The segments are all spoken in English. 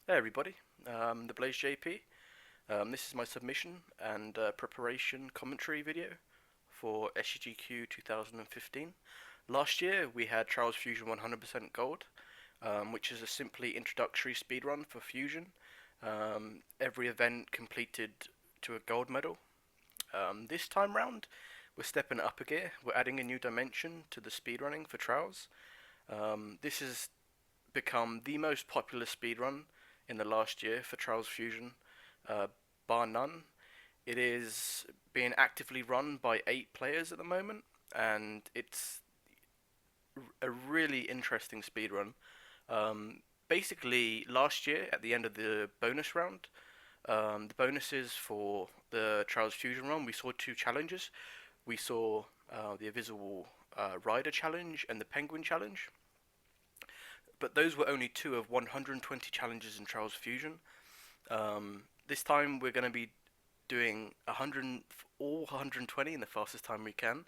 Hey everybody, the Blaze JP. This is my submission and preparation commentary video for SGDQ 2015. Last year we had Trials Fusion 100% Gold, which is a simply introductory speedrun for Fusion. Every event completed to a gold medal. This time round we're stepping it up a gear. We're adding a new dimension to the speedrunning for Trials. This has become the most popular speedrun in the last year for Trials Fusion, bar none. It is being actively run by 8 players at the moment, and it's a really interesting speedrun. Basically, last year at the end of the bonus round, the bonuses for the Trials Fusion run, we saw 2 challenges. We saw the Invisible Rider challenge and the Penguin challenge. But those were only 2 of 120 challenges in Trials Fusion. This time we're going to be doing all 120 in the fastest time we can.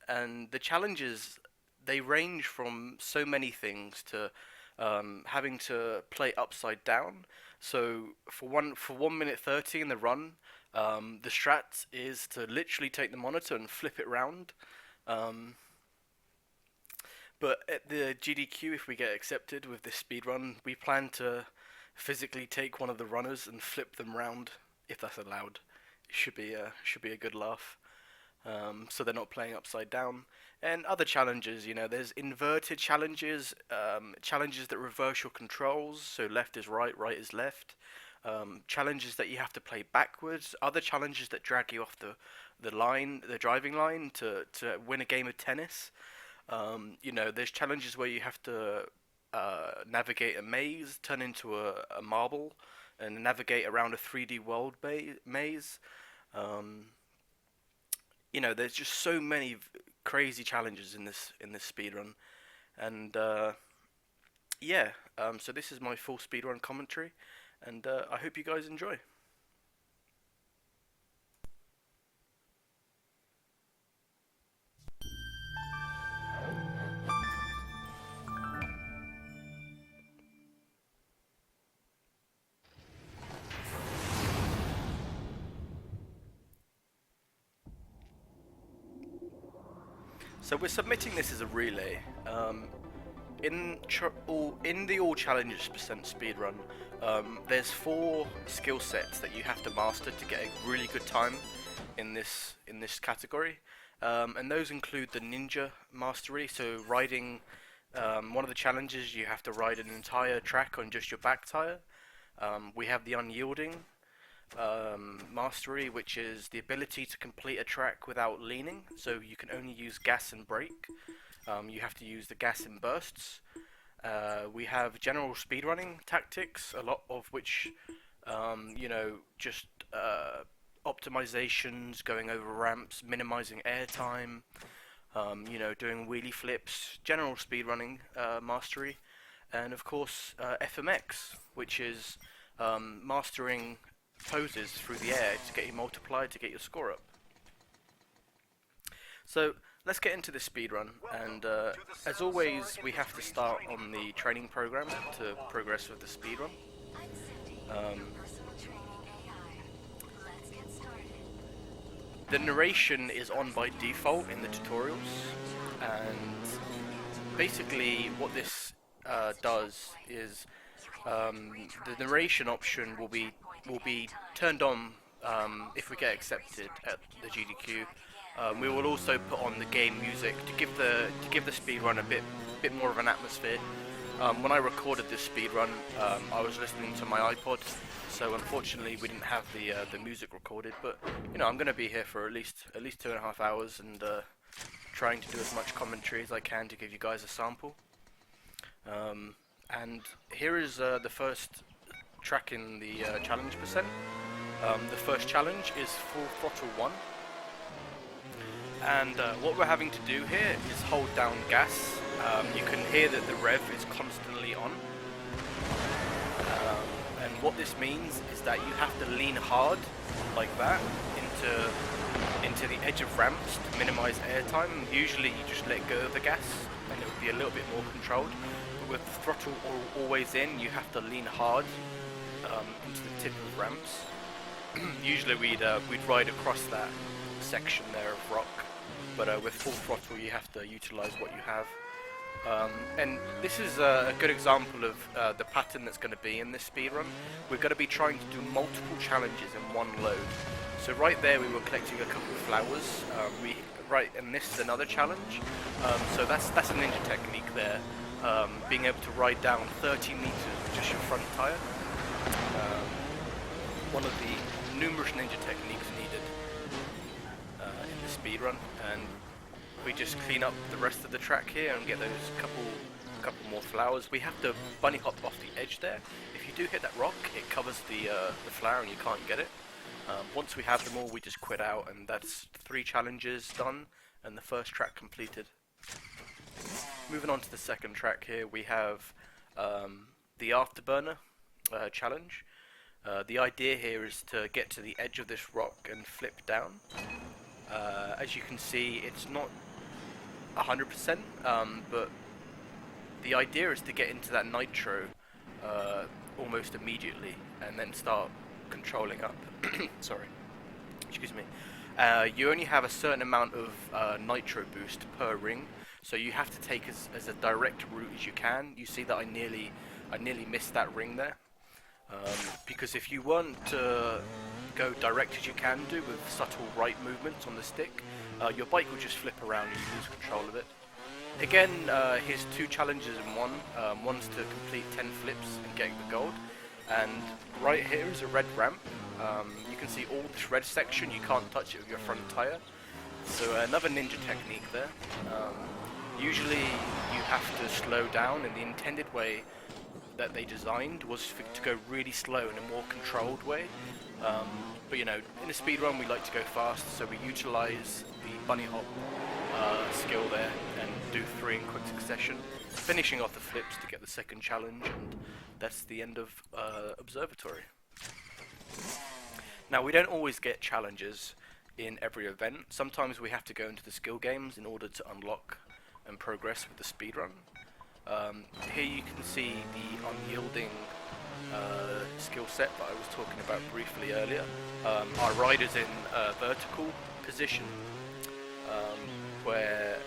And the challenges, they range from so many things to having to play upside down. So for 1 minute 30 in the run, the strat is to literally take the monitor and flip it round. But at the GDQ, if we get accepted with this speedrun, we plan to physically take one of the runners and flip them round, if that's allowed. It should be a good laugh. So they're not playing upside down. And other challenges, there's inverted challenges, challenges that reverse your controls, so left is right, right is left. Challenges that you have to play backwards. Other challenges that drag you off the driving line to win a game of tennis. There's challenges where you have to navigate a maze, turn into a marble, and navigate around a 3D world maze. There's just so many crazy challenges in this speedrun, and so this is my full speedrun commentary, and I hope you guys enjoy. So we're submitting this as a relay. In the all challenges percent speedrun, there's 4 skill sets that you have to master to get a really good time in this category, and those include the ninja mastery. So riding one of the challenges, you have to ride an entire track on just your back tire. We have the unyielding mastery, which is the ability to complete a track without leaning, so you can only use gas and brake. You have to use the gas in bursts. We have general speedrunning tactics, a lot of which just optimizations, going over ramps, minimizing airtime, doing wheelie flips, general speedrunning mastery, and of course FMX, which is mastering poses through the air to get you multiplied, to get your score up. So let's get into this speedrun, and as always we have to start on the training program to progress with the speedrun. The narration is on by default in the tutorials, and basically what this does is the narration option will be turned on if we get accepted at the GDQ. We will also put on the game music to give the speedrun a bit more of an atmosphere. When I recorded this speedrun, I was listening to my iPod, so unfortunately we didn't have the music recorded. But I'm going to be here for at least 2.5 hours, and trying to do as much commentary as I can to give you guys a sample. And here is the first track in the challenge percent. The first challenge is Full Throttle 1, and what we're having to do here is hold down gas. You can hear that the rev is constantly on, and what this means is that you have to lean hard like that into the edge of ramps to minimize airtime. Usually you just let go of the gas and it would be a little bit more controlled, with the throttle always in, you have to lean hard into the tip of ramps. Usually we'd ride across that section there of rock, but with full throttle you have to utilize what you have. And this is a good example of the pattern that's going to be in this speedrun. We're going to be trying to do multiple challenges in one load. So right there we were collecting a couple of flowers, and this is another challenge. So that's a ninja technique there, being able to ride down 30 meters with just your front tire. One of the numerous ninja techniques needed in the speedrun, and we just clean up the rest of the track here and get those couple more flowers. We have to bunny hop off the edge there. If you do hit that rock, it covers the flower and you can't get it. Once we have them all, we just quit out, and that's 3 challenges done and the first track completed. Moving on to the second track here, we have the Afterburner challenge. The idea here is to get to the edge of this rock and flip down. As you can see, it's not 100%, but the idea is to get into that nitro almost immediately and then start controlling up. Sorry, excuse me. You only have a certain amount of nitro boost per ring, so you have to take as a direct route as you can. You see that I nearly missed that ring there, because if you want to go direct as you can do with subtle right movements on the stick, your bike will just flip around and you lose control of it. Again, here's 2 challenges in one. One's to complete 10 flips and getting the gold, and right here is a red ramp. You can see all this red section, you can't touch it with your front tire. So another ninja technique there. Usually you have to slow down, and the intended way that they designed was to go really slow in a more controlled way. But you know, in a speedrun we like to go fast, so we utilize the bunny hop skill there and do 3 in quick succession, finishing off the flips to get the second challenge, and that's the end of Observatory. Now, we don't always get challenges in every event. Sometimes we have to go into the skill games in order to unlock and progress with the speedrun. Here you can see the unyielding skill set that I was talking about briefly earlier. Our rider's in a vertical position, where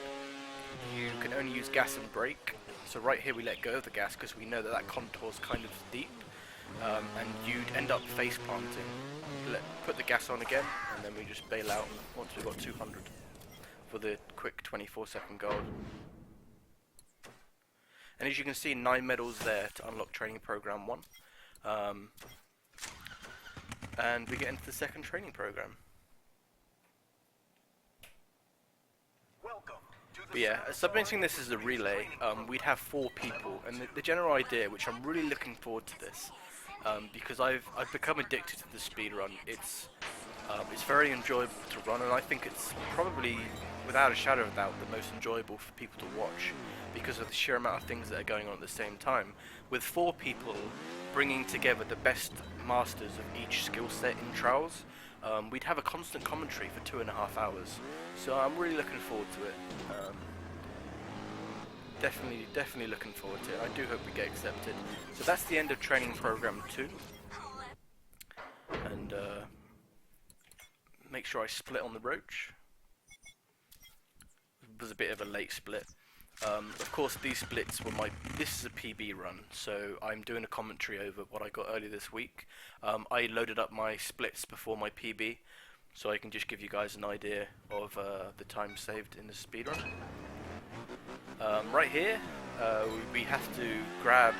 you can only use gas and brake. So right here we let go of the gas because we know that that contour is kind of steep, and you'd end up face planting. Put the gas on again, and then we just bail out once we've got 200 for the quick 24-second gold. And as you can see, 9 medals there to unlock training program 1. And we get into the second training program. But yeah, submitting this as a relay, we'd have 4 people, and the general idea, which I'm really looking forward to this, because I've become addicted to the speedrun. It's very enjoyable to run, and I think it's probably, without a shadow of doubt, the most enjoyable for people to watch because of the sheer amount of things that are going on at the same time. With 4 people bringing together the best masters of each skill set in trials, we'd have a constant commentary for 2.5 hours. So I'm really looking forward to it. Definitely looking forward to it. I do hope we get accepted. So that's the end of training program 2. And make sure I split on the roach. It was a bit of a late split. Of course, these splits were this is a PB run, so I'm doing a commentary over what I got earlier this week. I loaded up my splits before my PB, so I can just give you guys an idea of the time saved in the speedrun. Right here, we have to grab,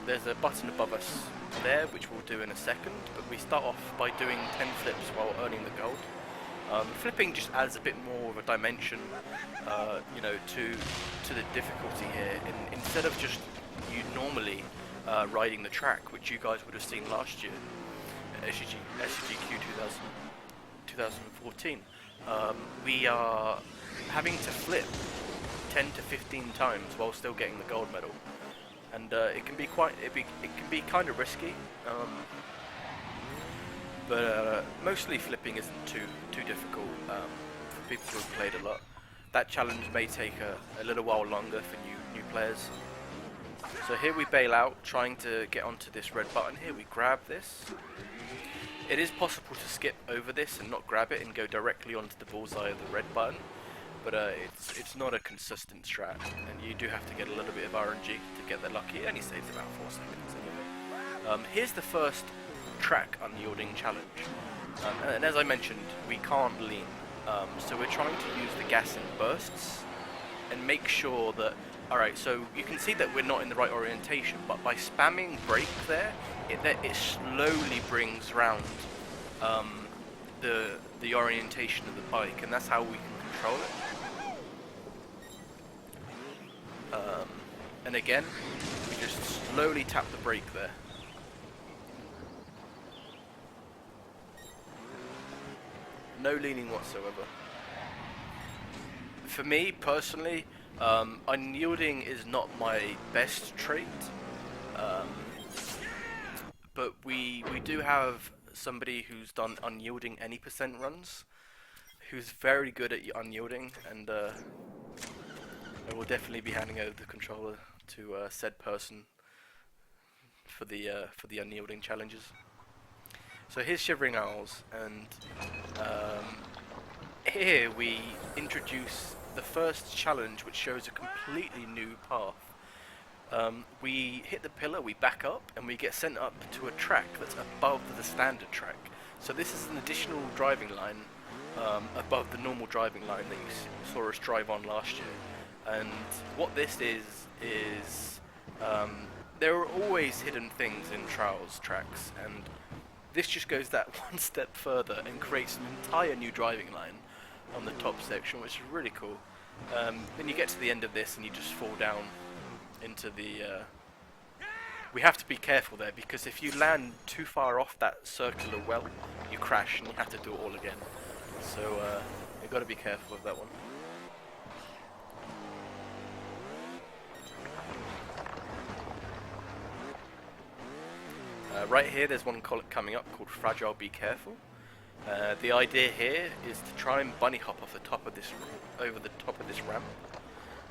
there's a button above us there, which we'll do in a second, but we start off by doing 10 flips while earning the gold. Flipping just adds a bit more of a dimension, you know, to the difficulty here. Instead of just you normally riding the track, which you guys would have seen last year at SGDQ 2014, we are having to flip 10 to 15 times while still getting the gold medal, and it can be kind of risky. But mostly flipping isn't too difficult for people who have played a lot. That challenge may take a little while longer for new players. So here we bail out, trying to get onto this red button here. We grab this. It is possible to skip over this and not grab it and go directly onto the bullseye of the red button, but it's not a consistent strat, and you do have to get a little bit of RNG to get there lucky. It only saves about 4 seconds anyway. Here's the first track unyielding challenge, and as I mentioned, we can't lean, so we're trying to use the gas in bursts and make sure that, alright, so you can see that we're not in the right orientation, but by spamming brake there, it slowly brings round the orientation of the bike, and that's how we can control it. And again, we just slowly tap the brake there. No leaning whatsoever. For me personally, unyielding is not my best trait, but we do have somebody who's done unyielding any percent runs, who's very good at unyielding, and I will definitely be handing over the controller to said person for the unyielding challenges. So here's Shivering Owls, and here we introduce the first challenge, which shows a completely new path. We hit the pillar, we back up, and we get sent up to a track that's above the standard track. So this is an additional driving line above the normal driving line that you saw us drive on last year. And what this is there are always hidden things in Trials tracks, and this just goes that one step further and creates an entire new driving line on the top section, which is really cool. Then you get to the end of this and you just fall down into the... we have to be careful there, because if you land too far off that circular well, you crash and you have to do it all again. So you've got to be careful of that one. Right here there's one coming up called Fragile Be Careful. The idea here is to try and bunny hop off the top of this, over the top of this ramp.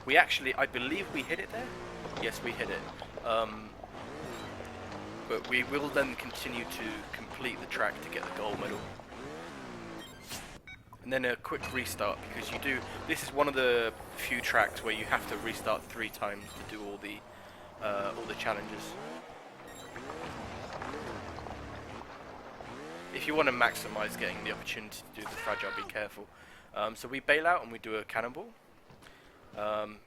We actually, I believe we hit it there. Yes, we hit it. But we will then continue to complete the track to get the gold medal. And then a quick restart, because you do. This is one of the few tracks where you have to restart 3 times to do all the challenges. If you want to maximize getting the opportunity to do the Fragile Be Careful. So we bail out and we do a cannonball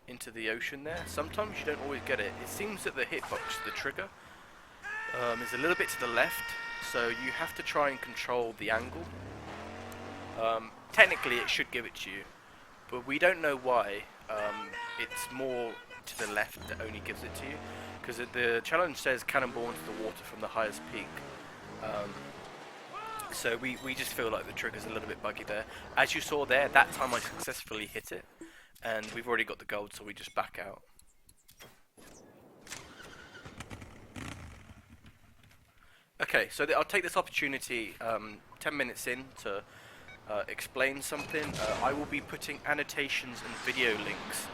into the ocean there. Sometimes you don't always get it. It seems that the hitbox, the trigger, is a little bit to the left, so you have to try and control the angle. Technically it should give it to you, but we don't know why it's more to the left that only gives it to you, because the challenge says cannonball into the water from the highest peak. So we just feel like the trigger's a little bit buggy there. As you saw there, that time I successfully hit it, and we've already got the gold, so we just back out. Okay, so I'll take this opportunity 10 minutes in to explain something. I will be putting annotations and video links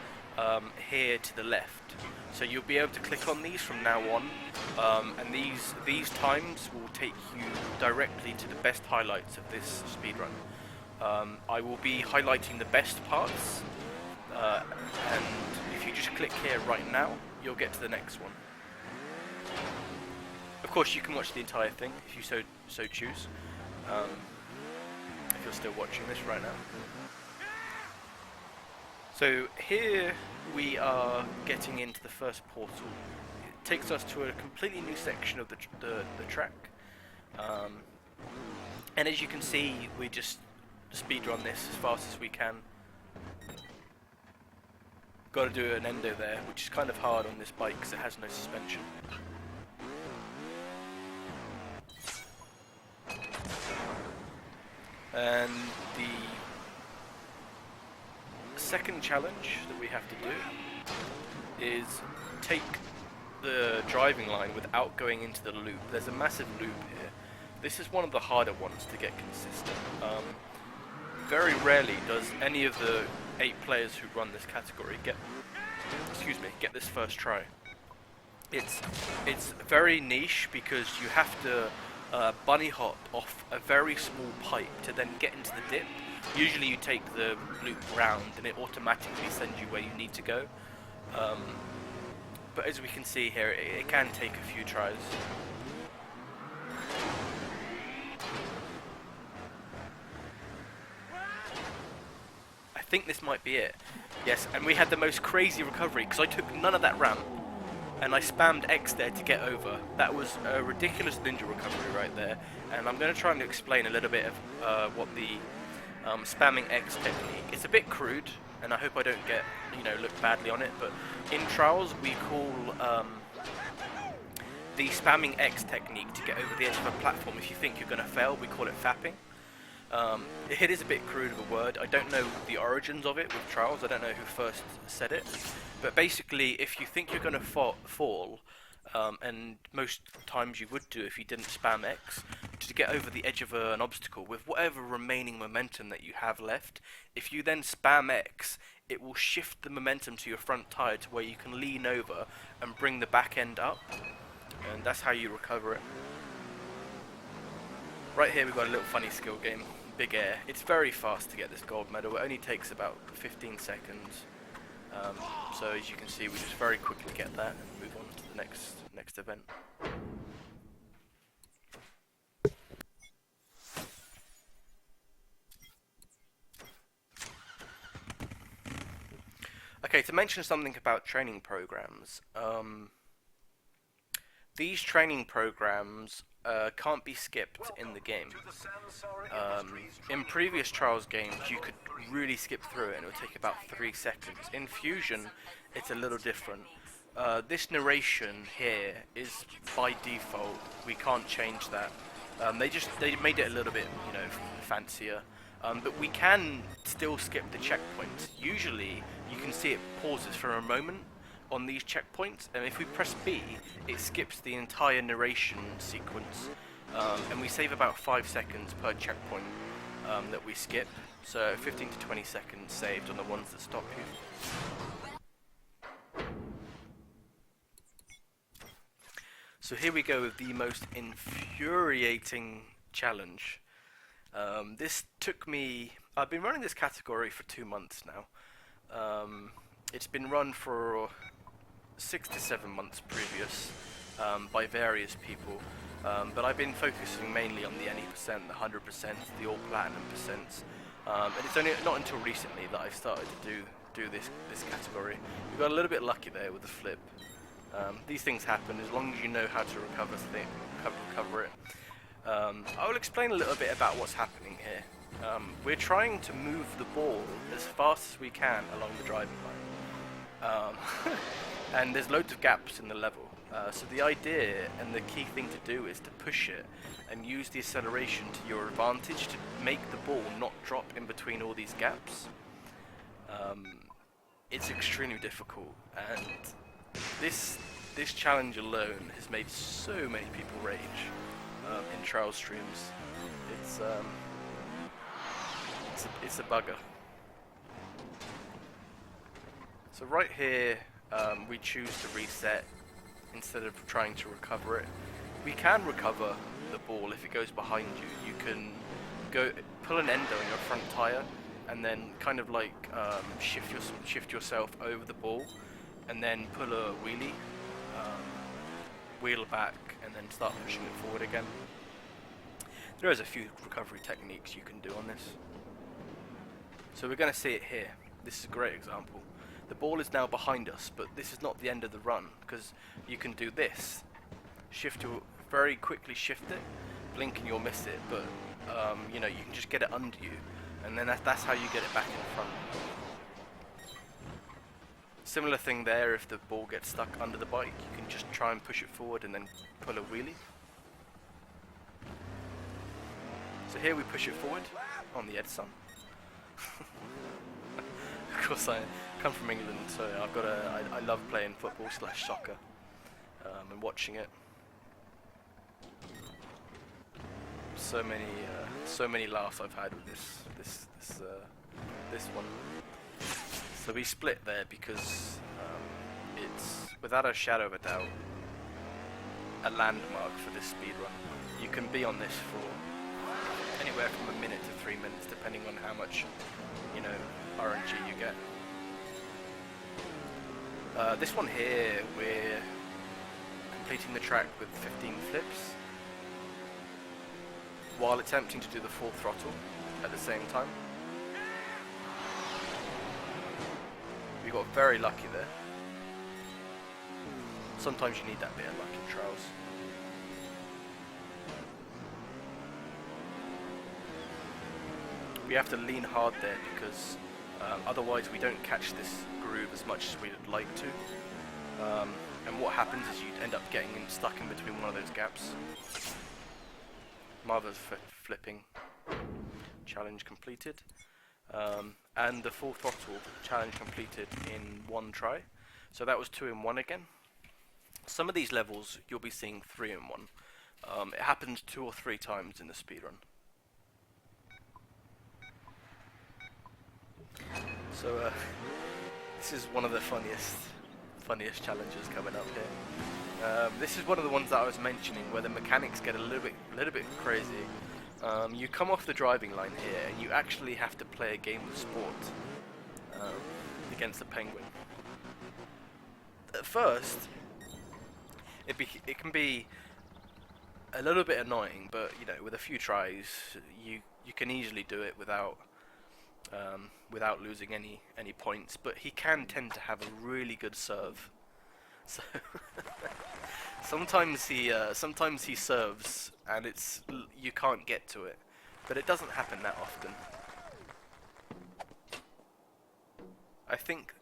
here to the left, so you'll be able to click on these from now on, and these times will take you directly to the best highlights of this speedrun. I will be highlighting the best parts, and if you just click here right now, you'll get to the next one. Of course, you can watch the entire thing if you so choose, if you're still watching this right now. So here we are getting into the first portal. It takes us to a completely new section of the track, and as you can see, we just speedrun this as fast as we can. Got to do an endo there, which is kind of hard on this bike because it has no suspension. And the second challenge that we have to do is take the driving line without going into the loop. There's a massive loop here. This is one of the harder ones to get consistent. Very rarely does any of the 8 players who run this category get excuse me, get this first try. It's very niche because you have to bunny hop off a very small pipe to then get into the dip. Usually you take the loop round and it automatically sends you where you need to go. But as we can see here, it can take a few tries. I think this might be it. Yes, and we had the most crazy recovery because I took none of that ramp and I spammed X there to get over. That was a ridiculous ninja recovery right there, and I'm going to try and explain a little bit of what the spamming X technique. It's a bit crude, and I hope I don't get, look badly on it, but in trials we call the spamming X technique to get over the edge of a platform. If you think you're going to fail, we call it fapping. It is a bit crude of a word. I don't know the origins of it with trials. I don't know who first said it. But basically, if you think you're going to fall, and most times you would do if you didn't spam X, to get over the edge of an obstacle with whatever remaining momentum that you have left, if you then spam X, it will shift the momentum to your front tire to where you can lean over and bring the back end up. And that's how you recover it. Right here we've got a little funny skill game. Big air. It's very fast to get this gold medal. It only takes about 15 seconds. So as you can see, we just very quickly get that and move on to the next event. Okay, to mention something about training programs. These training programs can't be skipped in the game. In previous Trials games you could really skip through it and it would take about 3 seconds. In Fusion it's a little different. This narration here is by default. We can't change that. They made it a little bit, fancier. But we can still skip the checkpoints. Usually you can see it pauses for a moment on these checkpoints, and if we press B, it skips the entire narration sequence, and we save about 5 seconds per checkpoint that we skip, so 15 to 20 seconds saved on the ones that stop you. So here we go with the most infuriating challenge. This took me, I've been running this category for 2 months now. It's been run for 6 to 7 months previous by various people, but I've been focusing mainly on the any percent, the 100%, the all platinum percents, and it's only not until recently that I've started to do this category. We got a little bit lucky there with the flip. These things happen as long as you know how to recover it. I will explain a little bit about what's happening here. We're trying to move the ball as fast as we can along the driving line. And there's loads of gaps in the level. So the idea and the key thing to do is to push it and use the acceleration to your advantage to make the ball not drop in between all these gaps. It's extremely difficult, and this challenge alone has made so many people rage in trial streams. It's a bugger. So right here, we choose to reset instead of trying to recover it. We can recover the ball if it goes behind you. You can pull an endo in your front tire and then kind of like shift yourself over the ball and then pull a wheelie, wheel back and then start pushing it forward again. There is a few recovery techniques you can do on this. So we're going to see it here. This is a great example. The ball is now behind us, but this is not the end of the run, because you can do this. Very quickly shift it, blink and you'll miss it, but you can just get it under you, and then that's how you get it back in front. Similar thing there, if the ball gets stuck under the bike, you can just try and push it forward and then pull a wheelie. So here we push it forward on the Edson. Of course, I come from England, so I love playing football / soccer and watching it. So many laughs I've had with this one. So we split there because it's without a shadow of a doubt a landmark for this speedrun. You can be on this for anywhere from a minute to 3 minutes, depending on how much, you know, RNG you get. This one here, we're completing the track with 15 flips while attempting to do the full throttle at the same time. We got very lucky there. Sometimes you need that bit of luck in trials. We have to lean hard there because otherwise we don't catch this groove as much as we'd like to. And what happens is you end up getting stuck in between one of those gaps. Marva's flipping. Challenge completed. And the full throttle challenge completed in 1 try. So that was 2 in 1 again. Some of these levels you'll be seeing 3 in 1. It happens 2 or 3 times in the speedrun. So this is one of the funniest challenges coming up here. This is one of the ones that I was mentioning where the mechanics get a little bit crazy. You come off the driving line here and you actually have to play a game of sport against the penguin. At first, it can be a little bit annoying, but you know, with a few tries, you can easily do it without losing any points. But he can tend to have a really good serve, so sometimes he serves and you can't get to it, but it doesn't happen that often. I think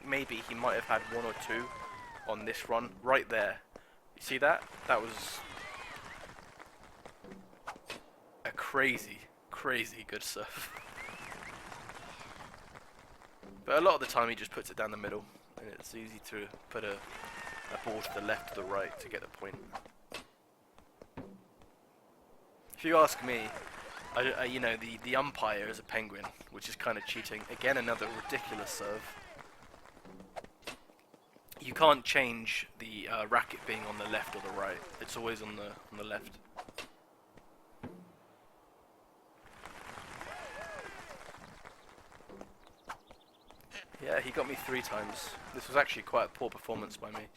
maybe he might have had 1 or 2 on this run right there. You see that? That was a crazy good serve. But a lot of the time he just puts it down the middle, and it's easy to put a ball to the left or the right to get the point. If you ask me, you know, the umpire is a penguin, which is kind of cheating. Again, another ridiculous serve. You can't change the racket being on the left or the right. It's always on the left. Yeah, he got me 3 times. This was actually quite a poor performance by me.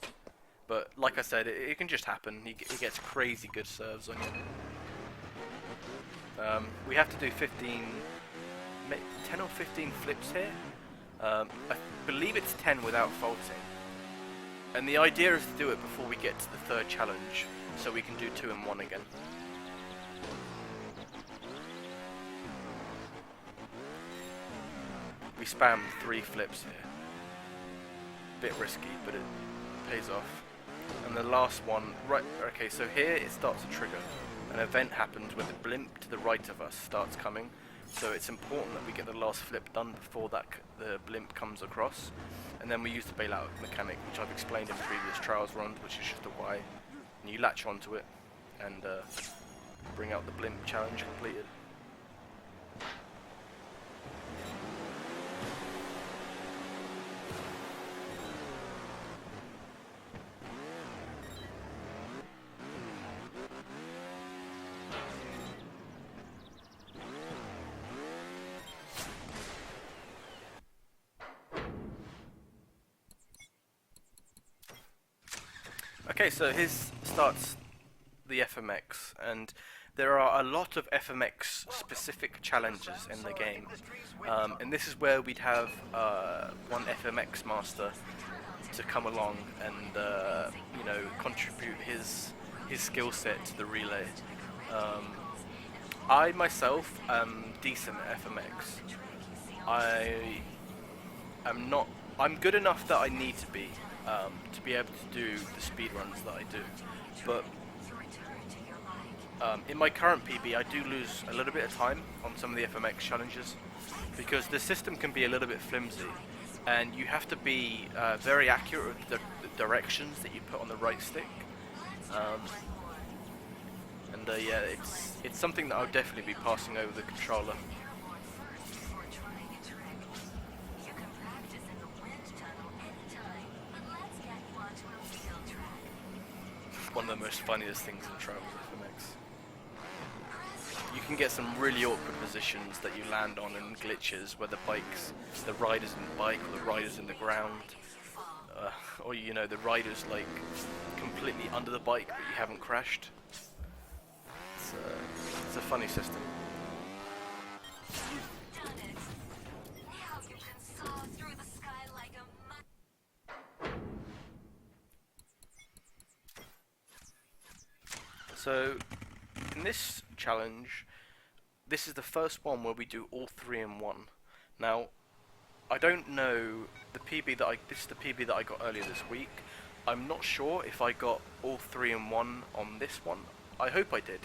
But like I said, it can just happen. He gets crazy good serves on you. We have to do 10 or 15 flips here. I believe it's 10 without faulting. And the idea is to do it before we get to the 3rd challenge, so we can do 2 in 1 again. We spammed 3 flips here. Bit risky, but it pays off. And the last one, right, okay, so here it starts to trigger. An event happens where the blimp to the right of us starts coming, so it's important that we get the last flip done before the blimp comes across. And then we use the bailout mechanic, which I've explained in previous trials runs, which is just a Y. And you latch onto it and bring out the blimp challenge completed. Okay, so his starts the FMX, and there are a lot of FMX specific challenges in the game, and this is where we'd have one FMX master to come along and you know, contribute his skill set to the relay. I myself am decent at FMX. I'm good enough that I need to be able to do the speed runs that I do, but in my current PB I do lose a little bit of time on some of the FMX challenges because the system can be a little bit flimsy, and you have to be very accurate with the directions that you put on the right stick. Yeah, it's something that I'll definitely be passing over the controller. one of the most funniest things in Trials FMX. You can get some really awkward positions that you land on and glitches where the rider's in the bike or the rider's in the ground. Or you know, the rider's like completely under the bike but you haven't crashed. It's a funny system. So, in this challenge, this is the first one where we do all 3 in 1. Now, I don't know the PB that this is the PB that I got earlier this week. I'm not sure if I got all 3 in 1 on this one. I hope I did.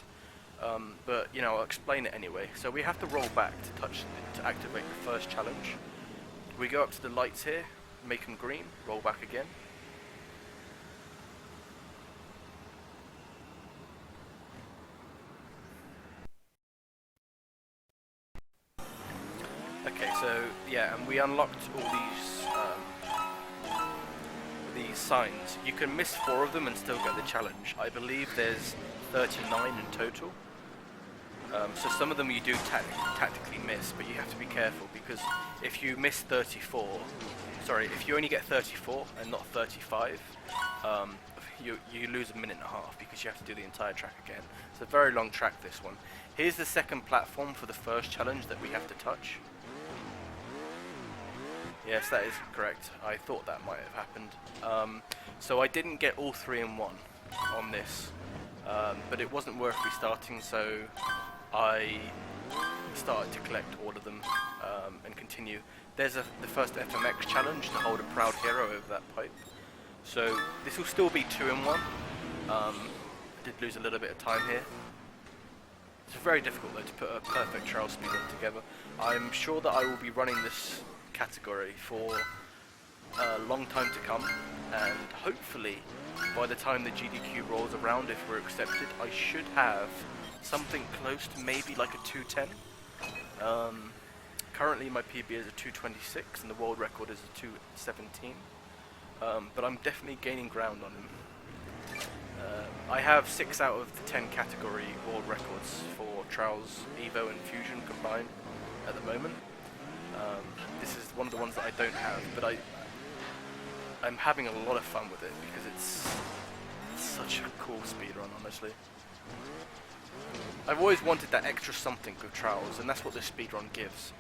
But you know, I'll explain it anyway. So we have to roll back to activate the first challenge. We go up to the lights here, make them green, roll back again. Okay, so yeah, and we unlocked all these signs. You can miss 4 of them and still get the challenge. I believe there's 39 in total. So some of them you do tactically miss, but you have to be careful because if you miss 34, sorry, if you only get 34 and not 35, you lose 1.5 minutes because you have to do the entire track again. It's a very long track, this one. Here's the second platform for the first challenge that we have to touch. Yes, that is correct. I thought that might have happened. So I didn't get all 3 in 1 on this, but it wasn't worth restarting, so I started to collect all of them and continue. There's the first FMX challenge to hold a proud hero over that pipe. So this will still be 2 in 1. I did lose a little bit of time here. It's very difficult though to put a perfect trial speedrun together. I'm sure that I will be running this category for a long time to come, and hopefully by the time the GDQ rolls around, if we're accepted, I should have something close to maybe like a 210. Currently my PB is a 226 and the world record is a 217, but I'm definitely gaining ground on him. I have 6 out of the 10 category world records for Trials, Evo and Fusion combined at the moment. This is one of the ones that I don't have, but I'm having a lot of fun with it because it's such a cool speedrun, honestly. I've always wanted that extra something with Trials, and that's what this speedrun gives.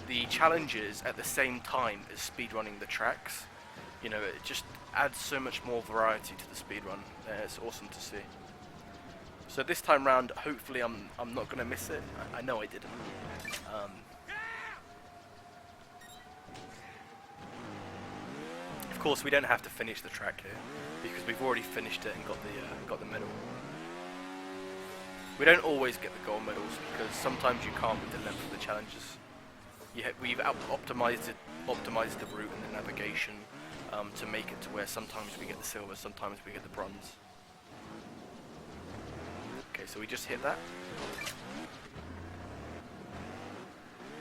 The challenges at the same time as speedrunning the tracks, you know, it just adds so much more variety to the speedrun. It's awesome to see. So this time round, hopefully I'm not going to miss it. I know I didn't. Of course, we don't have to finish the track here because we've already finished it and got the medal. We don't always get the gold medals because sometimes you can't with the length of the challenges. We've optimized the route and the navigation to make it to where sometimes we get the silver, sometimes we get the bronze. Okay, so we just hit that.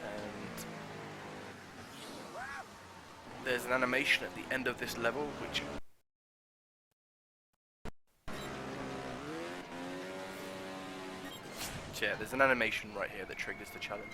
And there's an animation at the end of this level which yeah, there's an animation right here that triggers the challenge.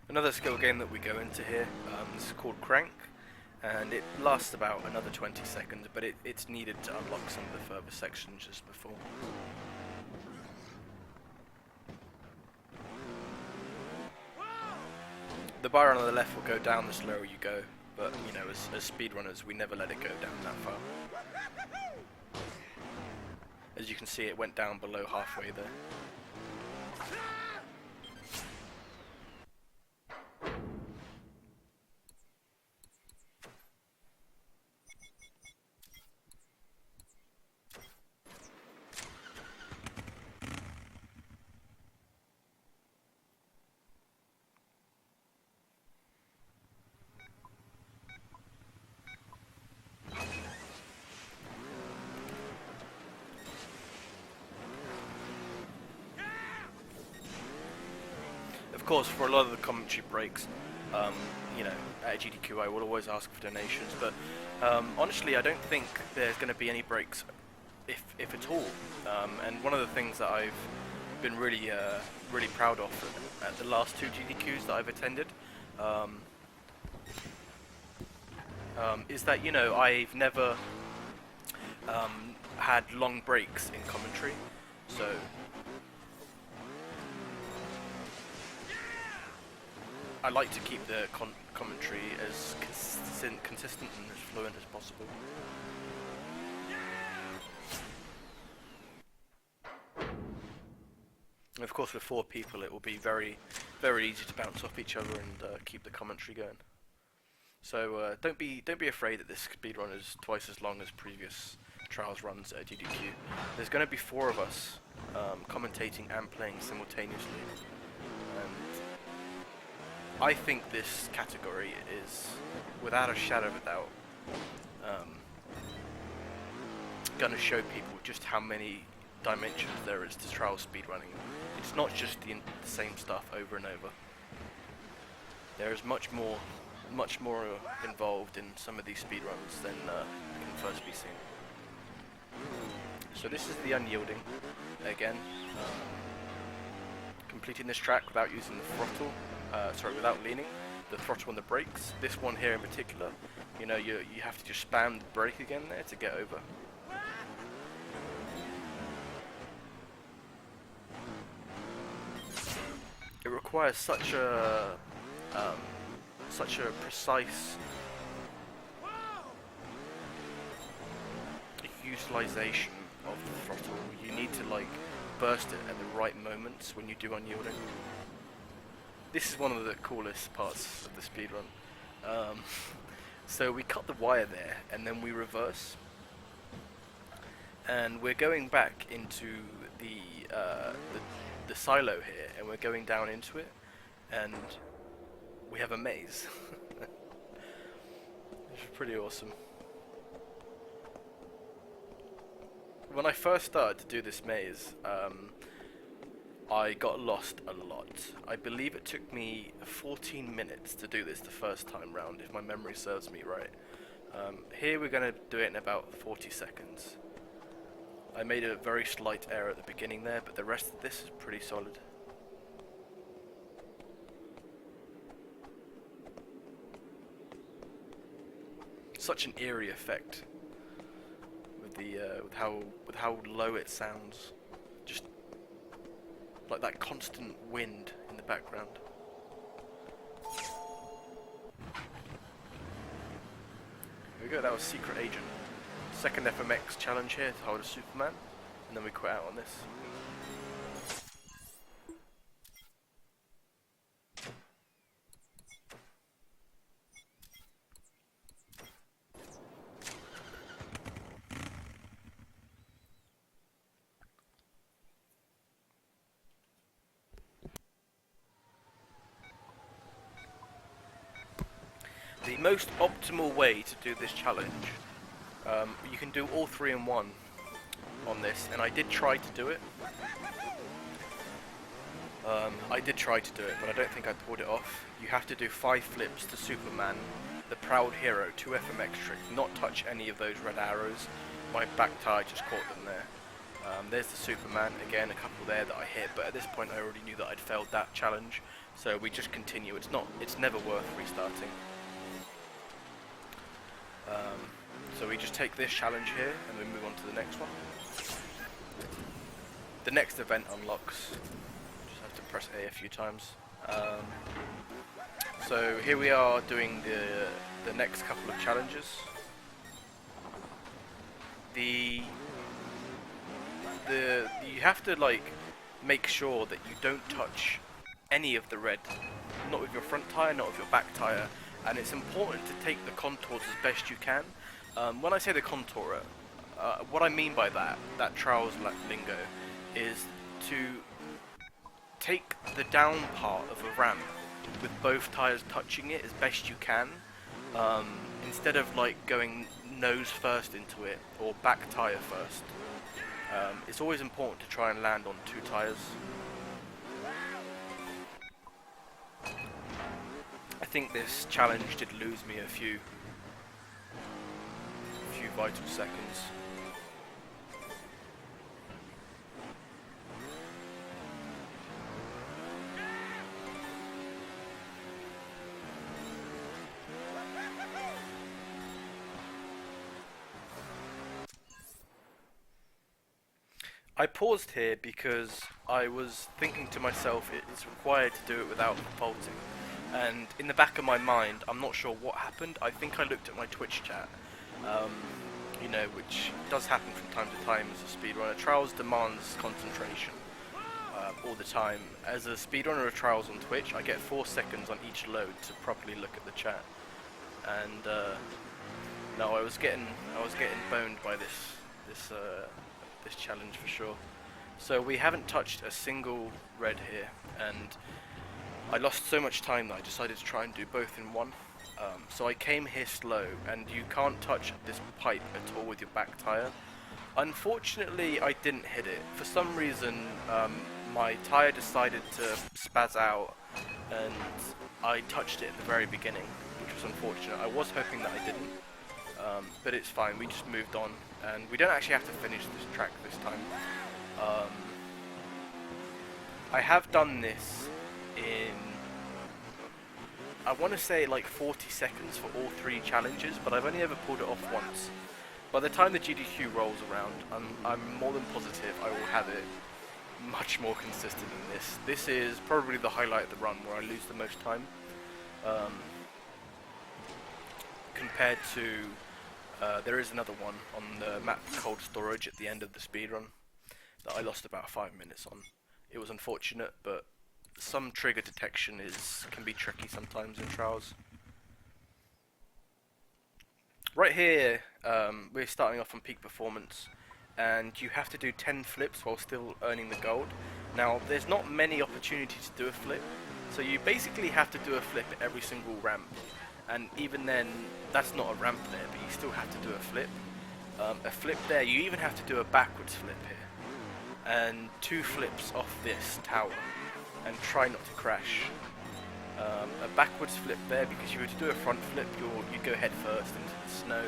Another skill game that we go into here, this is called Crank, and it lasts about another 20 seconds, but it's needed to unlock some of the further sections just before. The bar on the left will go down the slower you go, but you know, as speedrunners, we never let it go down that far. As you can see, it went down below halfway there. course, for a lot of the commentary breaks, you know, at SGDQ I will always ask for donations, but honestly I don't think there's going to be any breaks, if at all. And one of the things that I've been really proud of at the last 2 GDQs that I've attended is that, you know, I've never had long breaks in commentary, so I like to keep the commentary as consistent and as fluent as possible. And of course, with 4 people, it will be very easy to bounce off each other and keep the commentary going. So don't be afraid that this speedrun is twice as long as previous Trials runs at GDQ. There's going to be 4 of us commentating and playing simultaneously, and I think this category is, without a shadow of a doubt, going to show people just how many dimensions there is to Trials speedrunning. It's not just the same stuff over and over. There is much more involved in some of these speedruns than can first be seen. So this is the unyielding again, completing this track without using the throttle, without leaning, the throttle and the brakes. This one here in particular, you know, you have to just spam the brake again there to get over. It requires such a precise utilization of the throttle. You need to like burst it at the right moments when you do unyielding. This is one of the coolest parts of the speedrun. So we cut the wire there and then we reverse, and we're going back into the silo here, and we're going down into it, and we have a maze. Which is pretty awesome. When I first started to do this maze, I got lost a lot. I believe it took me 14 minutes to do this the first time round, if my memory serves me right. Here we're going to do it in about 40 seconds. I made a very slight error at the beginning there, but the rest of this is pretty solid. Such an eerie effect with the with how low it sounds, just like that constant wind in the background. Here we go. That was Secret Agent. Second FMX challenge here to hold a Superman, and then we quit out on this. The most optimal way to do this challenge, you can do all 3 in 1 on this, and I did try to do it. But I don't think I pulled it off. You have to do 5 flips to Superman, the Proud Hero, 2 FMX tricks, not touch any of those red arrows. My back tire just caught them there. There's the Superman, again a couple there that I hit, but at this point I already knew that I'd failed that challenge, so we just continue. It's never worth restarting. So we just take this challenge here and we move on to the next one. The next event unlocks. Just have to press A a few times. So here we are doing the next couple of challenges. You have to like make sure that you don't touch any of the red, not with your front tire, not with your back tire, and it's important to take the contours as best you can. When I say the contour, what I mean by that Trials lingo, is to take the down part of a ramp with both tires touching it as best you can, instead of like going nose first into it or back tire first. It's always important to try and land on 2 tires. I think this challenge did lose me a few vital seconds. I paused here because I was thinking to myself it's required to do it without faulting. And in the back of my mind, I'm not sure what happened. I think I looked at my Twitch chat, you know, which does happen from time to time as a speedrunner. Trials demands concentration all the time. As a speedrunner of Trials on Twitch, I get 4 seconds on each load to properly look at the chat. And no, I was getting boned by this challenge for sure. So we haven't touched a single red here, and I lost so much time that I decided to try and do both in one. So I came here slow, and you can't touch this pipe at all with your back tyre. Unfortunately, I didn't hit it. For some reason, my tyre decided to spaz out, and I touched it at the very beginning, which was unfortunate. I was hoping that I didn't, but it's fine. We just moved on, and we don't actually have to finish this track this time. I have done this in, I want to say like 40 seconds for all 3 challenges, but I've only ever pulled it off once. By the time the GDQ rolls around, I'm more than positive I will have it much more consistent than this. This is probably the highlight of the run where I lose the most time, compared to there is another one on the map Cold Storage at the end of the speedrun that I lost about 5 minutes on. It was unfortunate, but some trigger detection can be tricky sometimes in Trials. Right here, we're starting off on peak performance, and you have to do 10 flips while still earning the gold. Now, there's not many opportunities to do a flip, so you basically have to do a flip at every single ramp. And even then, that's not a ramp there, but you still have to do a flip. A flip there, you even have to do a backwards flip here. And 2 flips off this tower, and try not to crash. A backwards flip there, because if you were to do a front flip, you go head first into the snow.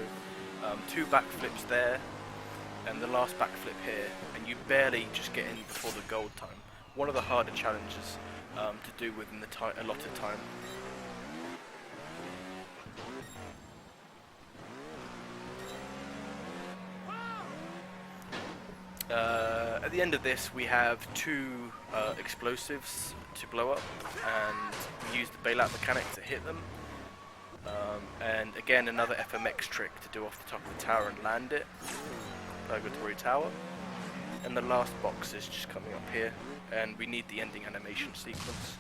2 back flips there, and the last back flip here, and you barely just get in before the gold time. One of the harder challenges to do within the allotted time. At the end of this, we have 2 explosives to blow up, and we use the bailout mechanic to hit them. And again, another FMX trick to do off the top of the tower and land it. Purgatory Tower. And the last box is just coming up here, and we need the ending animation sequence.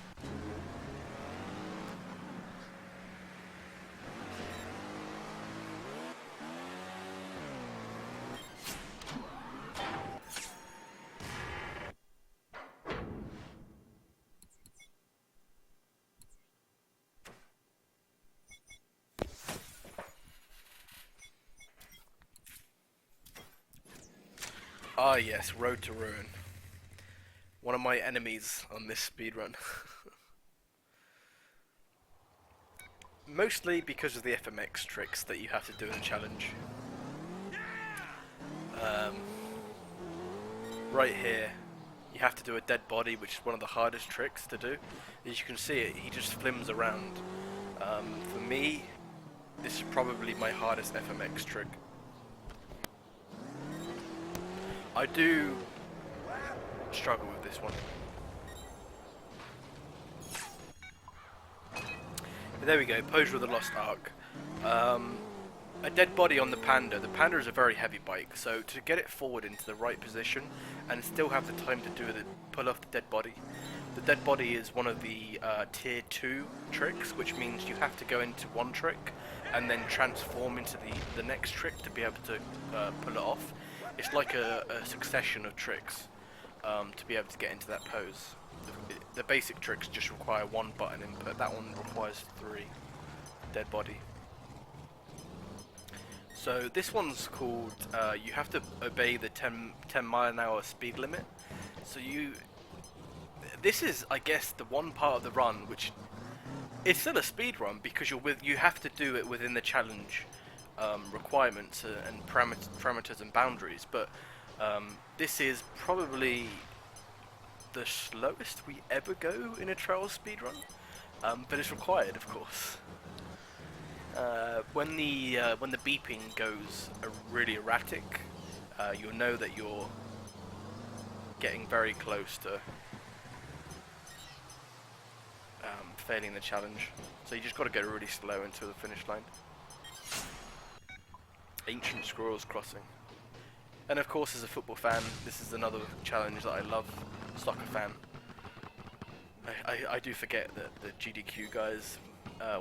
Ah yes, Road to Ruin. One of my enemies on this speedrun. Mostly because of the FMX tricks that you have to do in the challenge. Right here, you have to do a dead body, which is one of the hardest tricks to do. As you can see, he just flims around. For me, this is probably my hardest FMX trick. I do struggle with this one. But there we go, Posure of the Lost Ark. A dead body on the Panda. The Panda is a very heavy bike, so to get it forward into the right position and still have the time to pull off the dead body. The dead body is one of the tier 2 tricks, which means you have to go into one trick and then transform into the next trick to be able to pull it off. It's like a succession of tricks to be able to get into that pose. The basic tricks just require 1 button input, that one requires 3. Dead body. So this one's called, you have to obey the 10 mile/h speed limit. So this is, I guess, the one part of the run which It's still a speed run because you have to do it within the challenge requirements and parameters and boundaries. But this is probably the slowest we ever go in a Trials speedrun, but it's required, of course. When the beeping goes really erratic, you'll know that you're getting very close to failing the challenge. So you just got to go really slow until the finish line. Ancient Squirrels Crossing. And of course, as a football fan, this is another challenge that I love. Soccer fan. I do forget that the GDQ guys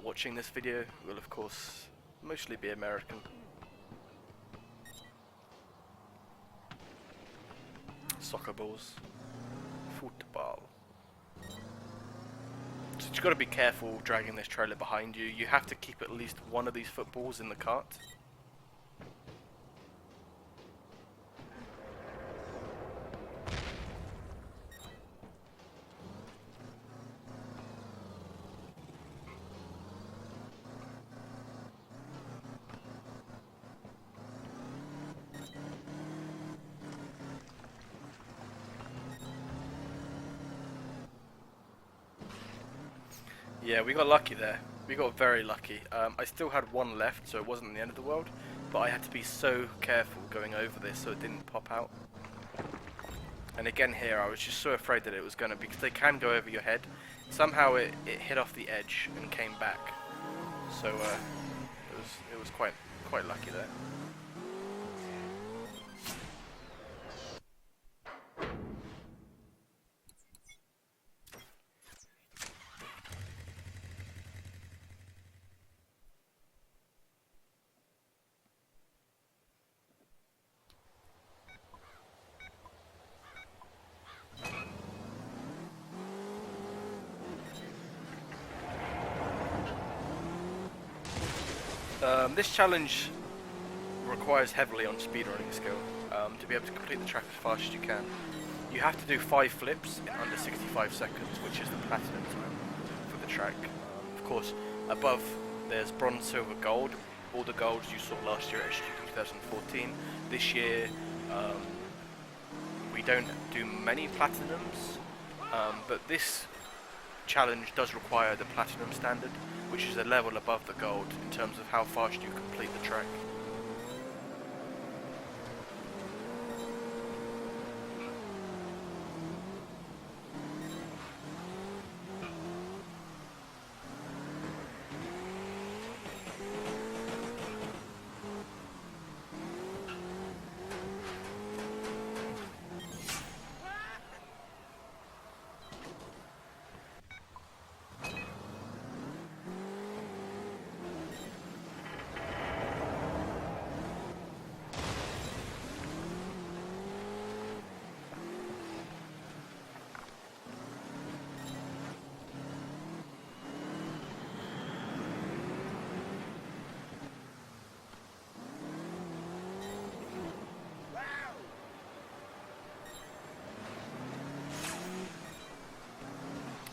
watching this video will of course mostly be American. Soccer balls. Football. So you've got to be careful dragging this trailer behind you. You have to keep at least one of these footballs in the cart. Yeah, we got lucky there. We got very lucky. I still had one left, so it wasn't the end of the world, but I had to be so careful going over this so it didn't pop out. And again here, I was just so afraid that it was going to, because they can go over your head. Somehow it hit off the edge and came back. So it was quite lucky there. This challenge requires heavily on speedrunning skill to be able to complete the track as fast as you can. You have to do 5 flips in under 65 seconds, which is the platinum time for the track. Of course, above there's bronze, silver, gold. All the golds you saw last year at SGDQ 2014. This year we don't do many platinums, but this challenge does require the platinum standard, which is a level above the gold in terms of how fast you complete the track.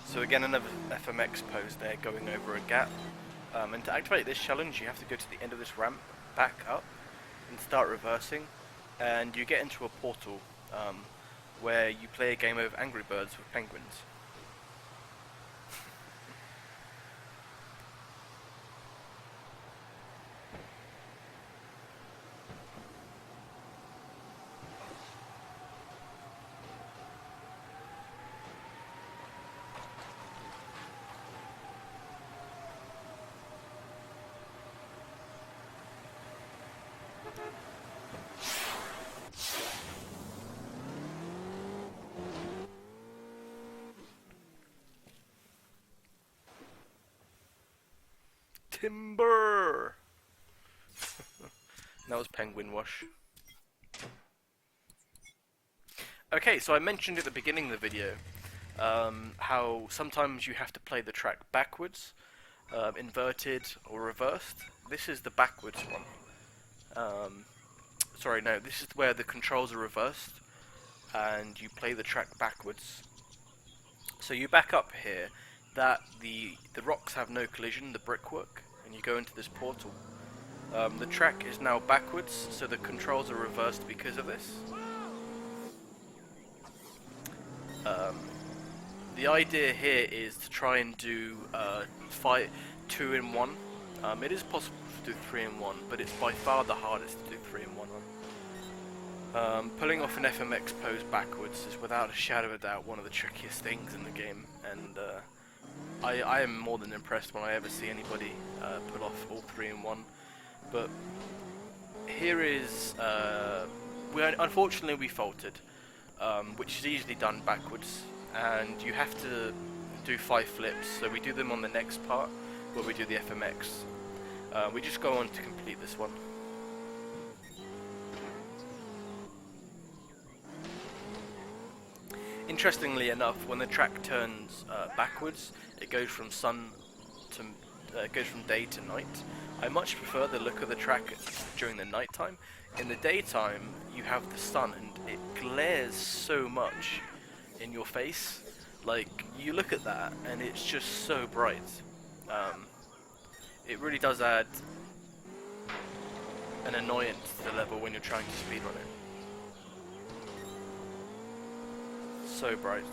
So again, another FMX pose there, going over a gap. And to activate this challenge, you have to go to the end of this ramp, back up, and start reversing. And you get into a portal where you play a game of Angry Birds with penguins. Timber! That was Penguin Wash. Okay, so I mentioned at the beginning of the video how sometimes you have to play the track backwards, inverted or reversed. This is the backwards one. Sorry, no, this is where the controls are reversed and you play the track backwards. So you back up here, that the rocks have no collision, the brickwork, and you go into this portal. The track is now backwards, so the controls are reversed because of this. The idea here is to try and do 2 in 1. It is possible to do 3 in 1, but it's by far the hardest to do 3 in 1 on. Pulling off an FMX pose backwards is without a shadow of a doubt one of the trickiest things in the game, and I am more than impressed when I ever see anybody pull off all 3 in 1. But here is, unfortunately we faltered, which is easily done backwards, and you have to do 5 flips, so we do them on the next part where we do the FMX. We just go on to complete this one. Interestingly enough, when the track turns backwards, it goes from day to night. I much prefer the look of the track during the night time. In the daytime, you have the sun, and it glares so much in your face. Like, you look at that, and it's just so bright. It really does add an annoyance to the level when you're trying to speedrun it. So bright.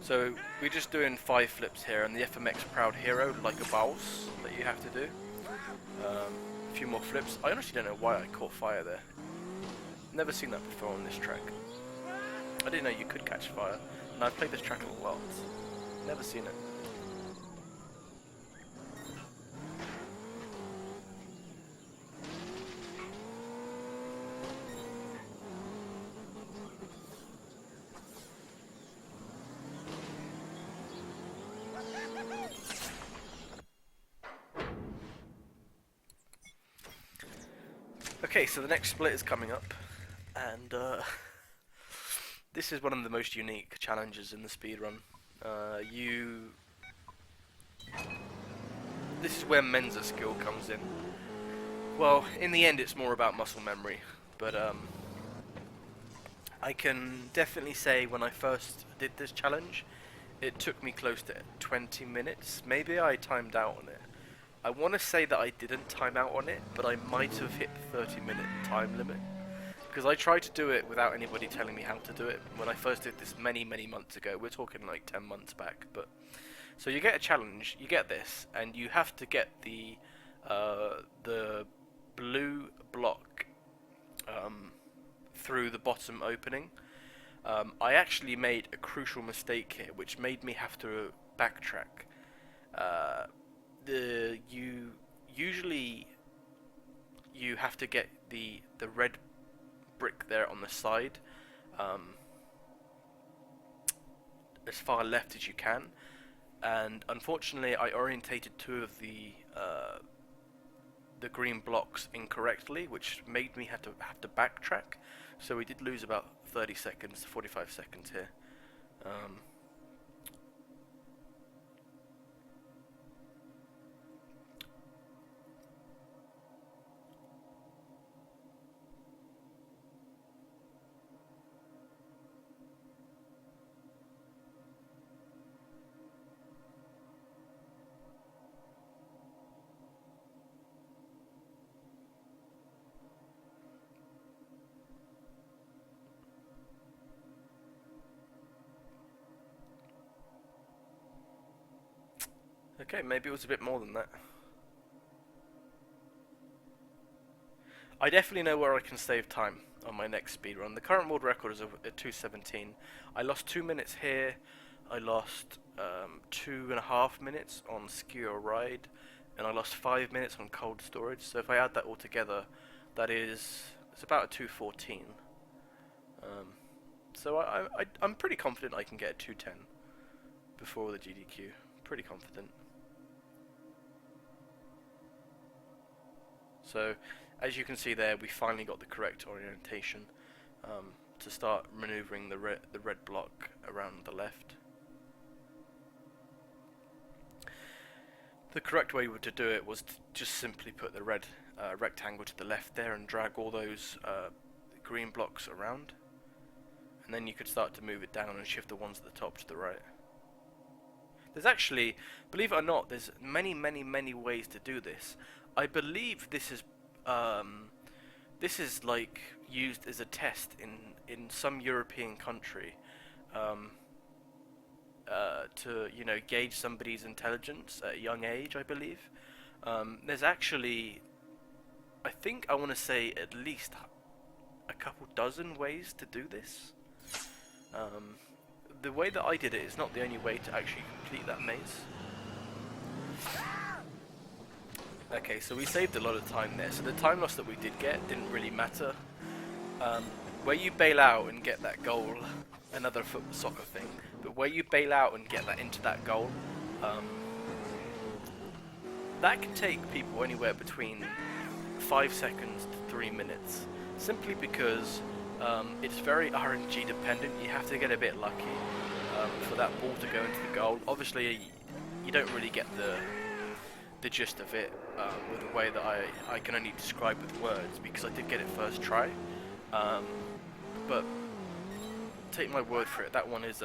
So we're just doing 5 flips here, and the FMX Proud Hero, like a boss that you have to do. A few more flips. I honestly don't know why I caught fire there. Never seen that before on this track. I didn't know you could catch fire, and I've played this track a lot. Never seen it. Okay, so the next split is coming up, and this is one of the most unique challenges in the speedrun. This is where Mensa skill comes in. Well, in the end it's more about muscle memory, but I can definitely say when I first did this challenge, it took me close to 20 minutes. Maybe I timed out on it. I want to say that I didn't time out on it, but I might have hit the 30-minute time limit. Because I tried to do it without anybody telling me how to do it when I first did this many months ago. We're talking like 10 months back. But so you get a challenge, you get this, and you have to get the blue block through the bottom opening. I actually made a crucial mistake here, which made me have to backtrack. Usually you have to get the red brick there on the side as far left as you can, and unfortunately I orientated 2 of the green blocks incorrectly, which made me have to backtrack. So we did lose about 30 seconds, 45 seconds here. Okay, maybe it was a bit more than that. I definitely know where I can save time on my next speedrun. The current world record is at 2:17. I lost 2 minutes here. I lost 2.5 minutes on Ski or Ride, and I lost 5 minutes on cold storage. So if I add that all together, it's about a 2:14. So I'm pretty confident I can get a 2:10 before the GDQ. Pretty confident. So, as you can see there, we finally got the correct orientation to start maneuvering the red block around the left. The correct way to do it was to just simply put the red rectangle to the left there and drag all those green blocks around, and then you could start to move it down and shift the ones at the top to the right. There's actually, believe it or not, there's many, many, many ways to do this. I believe this is like used as a test in some European country, um, to gauge somebody's intelligence at a young age. I believe there's actually, I think I want to say at least a couple dozen ways to do this. The way that I did it is not the only way to actually complete that maze. Okay, so we saved a lot of time there. So the time loss that we did get didn't really matter. Where you bail out and get that goal, another soccer thing, but where you bail out and get that into that goal, that can take people anywhere between 5 seconds to 3 minutes, simply because it's very RNG dependent. You have to get a bit lucky for that ball to go into the goal. Obviously, you don't really get the gist of it with the way that I can only describe with words, because I did get it first try. But take my word for it, that one is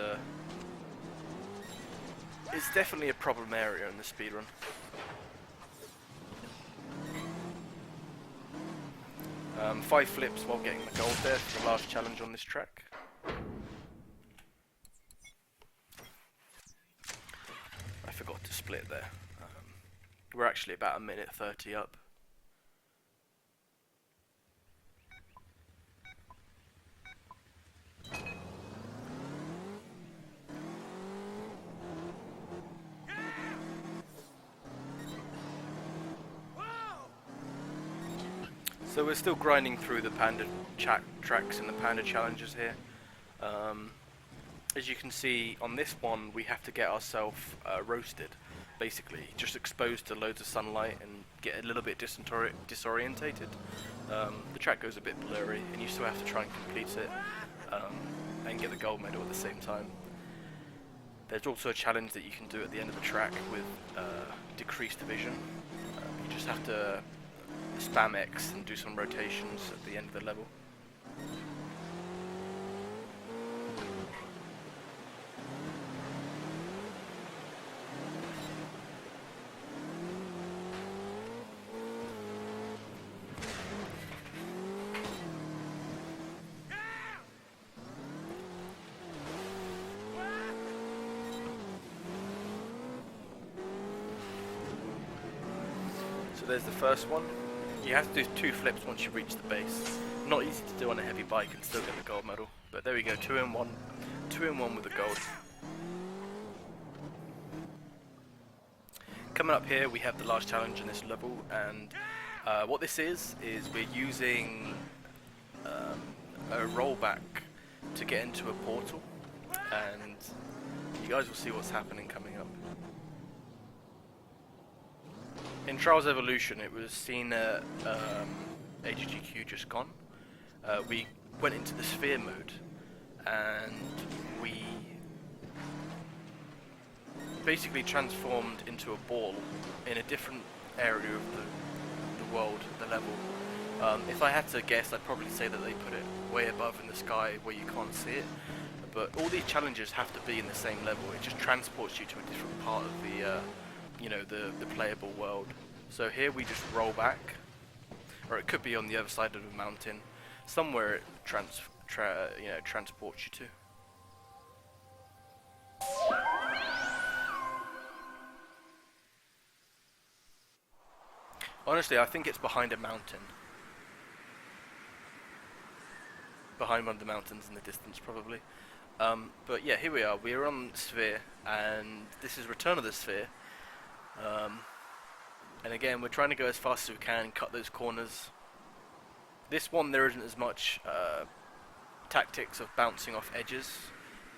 it's definitely a problem area in the speedrun. 5 flips while getting the gold there for the last challenge on this track. I forgot to split there. We're actually about a minute 30 up. So we're still grinding through the Panda tracks and the Panda challenges here. As you can see on this one, we have to get ourselves roasted, basically, just exposed to loads of sunlight and get a little bit disorientated. The track goes a bit blurry, and you still have to try and complete it and get the gold medal at the same time. There's also a challenge that you can do at the end of the track with decreased vision. You just have to spam X and do some rotations at the end of the level. So there's the first one. You have to do 2 flips once you reach the base. Not easy to do on a heavy bike and still get the gold medal. But there we go, 2 in 1. 2 in 1 with the gold. Coming up here, we have the last challenge in this level, and what this is we're using a rollback to get into a portal, and you guys will see what's happening coming up. In Trials Evolution, it was seen at SGDQ just gone. We went into the sphere mode, and we basically transformed into a ball in a different area of the world, the level. If I had to guess, I'd probably say that they put it way above in the sky where you can't see it. But all these challenges have to be in the same level. It just transports you to a different part of the the playable world. So here we just roll back, or it could be on the other side of the mountain, somewhere it transports you to. Honestly, I think it's behind a mountain. Behind one of the mountains in the distance, probably. But yeah, here we are. We're on Sphere, and this is Return of the Sphere. And again, we're trying to go as fast as we can, cut those corners. This one, there isn't as much tactics of bouncing off edges,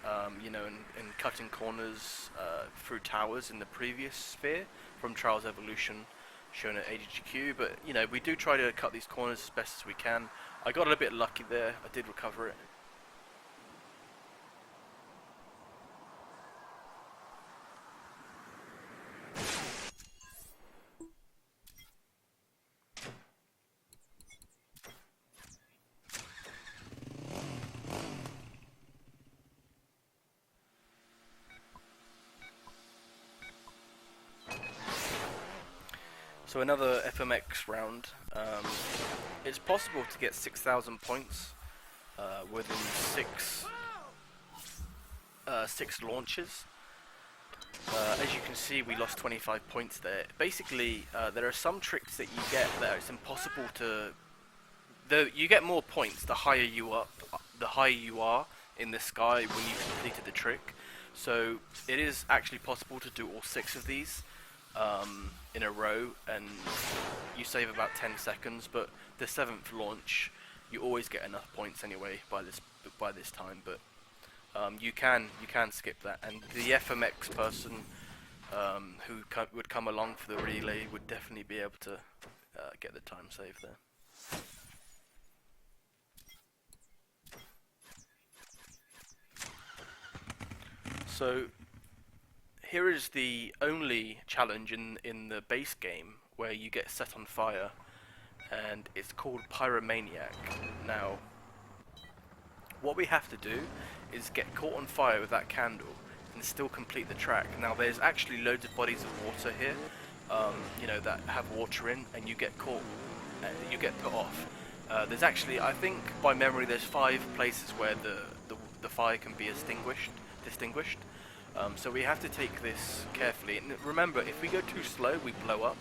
and cutting corners through towers in the previous Sphere from Trials Evolution, shown at SGDQ. But we do try to cut these corners as best as we can. I got a little bit lucky there. I did recover it. So another FMX round. It's possible to get 6,000 points within six launches. As you can see, we lost 25 points there. Basically, there are some tricks that you get that it's impossible to. You get more points the higher you are in the sky when you completed the trick. So it is actually possible to do all 6 of these in a row, and you save about 10 seconds. But the 7th launch, you always get enough points anyway by this time. But you can skip that, and the FMX person who would come along for the relay would definitely be able to get the time save there. So here is the only challenge in the base game where you get set on fire, and it's called Pyromaniac. Now, what we have to do is get caught on fire with that candle and still complete the track. Now, there's actually loads of bodies of water here, you know, that have water in, and you get caught, you get put off. There's actually, I think by memory, there's 5 places where the fire can be distinguished. So we have to take this carefully. And remember, if we go too slow, we blow up.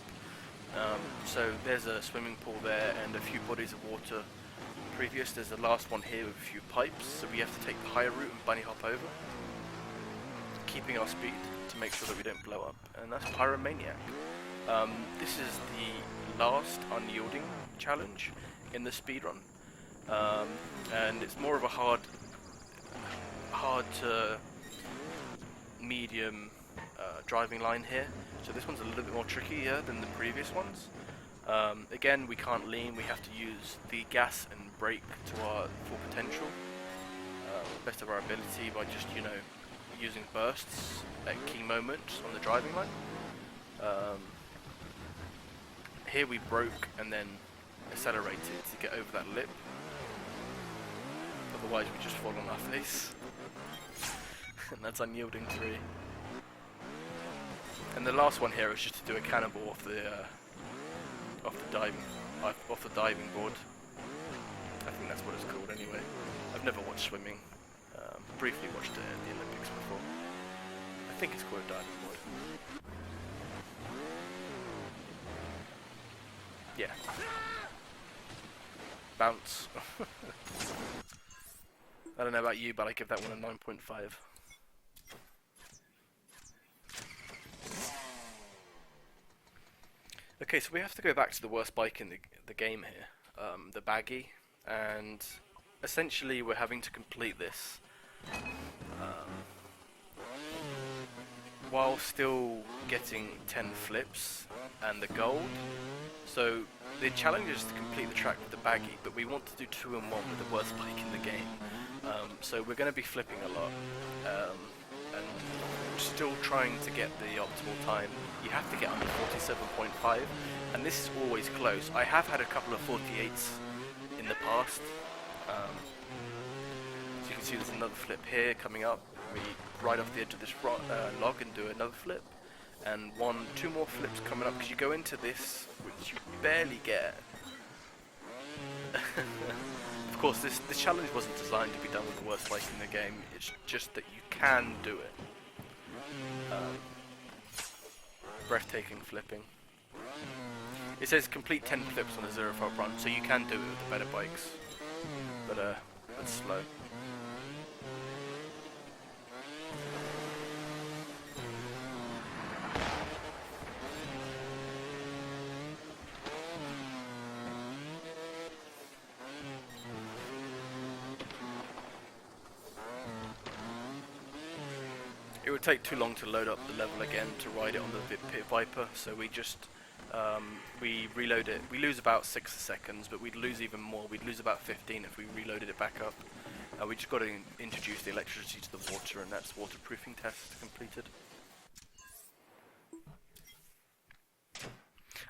So there's a swimming pool there and a few bodies of water previous. There's the last one here with a few pipes. So we have to take the higher route and bunny hop over, keeping our speed to make sure that we don't blow up. And that's Pyromaniac. This is the last unyielding challenge in the speedrun. And it's more of a hard to medium driving line here, so this one's a little bit more trickier than the previous ones. Again, we can't lean, we have to use the gas and brake to our full potential, best of our ability, by just, you know, using bursts at key moments on the driving line. Here we broke and then accelerated to get over that lip, otherwise we just fall on our face. And that's unyielding 3. And the last one here is just to do a cannonball off the diving board. I think that's what it's called anyway. I've never watched swimming. Briefly watched it at the Olympics before. I think it's called a diving board. Yeah. Bounce. I don't know about you, but I give that one a 9.5. Okay, so we have to go back to the worst bike in the game here, the baggy, and essentially we're having to complete this while still getting 10 flips and the gold. So the challenge is to complete the track with the baggy, but we want to do 2 and 1 with the worst bike in the game. So we're going to be flipping a lot, and still trying to get the optimal time. You have to get under 47.5, and this is always close. I have had a couple of 48s in the past. So you can see there's another flip here coming up. We ride off the edge of this log and do another flip, and 2 more flips coming up, because you go into this, which you barely get. Of course, this challenge wasn't designed to be done with the worst bike in the game. It's just that you can do it. Breathtaking flipping. It says complete 10 flips on a 0-fault run, so you can do it with the better bikes, but it's slow. It would take too long to load up the level again to ride it on the Pit Viper, so we just we reload it. We lose about 6 seconds, but we'd lose even more. We'd lose about 15 if we reloaded it back up. We just got to introduce the electricity to the water, and that's waterproofing test completed.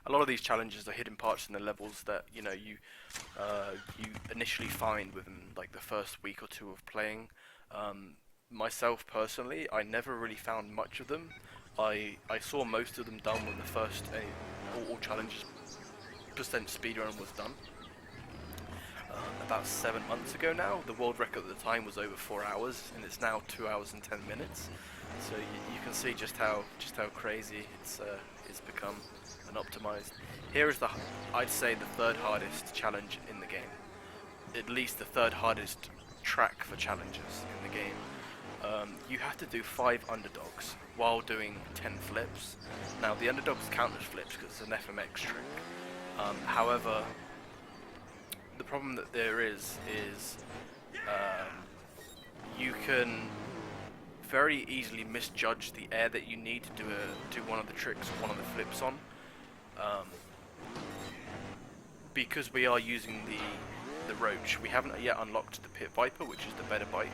A lot of these challenges are hidden parts in the levels that you initially find within like the first week or 2 of playing. Myself personally, I never really found much of them. I saw most of them done when the first all challenges percent speedrun was done. About 7 months ago now. The world record at the time was over 4 hours, and it's now 2 hours and 10 minutes. So you can see just how crazy it's become and optimized. Here is I'd say the third hardest challenge in the game. At least the third hardest track for challenges in the game. You have to do 5 underdogs while doing 10 flips. Now the underdogs count as flips because it's an FMX trick. However, the problem that there is you can very easily misjudge the air that you need to do one of the tricks, one of the flips on. Because we are using the Roach, we haven't yet unlocked the Pit Viper, which is the better bike.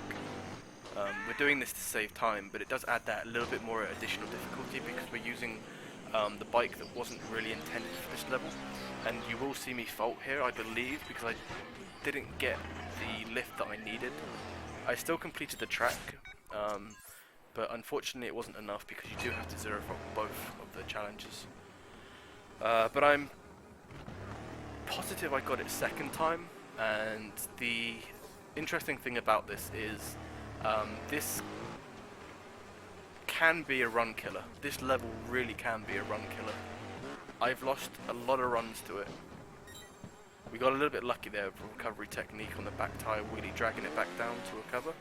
We're doing this to save time, but it does add that little bit more additional difficulty because we're using the bike that wasn't really intended for this level. And you will see me fault here, I believe, because I didn't get the lift that I needed. I still completed the track, but unfortunately it wasn't enough because you do have to zero from both of the challenges. But I'm positive I got it second time, and the interesting thing about this is this can be a run killer. This level really can be a run killer. I've lost a lot of runs to it. We got a little bit lucky there with a recovery technique on the back tyre wheelie, dragging it back down to recover.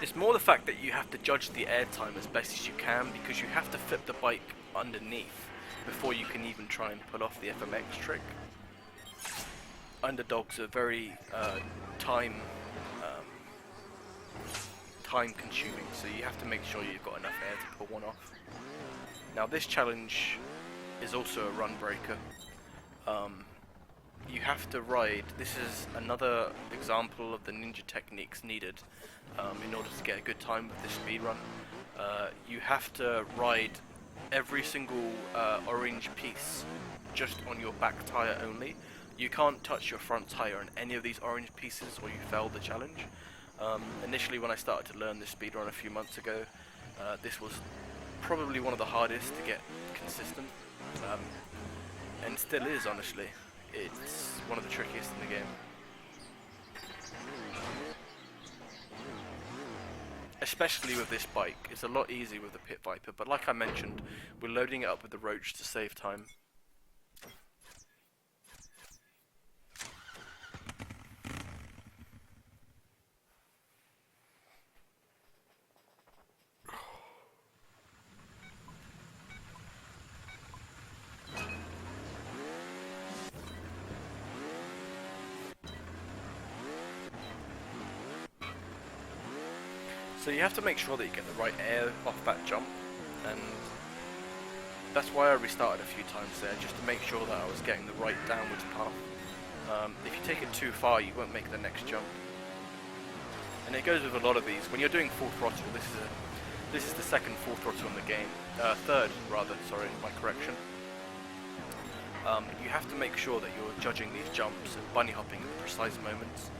It's more the fact that you have to judge the airtime as best as you can, because you have to flip the bike underneath before you can even try and pull off the FMX trick. Underdogs are very time consuming, so you have to make sure you've got enough air to pull one off. Now this challenge is also a run breaker. You have to ride, this is another example of the ninja techniques needed in order to get a good time with this speedrun. You have to ride every single orange piece just on your back tyre only. You can't touch your front tyre on any of these orange pieces or you fail the challenge. Initially when I started to learn this speedrun a few months ago, this was probably one of the hardest to get consistent, and still is, honestly. It's one of the trickiest in the game. Especially with this bike. It's a lot easier with the Pit Viper, but like I mentioned, we're loading it up with the Roach to save time. So you have to make sure that you get the right air off that jump, and that's why I restarted a few times there, just to make sure that I was getting the right downwards path. If you take it too far, you won't make the next jump. And it goes with a lot of these. When you're doing full throttle, this is the second full throttle in the game. Third, rather, sorry, my correction. You have to make sure that you're judging these jumps and bunny hopping at the precise moments.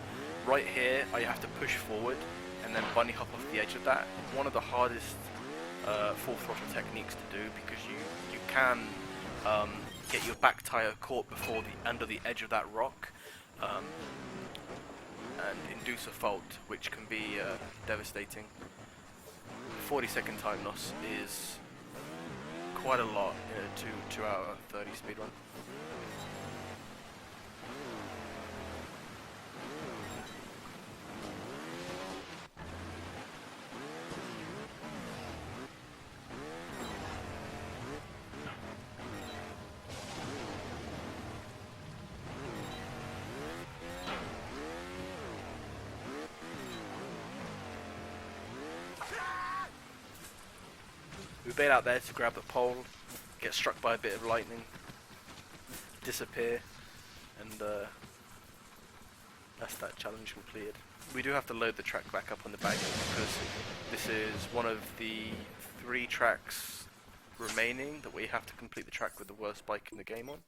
Right here, I have to push forward and then bunny hop off the edge of that. One of the hardest full throttle techniques to do, because you can get your back tyre caught before under the edge of that rock and induce a fault, which can be devastating. 40-second time loss is quite a lot in a 2 hour 30 speedrun. We bail out there to grab the pole, get struck by a bit of lightning, disappear, and That's that challenge completed. We do have to load the track back up on the back because this is one of the 3 tracks remaining that we have to complete the track with the worst bike in the game on.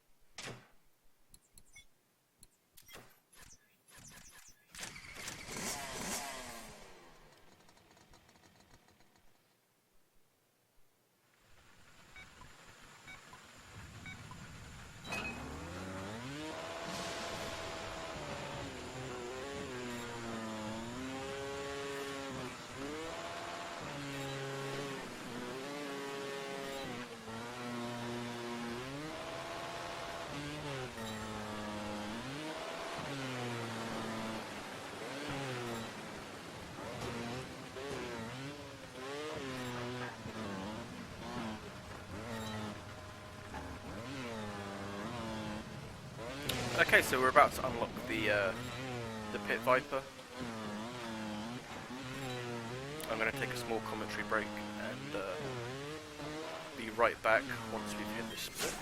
Okay, so we're about to unlock the Pit Viper. I'm going to take a small commentary break and be right back once we've hit this split.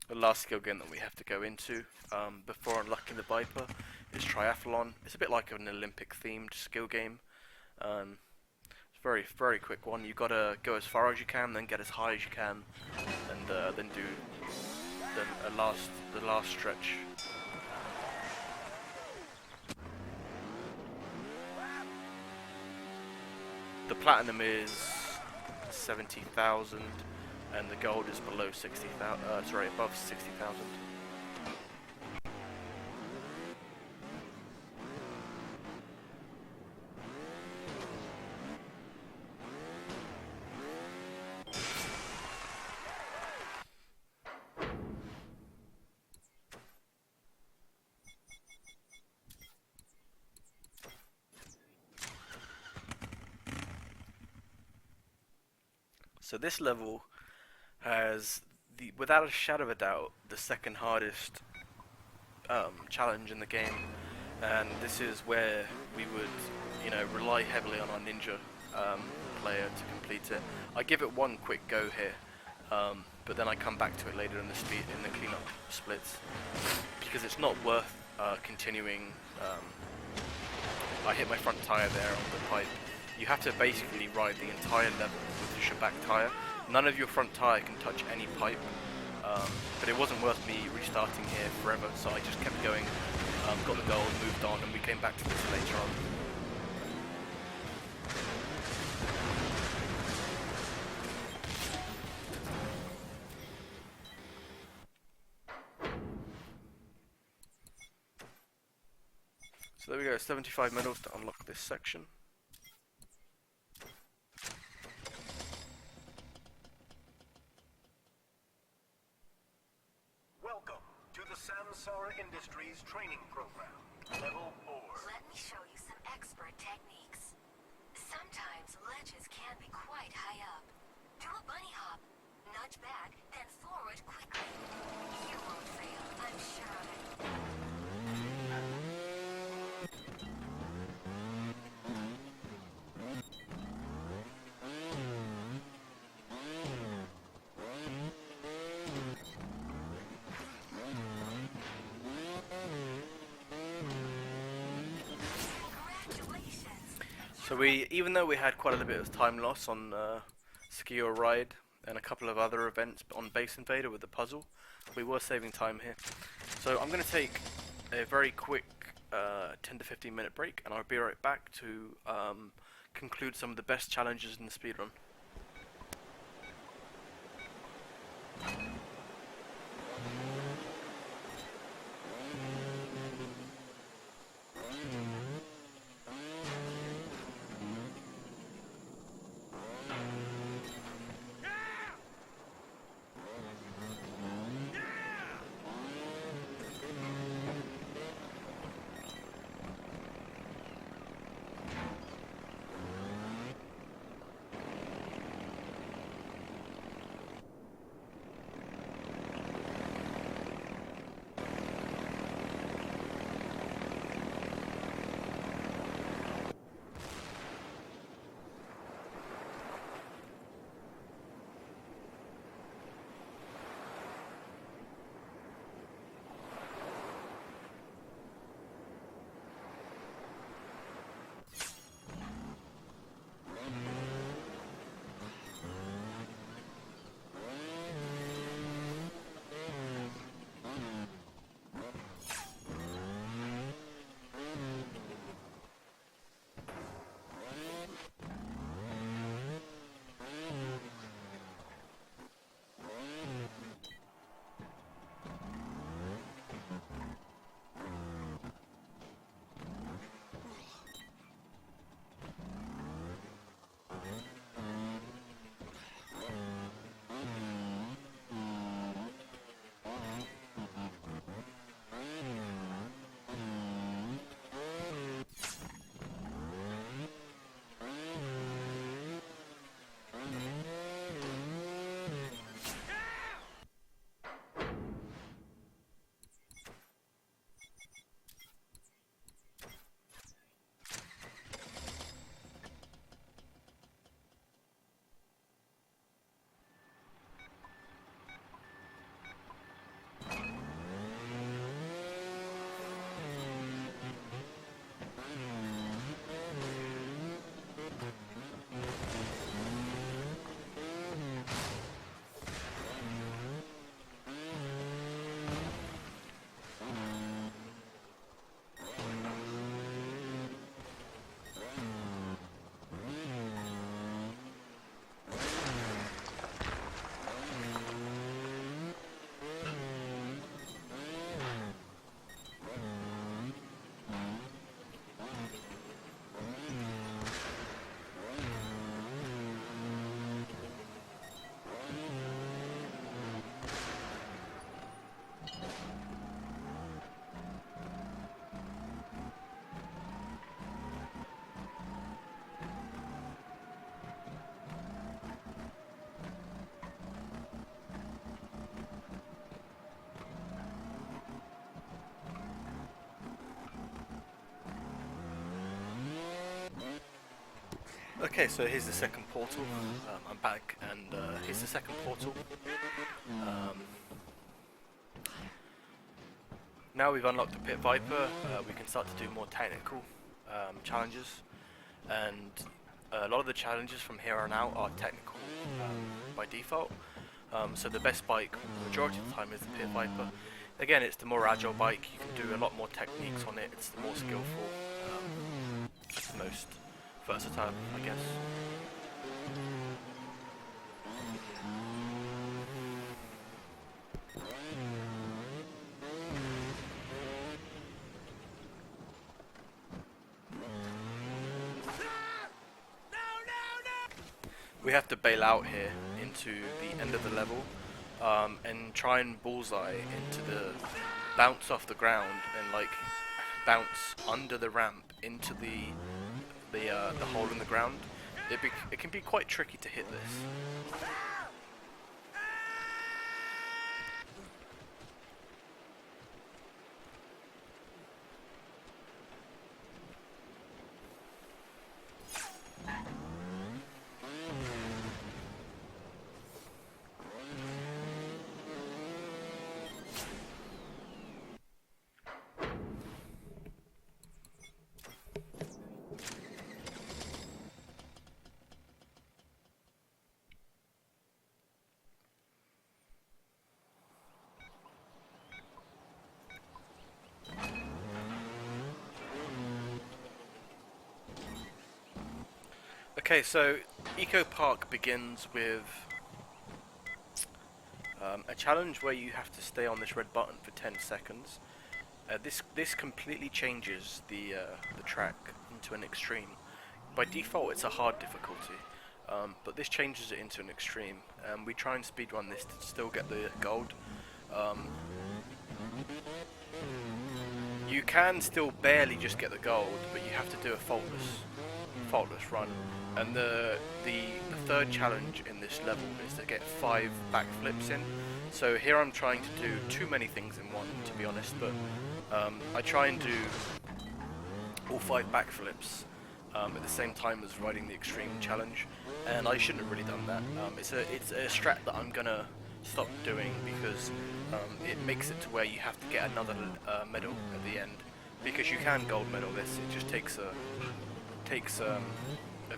The last skill game that we have to go into before unlocking the Viper is Triathlon. It's a bit like an Olympic themed skill game. It's very, very quick one. You've got to go as far as you can, then get as high as you can, and then do the last stretch. The platinum is 70,000, and the gold is below 60,000. Sorry, above 60,000. So this level has, without a shadow of a doubt, the second hardest challenge in the game, and this is where we would, rely heavily on our ninja player to complete it. I give it one quick go here, but then I come back to it later in the cleanup splits, because it's not worth continuing. I hit my front tire there on the pipe. You have to basically ride the entire level with the Shabak tire. None of your front tire can touch any pipe, but it wasn't worth me restarting here forever, so I just kept going, got the gold, moved on, and we came back to this later on. So there we go, 75 medals to unlock this section. Industries training program, level 4. Let me show you some expert techniques. Sometimes ledges can be quite high up. Do a bunny hop, nudge back, then forward quickly. You won't fail, I'm sure of it. So even though we had quite a bit of time loss on Ski or Ride and a couple of other events on Base Invader with the puzzle, we were saving time here. So I'm going to take a very quick 10 to 15 minute break, and I'll be right back to conclude some of the best challenges in the speedrun. Okay, so here's the second portal. I'm back, and here's the second portal. Um, now we've unlocked the Pit Viper, we can start to do more technical challenges, and a lot of the challenges from here on out are technical by default. So the best bike, majority of the time, is the Pit Viper. Again, it's the more agile bike, you can do a lot more techniques on it, it's the more skillful, it's the most versatile, I guess. We have to bail out here into the end of the level and try and bullseye into the bounce off the ground and like bounce under the ramp into the hole in the ground. It can be quite tricky to hit this. Okay, so Eco Park begins with a challenge where you have to stay on this red button for 10 seconds. This completely changes the track into an extreme. By default, it's a hard difficulty, but this changes it into an extreme. We try and speedrun this to still get the gold. You can still barely just get the gold, but you have to do a faultless run. And the third challenge in this level is to get 5 backflips in. So here I'm trying to do too many things in one, to be honest, but I try and do all 5 backflips at the same time as riding the extreme challenge, and I shouldn't have really done that. It's a strat that I'm gonna stop doing because it makes it to where you have to get another medal at the end, because you can gold medal this. It just takes a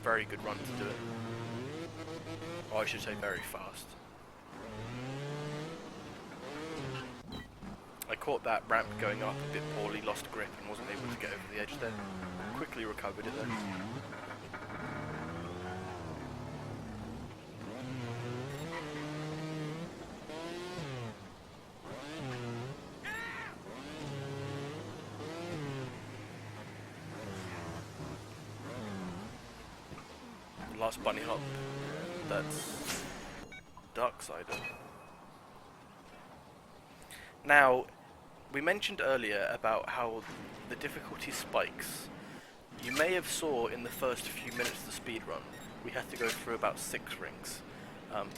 very good run to do it, or I should say very fast. I caught that ramp going up a bit poorly, lost grip and wasn't able to get over the edge there. Quickly recovered it though. Last bunny hop, that's Darksider. Now, we mentioned earlier about how the difficulty spikes. You may have saw in the first few minutes of the speedrun, we had to go through about 6 rings.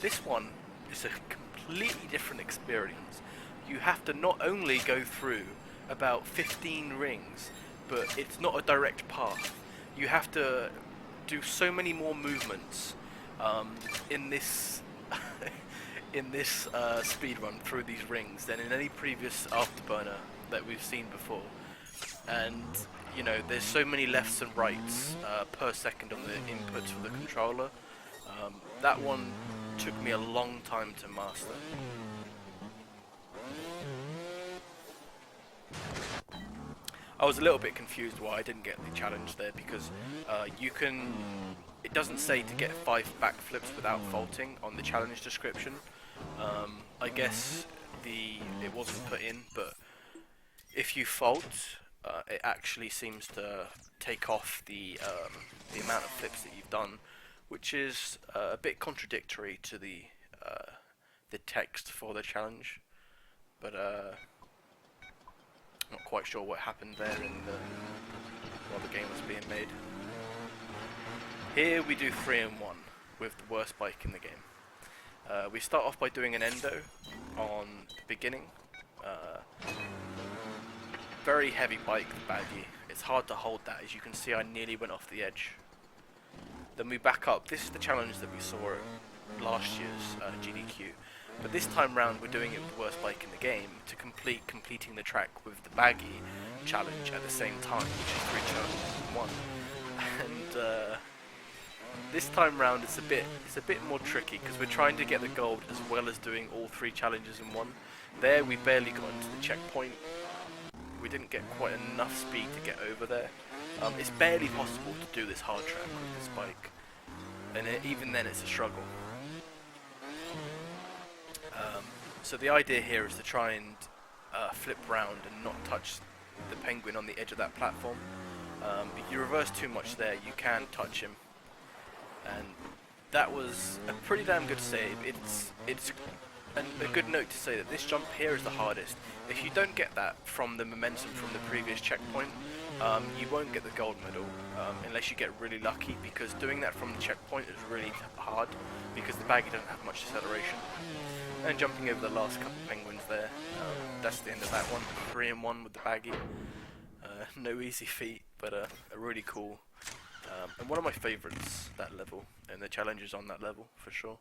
This one is a completely different experience. You have to not only go through about 15 rings, but it's not a direct path. You have to do so many more movements in this speed run through these rings than in any previous afterburner that we've seen before. And you know, there's so many lefts and rights per second on the inputs for the controller. That one took me a long time to master. I was a little bit confused why I didn't get the challenge there, because it doesn't say to get 5 backflips without faulting on the challenge description. I guess it wasn't put in, but if you fault, it actually seems to take off the amount of flips that you've done, which is a bit contradictory to the text for the challenge. But not quite sure what happened there while the game was being made. Here we do 3 in 1 with the worst bike in the game. We start off by doing an endo on the beginning. Very heavy bike, the baggy. It's hard to hold that. As you can see, I nearly went off the edge. then we back up. This is the challenge that we saw at last year's GDQ. But this time round we're doing it with the worst bike in the game to completing the track with the baggy challenge at the same time, which is 3 challenges in one. And this time round it's a bit more tricky because we're trying to get the gold as well as doing all 3 challenges in one. There we barely got into the checkpoint. We didn't get quite enough speed to get over there. It's barely possible to do this hard track with this bike, and even then it's a struggle. So the idea here is to try and flip round and not touch the penguin on the edge of that platform. If you reverse too much there, you can touch him, and that was a pretty damn good save. It's a good note to say that this jump here is the hardest. If you don't get that from the momentum from the previous checkpoint, you won't get the gold medal unless you get really lucky, because doing that from the checkpoint is really hard because the baggy doesn't have much acceleration. And jumping over the last couple penguins there, that's the end of that one. 3 in 1 with the baggy. No easy feat, but a really cool and one of my favourites, that level, and the challenges on that level for sure.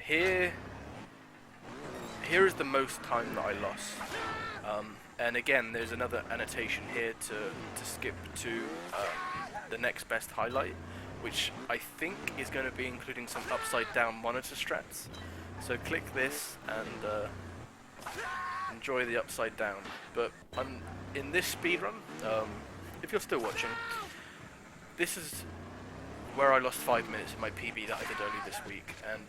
Here is the most time that I lost, and again there's another annotation here to skip to the next best highlight, which I think is going to be including some upside down monitor strats. So click this and enjoy the upside down. But in this speedrun, if you're still watching, this is where I lost 5 minutes in my PB that I did early this week, and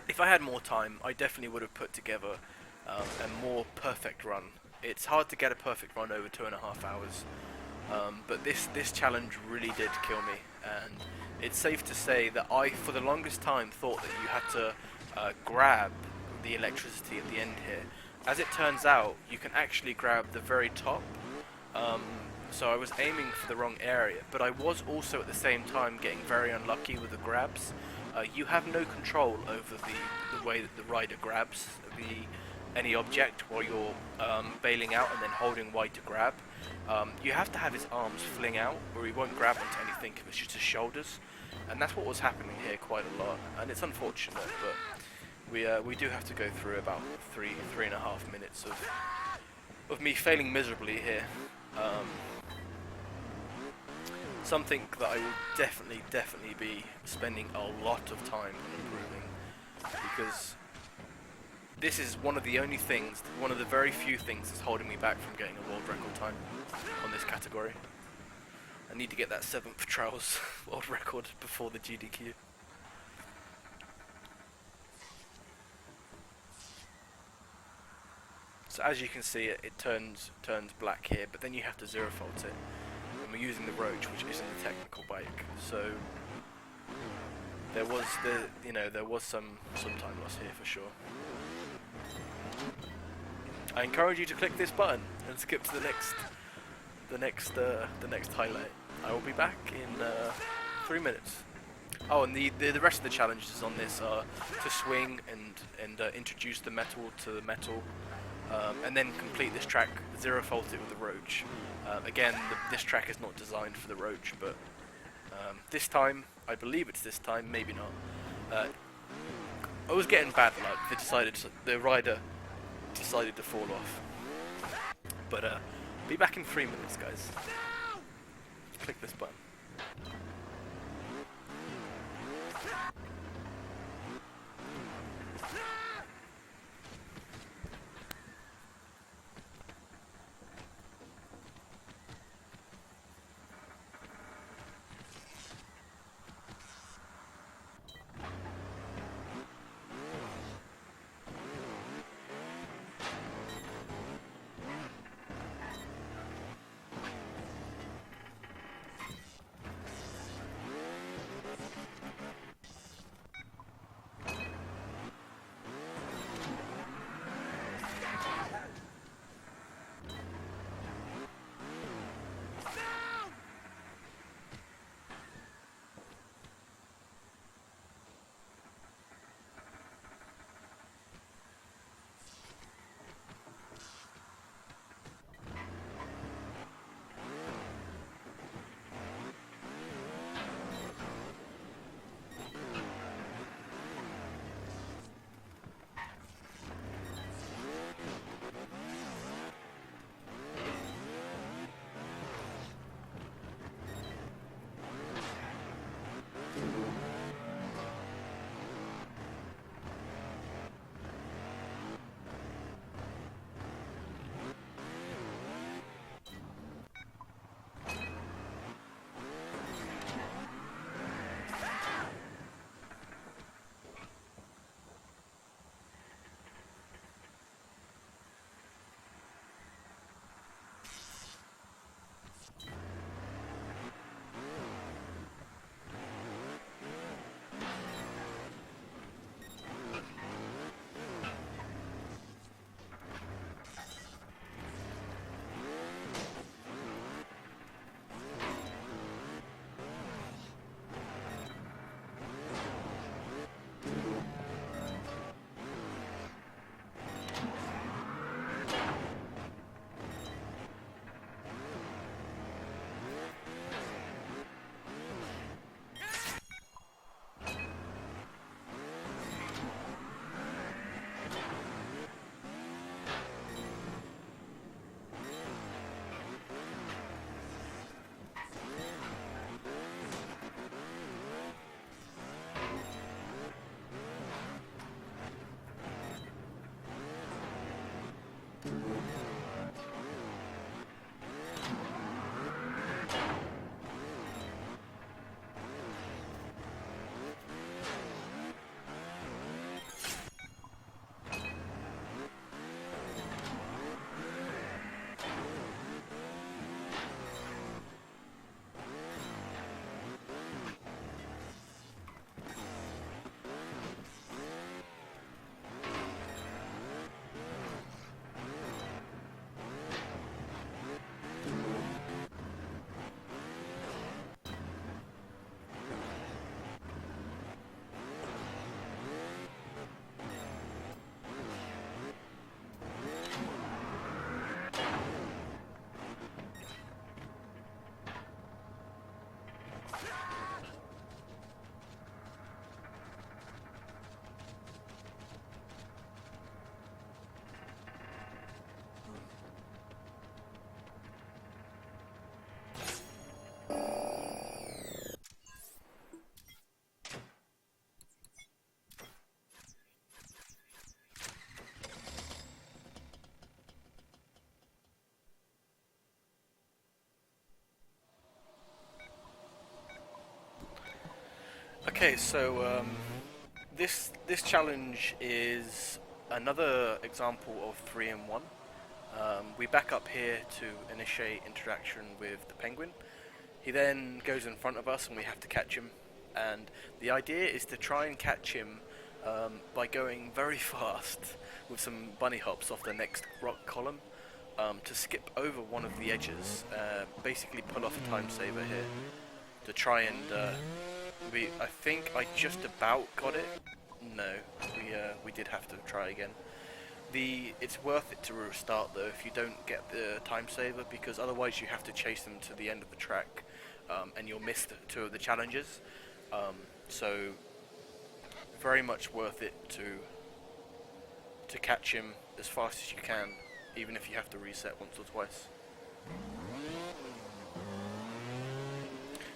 if I had more time, I definitely would have put together a more perfect run. It's hard to get a perfect run over 2.5 hours, but this challenge really did kill me, and it's safe to say that I, for the longest time, thought that you had to grab the electricity at the end here. As it turns out, you can actually grab the very top, so I was aiming for the wrong area, but I was also at the same time getting very unlucky with the grabs. You have no control over the way that the rider grabs any object while you're bailing out and then holding Y to grab. You have to have his arms fling out, or he won't grab onto anything if it's just his shoulders, and that's what was happening here quite a lot, and it's unfortunate, but we do have to go through about 3.5 minutes of me failing miserably here. Something that I will definitely be spending a lot of time on improving, because this is one of the only things, one of the very few things that's holding me back from getting a world record time on this category. I need to get that 7th trials world record before the GDQ. So as you can see, it turns black here, but then you have to 0 fault it. And we're using the Roach, which isn't a technical bike, so there was some time loss here for sure. I encourage you to click this button and skip to the next highlight. I will be back in 3 minutes. Oh, and the rest of the challenges on this are to swing and introduce the metal to the metal, and then complete this track, 0 fault it with the Roach. Again, this track is not designed for the Roach, but this time, I believe it's this time, maybe not. I was getting bad luck. The rider decided to fall off. But be back in 3 minutes, guys. Click this button. Okay, so this challenge is another example of 3 in 1. We back up here to initiate interaction with the penguin. He then goes in front of us and we have to catch him. And the idea is to try and catch him by going very fast with some bunny hops off the next rock column to skip over one of the edges, basically pull off a time saver here to try and I think I just about got it. No, we did have to try again. It's worth it to restart though if you don't get the time saver, because otherwise you have to chase them to the end of the track, and you'll miss two of the challenges. So very much worth it to catch him as fast as you can, even if you have to reset once or twice.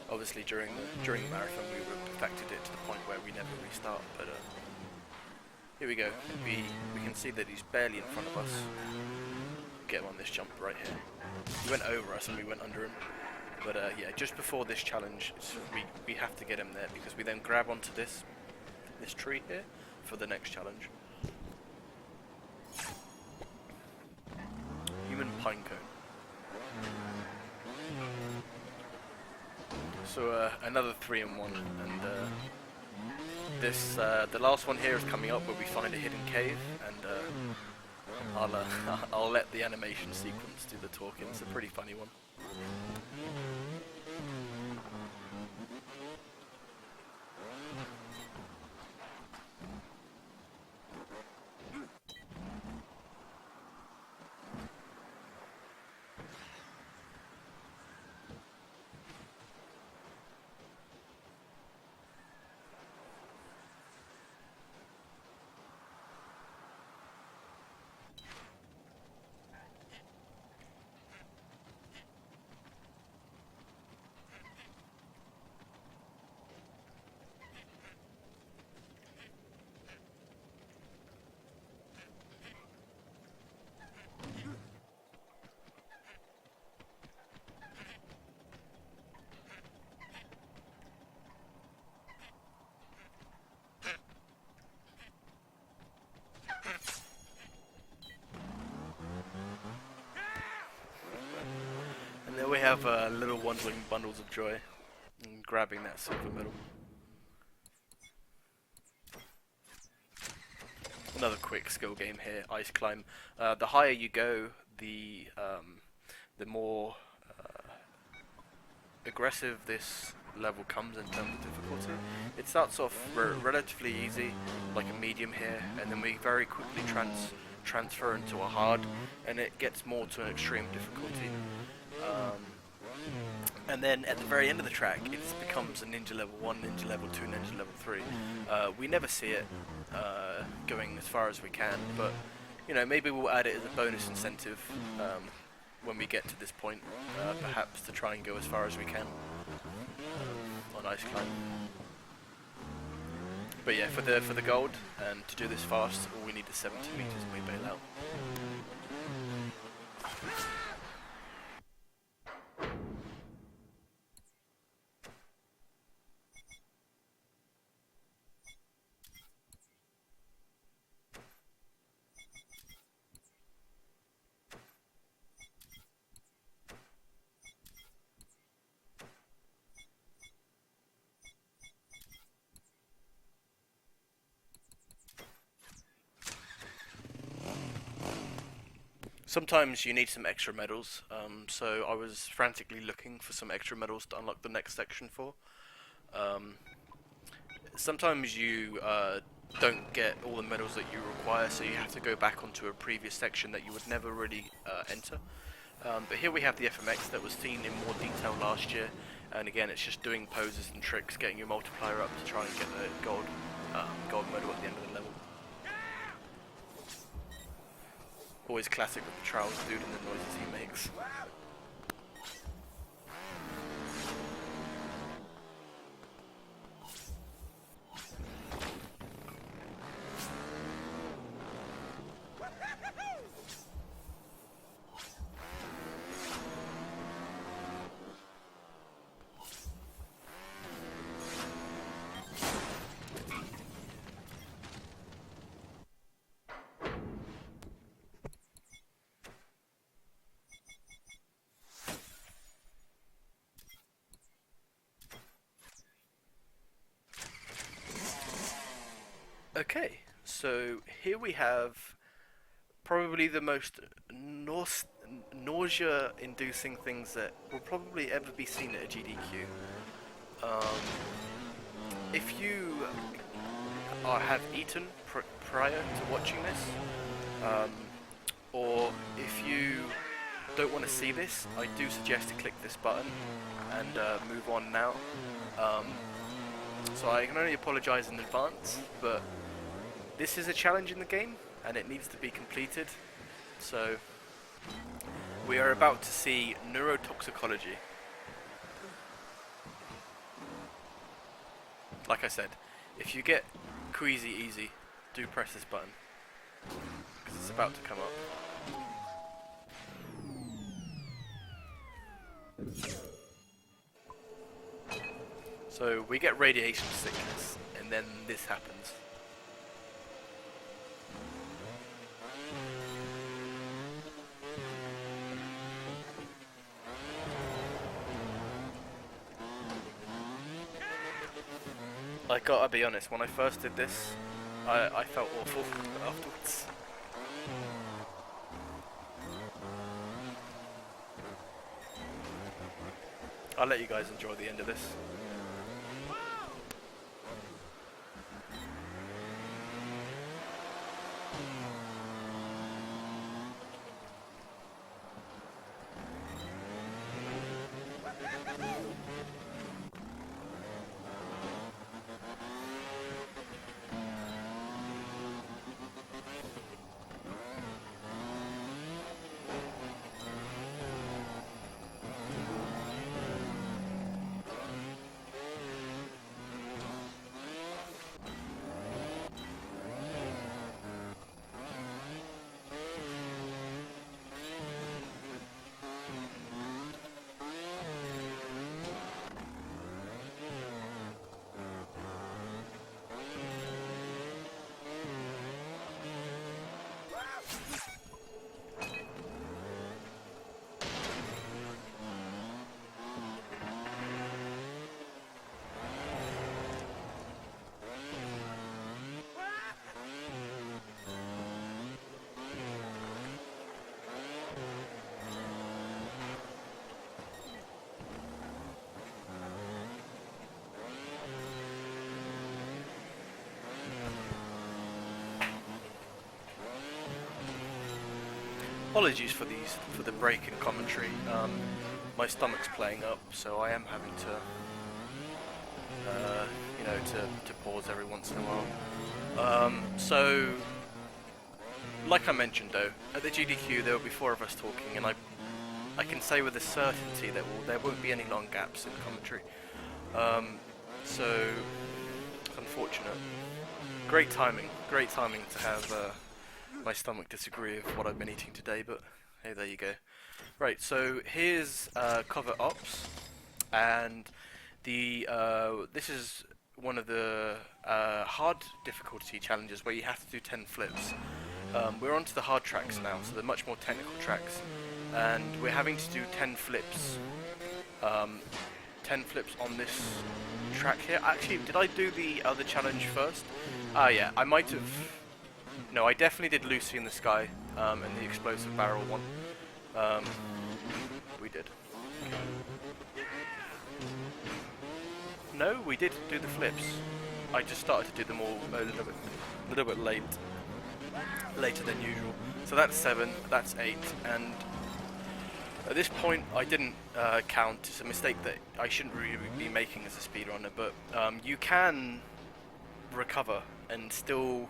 Obviously during the marathon we perfected it to the point where we never restart, but here we go. We can see that he's barely in front of us. Get him on this jump right here. He went over us and we went under him. But yeah, just before this challenge, we have to get him there because we then grab onto this tree here for the next challenge. Human pine cone. So another 3 in 1, and the last one here is coming up where we find a hidden cave, and I'll let the animation sequence do the talking. It's a pretty funny one. And there we have little wandering bundles of joy and grabbing that silver medal. Another quick skill game here, ice climb. The higher you go, the more aggressive this level comes in terms of difficulty. It starts off relatively easy, like a medium here, and then we very quickly transfer into a hard, and it gets more to an extreme difficulty. And then at the very end of the track, it becomes a Ninja Level 1, Ninja Level 2, Ninja Level 3. We never see it going as far as we can, but you know, maybe we'll add it as a bonus incentive when we get to this point, perhaps to try and go as far as we can on ice climb. But yeah, for the gold and to do this fast, all we need is 70 meters and we bail out. Sometimes you need some extra medals, so I was frantically looking for some extra medals to unlock the next section for. Sometimes you don't get all the medals that you require, so you have to go back onto a previous section that you would never really enter. But here we have the FMX that was seen in more detail last year, and again it's just doing poses and tricks, getting your multiplier up to try and get the gold medal at the end of the level. Always classic with the Trials dude and the noises he makes. Okay, so here we have probably the most nausea-inducing things that will probably ever be seen at a GDQ. If you have eaten prior to watching this, um, or if you don't want to see this, I do suggest to click this button and move on now. So I can only apologise in advance, but this is a challenge in the game and it needs to be completed. So we are about to see neurotoxicology. Like I said, if you get queasy easy, do press this button because it's about to come up. So we get radiation sickness and then this happens. I gotta be honest, when I first did this, I felt awful afterwards. I'll let you guys enjoy the end of this. Apologies for the break in commentary. My stomach's playing up, so I am having to, to pause every once in a while. So, like I mentioned though, at the GDQ there will be 4 of us talking, and I can say with a certainty that there won't be any long gaps in commentary. So, it's unfortunate. Great timing to have my stomach disagree with what I've been eating today, but hey, there you go. Right, so here's cover ops, and this is one of the hard difficulty challenges where you have to do 10 flips. We're onto the hard tracks now, so they're much more technical tracks, and we're having to do 10 flips. 10 flips on this track here. Actually, did I do the other challenge first? Yeah, I might have. No, I definitely did Lucy in the Sky, and the explosive barrel one. We did. No, we did do the flips. I just started to do them all a little bit later than usual. So that's 7, that's 8, and at this point I didn't count. It's a mistake that I shouldn't really be making as a speedrunner, but you can recover and still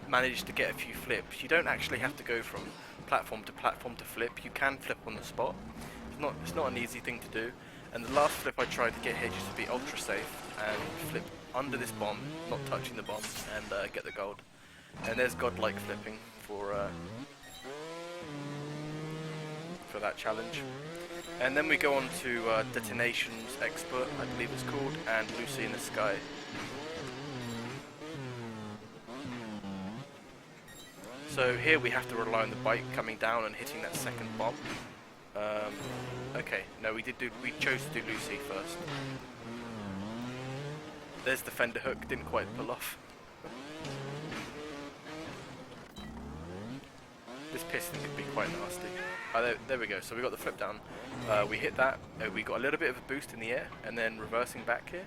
manage to get a few flips. You don't actually have to go from platform to flip. You can flip on the spot. It's not an easy thing to do. And the last flip I tried to get here just to be ultra safe and flip under this bomb, not touching the bomb, and get the gold. And there's godlike flipping for that challenge. And then we go on to Detonations Expert, I believe it's called, and Lucy in the Sky. So here we have to rely on the bike coming down and hitting that second bomb. Okay, no, we chose to do Lucy first. There's the fender hook, didn't quite pull off. piston could be quite nasty. There we go. So we got the flip down. We hit that. We got a little bit of a boost in the air, and then reversing back here.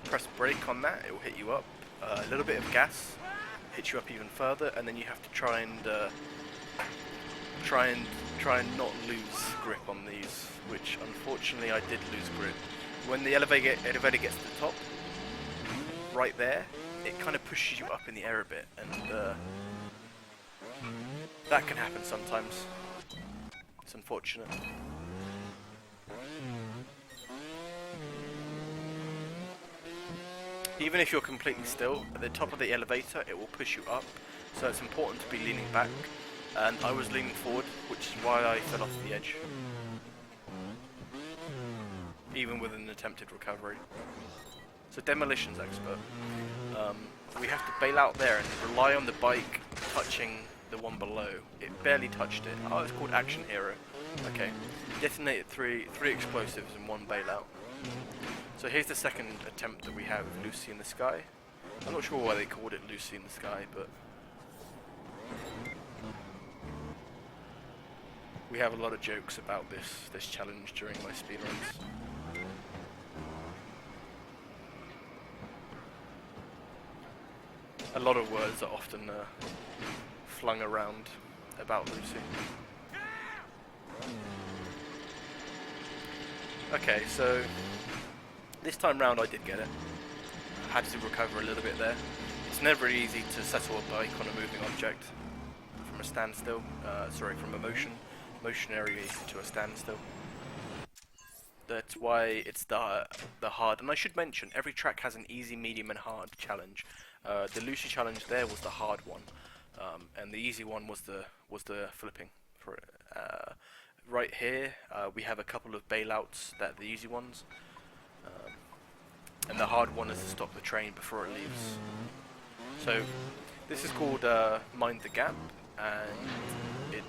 Press brake on that. It will hit you up. A little bit of gas hits you up even further, and then you have to try and not lose grip on these, which unfortunately I did lose grip. When the elevator gets to the top, right there, it kind of pushes you up in the air a bit, and that can happen sometimes. It's unfortunate. Even if you're completely still, at the top of the elevator it will push you up, so it's important to be leaning back, and I was leaning forward, which is why I fell off the edge, even with an attempted recovery. So demolitions expert. We have to bail out there and rely on the bike touching the one below. It barely touched it. Oh, it's called Action Hero. Okay. Detonated three explosives in one bailout. So here's the second attempt that we have with Lucy in the Sky. I'm not sure why they called it Lucy in the Sky, but we have a lot of jokes about this challenge during my speedruns. A lot of words are often flung around about Lucy. Okay, so this time round I did get it. I had to recover a little bit there. It's never easy to settle a bike on a moving object from a standstill. From a motionary to a standstill. That's why it's the hard. And I should mention, every track has an easy, medium, and hard challenge. The Lucy challenge there was the hard one, and the easy one was the flipping. For right here, we have a couple of bailouts that are the easy ones, and the hard one is to stop the train before it leaves. So this is called Mind the Gap, and it.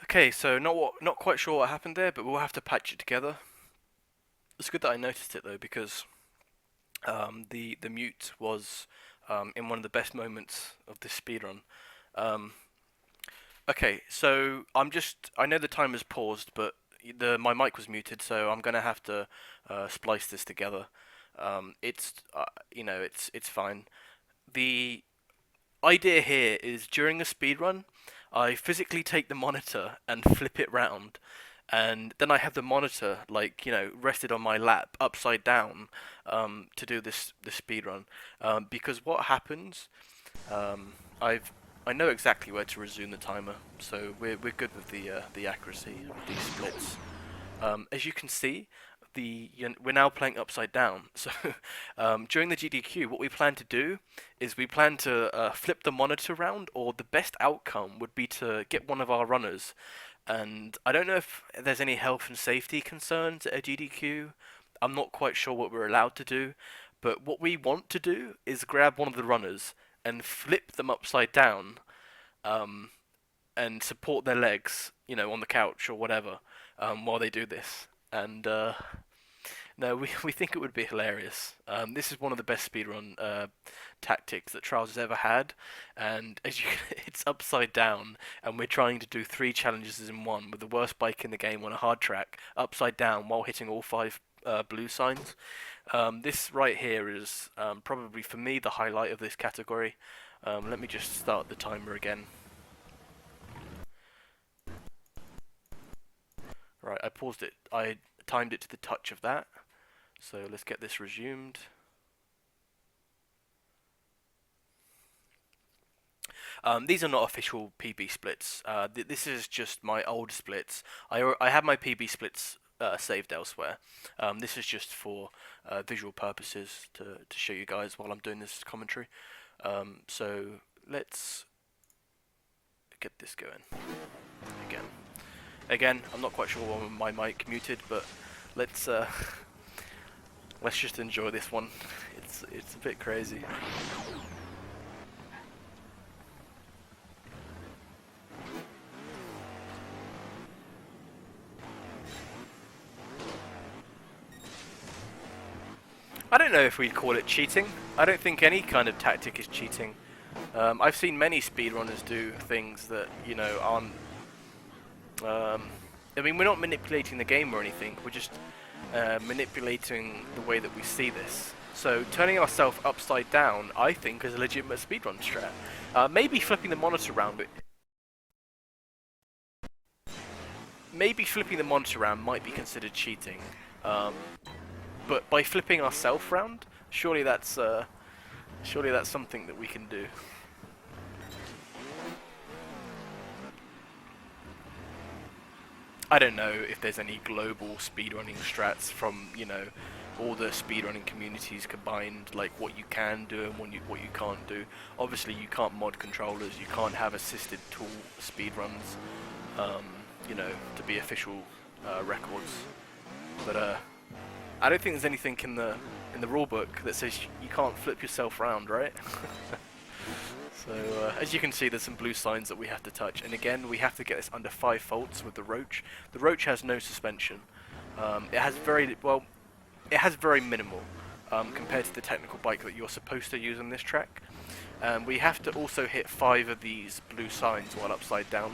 Okay, so not quite sure what happened there, but we'll have to patch it together. It's good that I noticed it though, because the mute was in one of the best moments of this speedrun. Um, okay, so I know the timer's paused, but my mic was muted, so I'm gonna have to splice this together. It's it's fine. The idea here is during a speedrun, I physically take the monitor and flip it round, and then I have the monitor rested on my lap upside down to do this speedrun. Because what happens, I've I know exactly where to resume the timer, so we're good with the accuracy of these splits. As you can see, we're now playing upside down. So during the GDQ, what we plan to do is we plan to flip the monitor around, or the best outcome would be to get one of our runners. And I don't know if there's any health and safety concerns at a GDQ. I'm not quite sure what we're allowed to do, but what we want to do is grab one of the runners and flip them upside down, um, and support their legs, on the couch or whatever, while they do this. And no, we think it would be hilarious. This is one of the best speedrun tactics that Trials has ever had, and it's upside down, and we're trying to do 3 challenges in one with the worst bike in the game on a hard track, upside down while hitting all 5 blue signs. This right here is probably for me the highlight of this category. Let me just start the timer again. Right, I paused it. I timed it to the touch of that. So let's get this resumed. These are not official PB splits. This is just my old splits. I have my PB splits saved elsewhere. This is just for visual purposes to show you guys while I'm doing this commentary. So let's get this going again. Again, I'm not quite sure why my mic muted, but let's just enjoy this one. It's a bit crazy. I don't know if we'd call it cheating. I don't think any kind of tactic is cheating. I've seen many speedrunners do things that, aren't... I mean, we're not manipulating the game or anything, we're just manipulating the way that we see this. So turning ourselves upside down, I think, is a legitimate speedrun strat. Maybe flipping the monitor around, might be considered cheating. But by flipping ourselves round, surely that's something that we can do. I don't know if there's any global speedrunning strats from, all the speedrunning communities combined, like what you can do and what you can't do. Obviously, you can't mod controllers, you can't have assisted tool speedruns, to be official records. But I don't think there's anything in the rulebook that says you can't flip yourself around, right? So as you can see, there's some blue signs that we have to touch, and again, we have to get this under 5 faults with the Roach. The Roach has no suspension. It has very minimal compared to the technical bike that you're supposed to use on this track. We have to also hit 5 of these blue signs while upside down.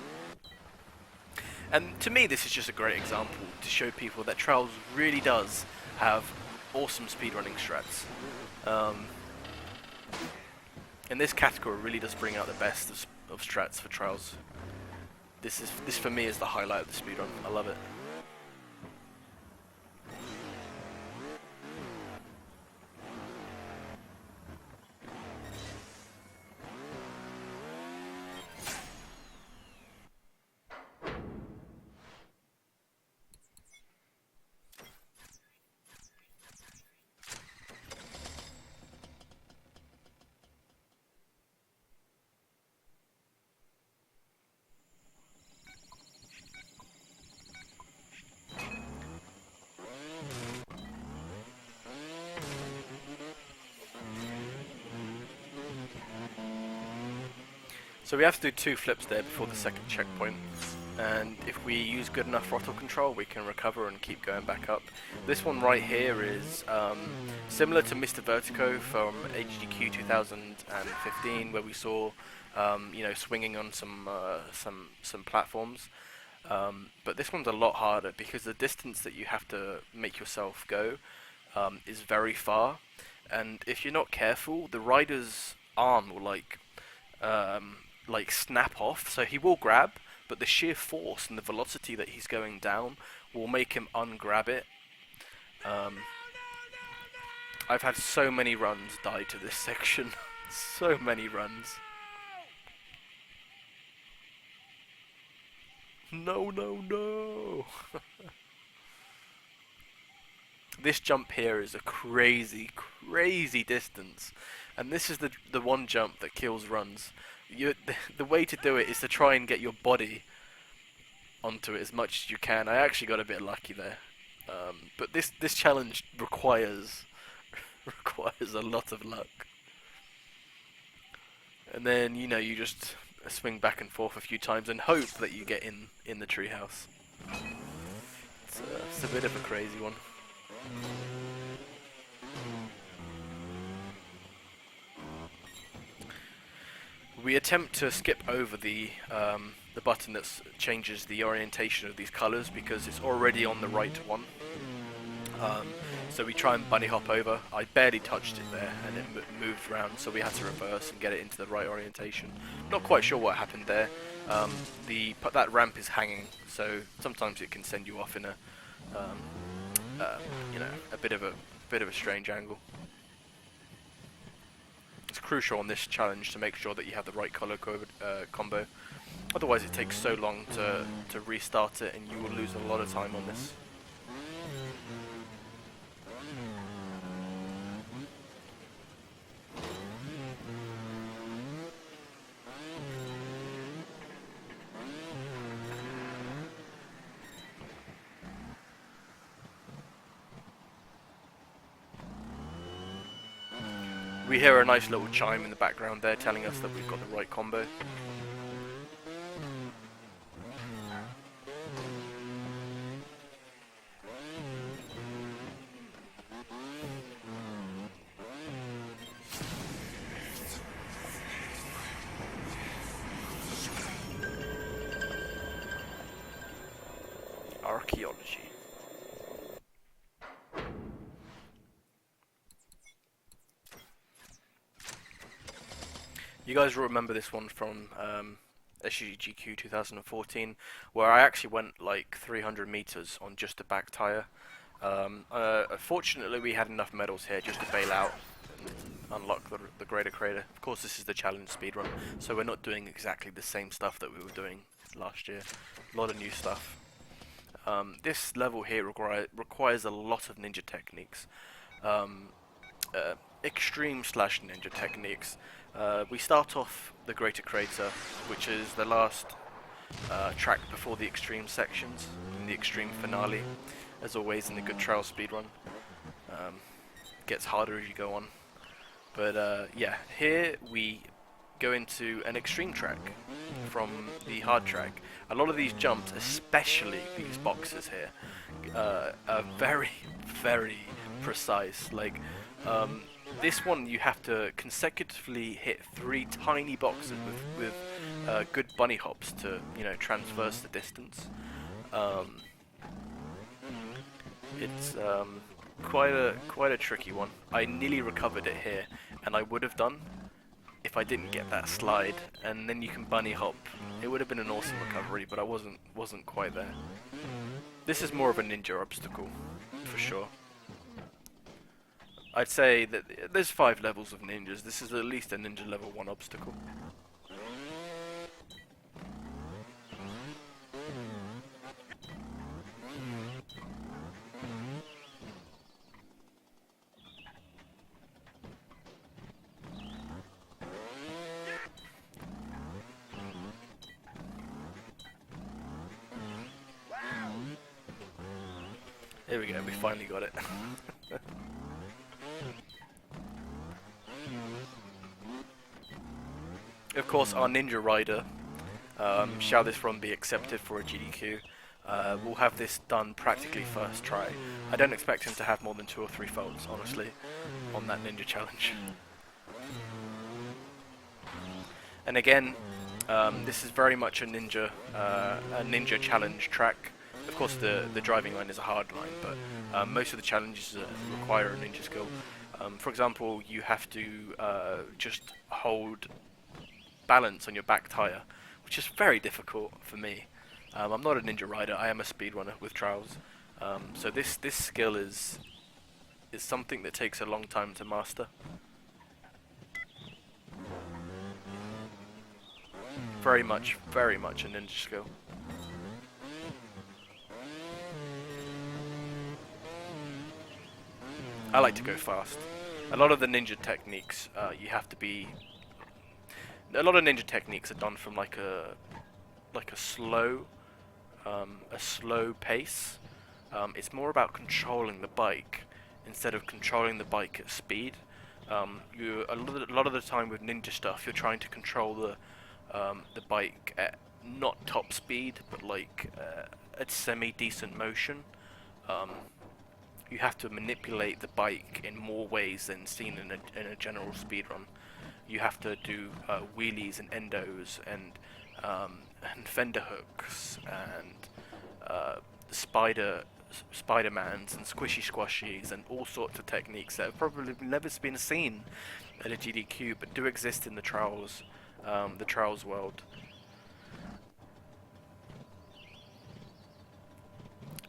And to me, this is just a great example to show people that Trials really does have awesome speedrunning strats. And this category really does bring out the best of strats for Trials. This for me is the highlight of the speedrun. I love it. So we have to do 2 flips there before the second checkpoint. and if we use good enough throttle control, we can recover and keep going back up. This one right here is similar to Mr. Vertigo from HGDQ 2015, where we saw, you know, swinging on some platforms. But this one's a lot harder because the distance that you have to make yourself go is very far, and if you're not careful, the rider's arm will like snap off. So he will grab, but the sheer force and the velocity that he's going down will make him ungrab it. I've had so many runs die to this section. So many runs. No, no, no! This jump here is a crazy, crazy distance. And this is the one jump that kills runs. The way to do it is to try and get your body onto it as much as you can. I actually got a bit lucky there. But this challenge requires a lot of luck. And then, you know, you just swing back and forth a few times and hope that you get in the treehouse. It's a bit of a crazy one. We attempt to skip over the button that changes the orientation of these colours because it's already on the right one. So we try and bunny hop over. I barely touched it there and it moved around, so we had to reverse and get it into the right orientation. Not quite sure what happened there. That ramp is hanging, so sometimes it can send you off in a you know, a bit of a strange angle. It's crucial on this challenge to make sure that you have the right color combo. Otherwise, it takes so long to restart it, and you will lose a lot of time on this. We hear a nice little chime in the background there telling us that we've got the right combo. Archaeology. You guys will remember this one from SGDQ 2014, where I actually went like 300 meters on just a back tire. Fortunately, we had enough medals here just to bail out and unlock the greater crater. Of course, this is the challenge speedrun, so we're not doing exactly the same stuff that we were doing last year. A lot of new stuff. This level here requires a lot of ninja techniques. Extreme / ninja techniques. We start off the Greater Crater, which is the last track before the extreme sections, in the extreme finale, as always in the good trail speedrun. Gets harder as you go on. But yeah, here we go into an extreme track from the hard track. A lot of these jumps, especially these boxes here, are very, very precise. Like, this one you have to consecutively hit 3 tiny boxes with good bunny hops to, you know, traverse the distance. It's quite a tricky one. I nearly recovered it here, and I would have done if I didn't get that slide, and then you can bunny hop. It would have been an awesome recovery, but I wasn't quite there. This is more of a ninja obstacle, for sure. I'd say that there's 5 levels of ninjas. This is at least a ninja level 1 obstacle. Here we go, we finally got it. Of course, our ninja rider Shall this run be accepted for a GDQ? We'll have this done practically first try. I don't expect him to have more than 2 or 3 faults, honestly, on that ninja challenge. And again, this is very much a ninja challenge track. Of course, the driving line is a hard line, but most of the challenges require a ninja skill. For example, you have to just hold balance on your back tire, which is very difficult for me. I'm not a ninja rider. I am a speedrunner with trials. So this skill is something that takes a long time to master. Very much a ninja skill. I like to go fast. A lot of the ninja techniques, you have to be. A lot of ninja techniques are done from like a slow pace. It's more about controlling the bike instead of controlling the bike at speed. A lot of the time with ninja stuff, you're trying to control the bike at not top speed, but like at semi-decent motion. You have to manipulate the bike in more ways than seen in a general speed run. You have to do wheelies and endos and fender hooks and Spider-Mans and squishy squashies and all sorts of techniques that have probably never been seen at a GDQ, but do exist in the trials world.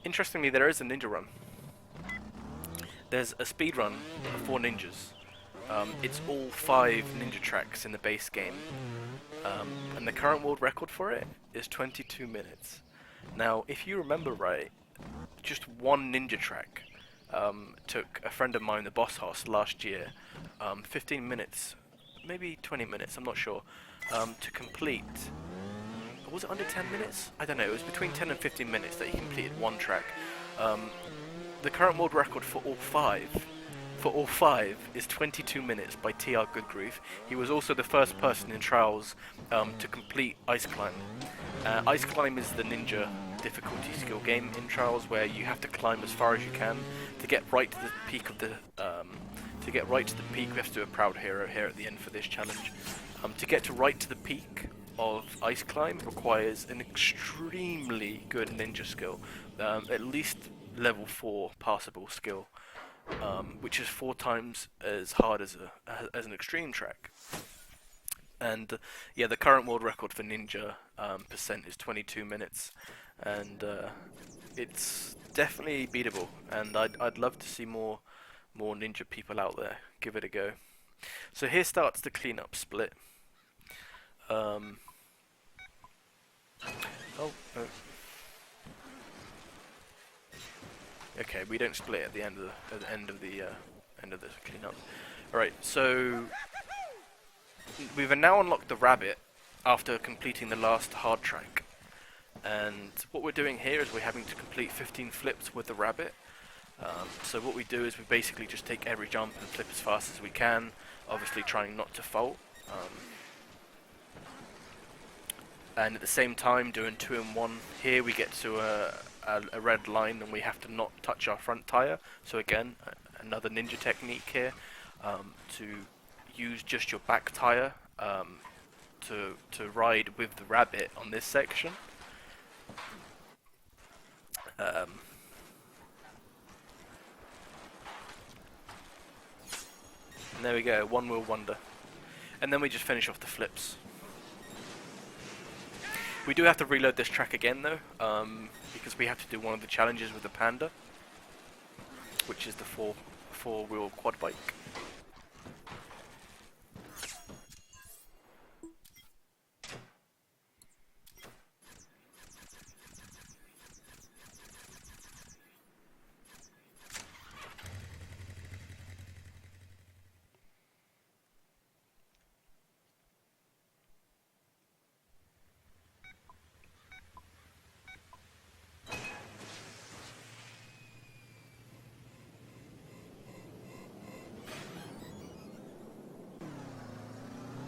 Interestingly, there is a ninja run. There's a speed run for ninjas. It's all 5 ninja tracks in the base game, and the current world record for it is 22 minutes. Now, if you remember right, just one ninja track took a friend of mine, the Boss Hoss, last year, 15 minutes, maybe 20 minutes, I'm not sure, to complete. Was it under 10 minutes? I don't know, it was between 10 and 15 minutes that he completed one track. The current world record for all five is 22 minutes by TR Goodgroove. He was also the first person in trials to complete Ice Climb. Ice Climb is the ninja difficulty skill game in trials where you have to climb as far as you can to get right to the peak of the. To get right to the peak, we have to do a proud hero here at the end for this challenge. To get right to the peak of Ice Climb requires an extremely good ninja skill, at least level 4 passable skill, which is 4 times as hard as an extreme track. And yeah, the current world record for ninja percent is 22 minutes, and it's definitely beatable. And I'd love to see more ninja people out there give it a go. So here starts the cleanup split. Okay, we don't split at the end of the cleanup. All right, so we've now unlocked the rabbit after completing the last hard track, and what we're doing here is we're having to complete 15 flips with the rabbit. So what we do is we basically just take every jump and flip as fast as we can, obviously trying not to fault. And at the same time doing 2 in 1. Here we get to a red line and we have to not touch our front tire. So again, another ninja technique here, to use just your back tire to ride with the rabbit on this section. And there we go, one wheel wonder. And then we just finish off the flips. We do have to reload this track again though, because we have to do one of the challenges with the Panda, which is the four-wheel quad bike.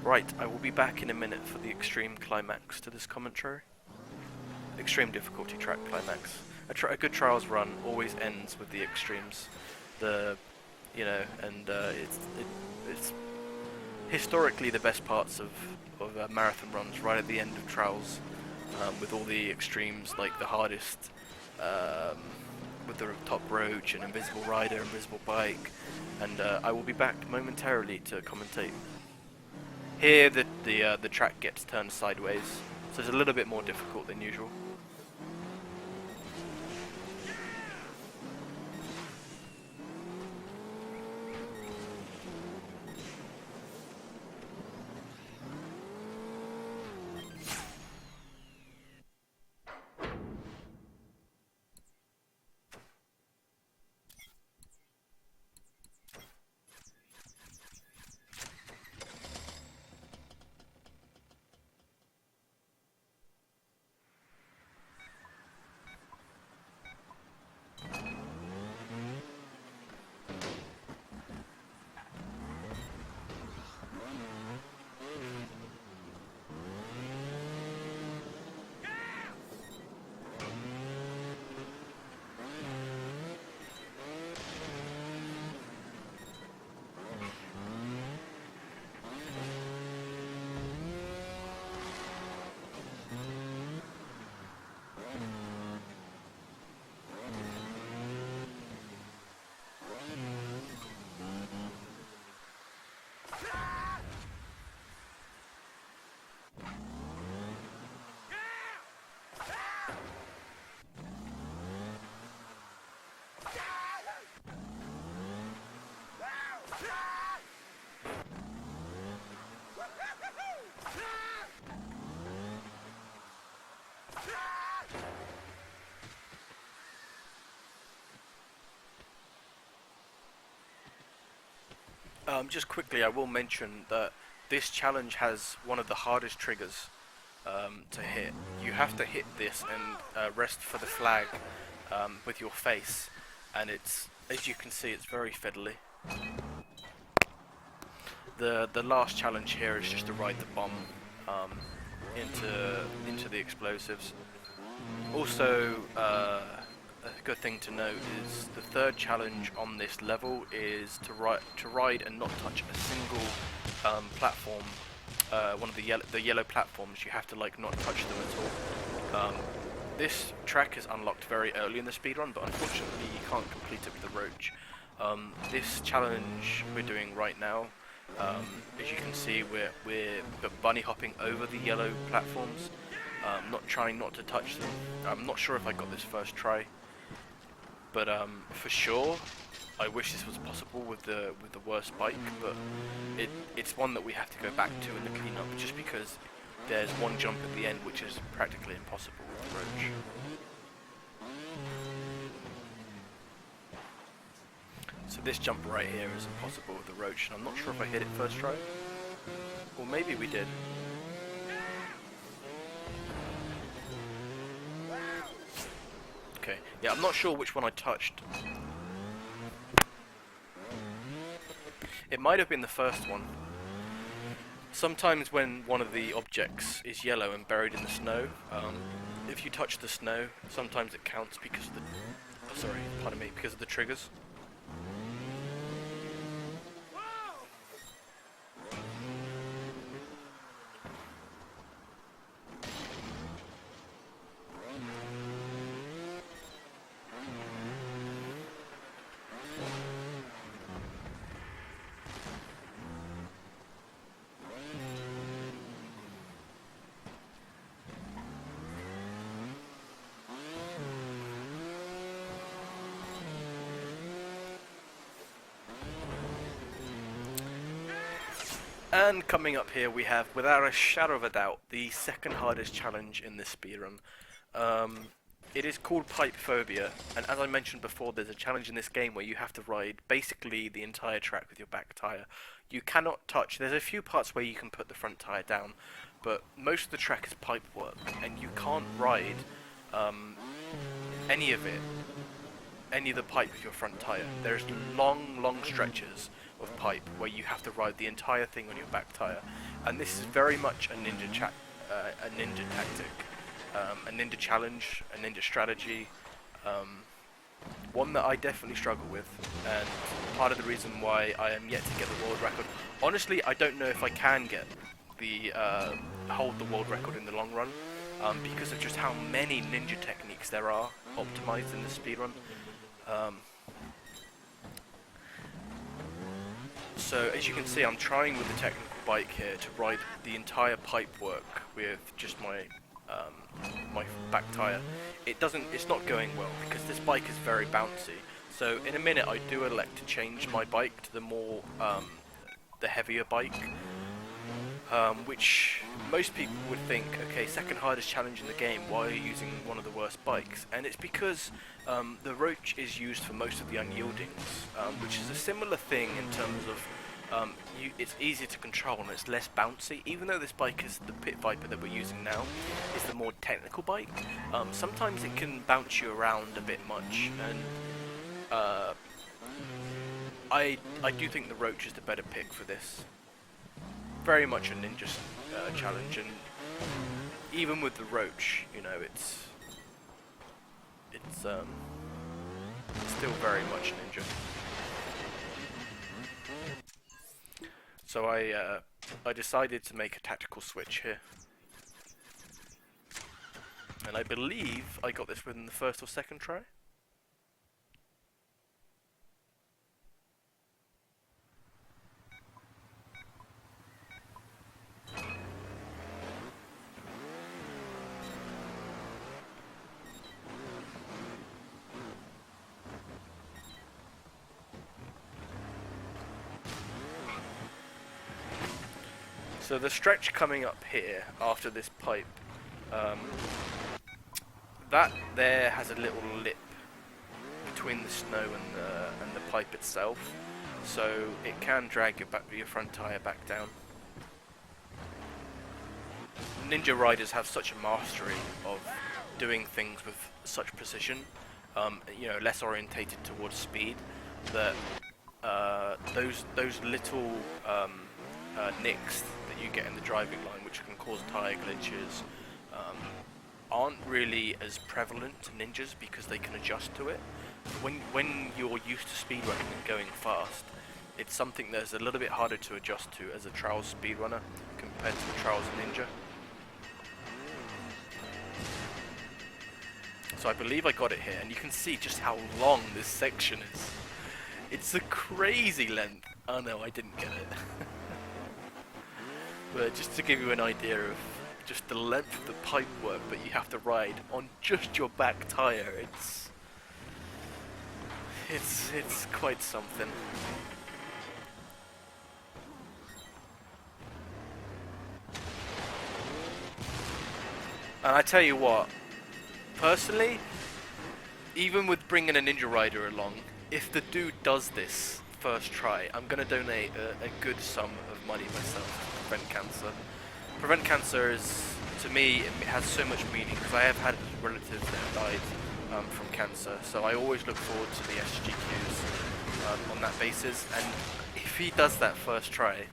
Right, I will be back in a minute for the extreme climax to this commentary. Extreme difficulty track climax. A good trials run always ends with the extremes. It's historically the best parts of marathon runs right at the end of trials, with all the extremes like the hardest, with the top roach and invisible rider, invisible bike, and I will be back momentarily to commentate. Here the track gets turned sideways, so it's a little bit more difficult than usual. Just quickly, I will mention that this challenge has one of the hardest triggers to hit. You have to hit this and rest for the flag with your face, and it's, as you can see, it's very fiddly. The last challenge here is just to ride the bomb into the explosives. Also, a good thing to note is the third challenge on this level is to ride and not touch a single platform. One of the yellow platforms. You have to like not touch them at all. This track is unlocked very early in the speedrun, but unfortunately you can't complete it with the roach. This challenge we're doing right now, as you can see, we're bunny hopping over the yellow platforms, trying not to touch them. I'm not sure if I got this first try, but for sure, I wish this was possible with the worst bike. But it's one that we have to go back to in the cleanup, just because there's one jump at the end which is practically impossible with the roach. So this jump right here is impossible with the roach, and I'm not sure if I hit it first try, or maybe we did. Okay, yeah, I'm not sure which one I touched. It might have been the first one. Sometimes when one of the objects is yellow and buried in the snow, if you touch the snow, sometimes it counts because of the, because of the triggers. And coming up here we have, without a shadow of a doubt, the second hardest challenge in this speedrun. It is called Pipe Phobia, and as I mentioned before, there's a challenge in this game where you have to ride basically the entire track with your back tyre. You cannot touch, there's a few parts where you can put the front tyre down, but most of the track is pipe work, and you can't ride any of the pipe with your front tyre. There's long stretches of pipe where you have to ride the entire thing on your back tire, and this is very much a ninja tactic, a ninja challenge, a ninja strategy, one that I definitely struggle with, and part of the reason why I am yet to get the world record. Honestly, I don't know if I can get the hold the world record in the long run, because of just how many ninja techniques there are optimized in the speedrun. So as you can see, I'm trying with the technical bike here to ride the entire pipe work with just my my back tire. It's not going well because this bike is very bouncy. So in a minute I do elect to change my bike to the more the heavier bike, which most people would think, okay, second hardest challenge in the game, why are you using one of the worst bikes? And it's because the Roach is used for most of the unyieldings, which is a similar thing in terms of it's easier to control and it's less bouncy. Even though this bike is the Pit Viper that we're using now, is the more technical bike, sometimes it can bounce you around a bit much, and I do think the Roach is the better pick for this. Very much a ninja challenge, and even with the Roach, you know, it's still very much ninja. So I decided to make a tactical switch here, and I believe I got this within the first or second try. So the stretch coming up here after this pipe, that there has a little lip between the snow and the pipe itself, so it can drag your front tire back down. Ninja riders have such a mastery of doing things with such precision, you know, less orientated towards speed, that those little nicks that you get in the driving line, which can cause tire glitches, aren't really as prevalent to ninjas because they can adjust to it. When you're used to speedrunning and going fast, it's something that's a little bit harder to adjust to as a Trials speedrunner compared to the Trials ninja. So I believe I got it here, and you can see just how long this section is. It's a crazy length. Oh no, I didn't get it. But just to give you an idea of just the length of the pipe work that you have to ride on just your back tire, it's quite something. And I tell you what, personally, even with bringing a ninja rider along, if the dude does this first try, I'm going to donate a good sum of money myself to Prevent Cancer. Prevent Cancer is, to me, it has so much meaning because I have had relatives that have died from cancer, so I always look forward to the SGDQs on that basis. And if he does that first try,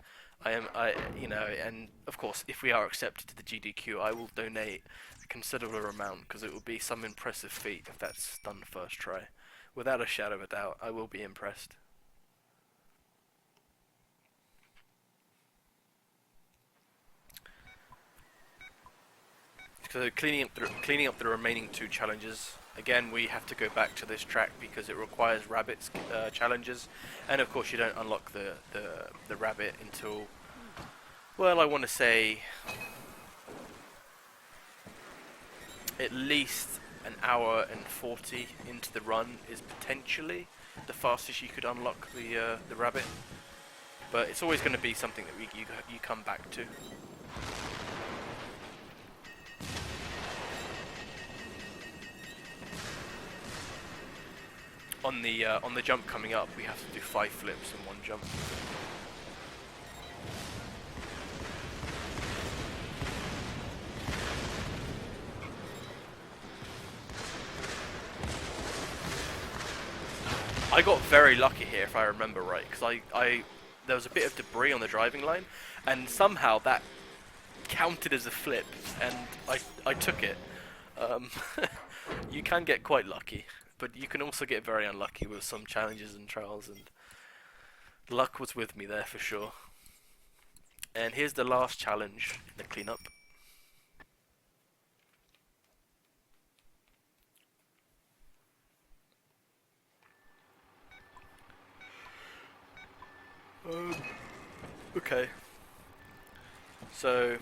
you know, and of course, if we are accepted to the GDQ, I will donate a considerable amount because it will be some impressive feat if that's done first try. Without a shadow of a doubt, I will be impressed. So cleaning up the remaining two challenges. Again, we have to go back to this track because it requires rabbits challenges, and of course you don't unlock the rabbit until, well, I want to say at least an hour and 40 into the run is potentially the fastest you could unlock the rabbit, but it's always going to be something that you come back to. On the jump coming up, we have to do 5 flips in one jump. I got very lucky here, if I remember right, because there was a bit of debris on the driving line, and somehow that counted as a flip, and I took it. Um, you can get quite lucky, but you can also get very unlucky with some challenges and trials, and luck was with me there for sure. And here's the last challenge in the cleanup. Okay. So,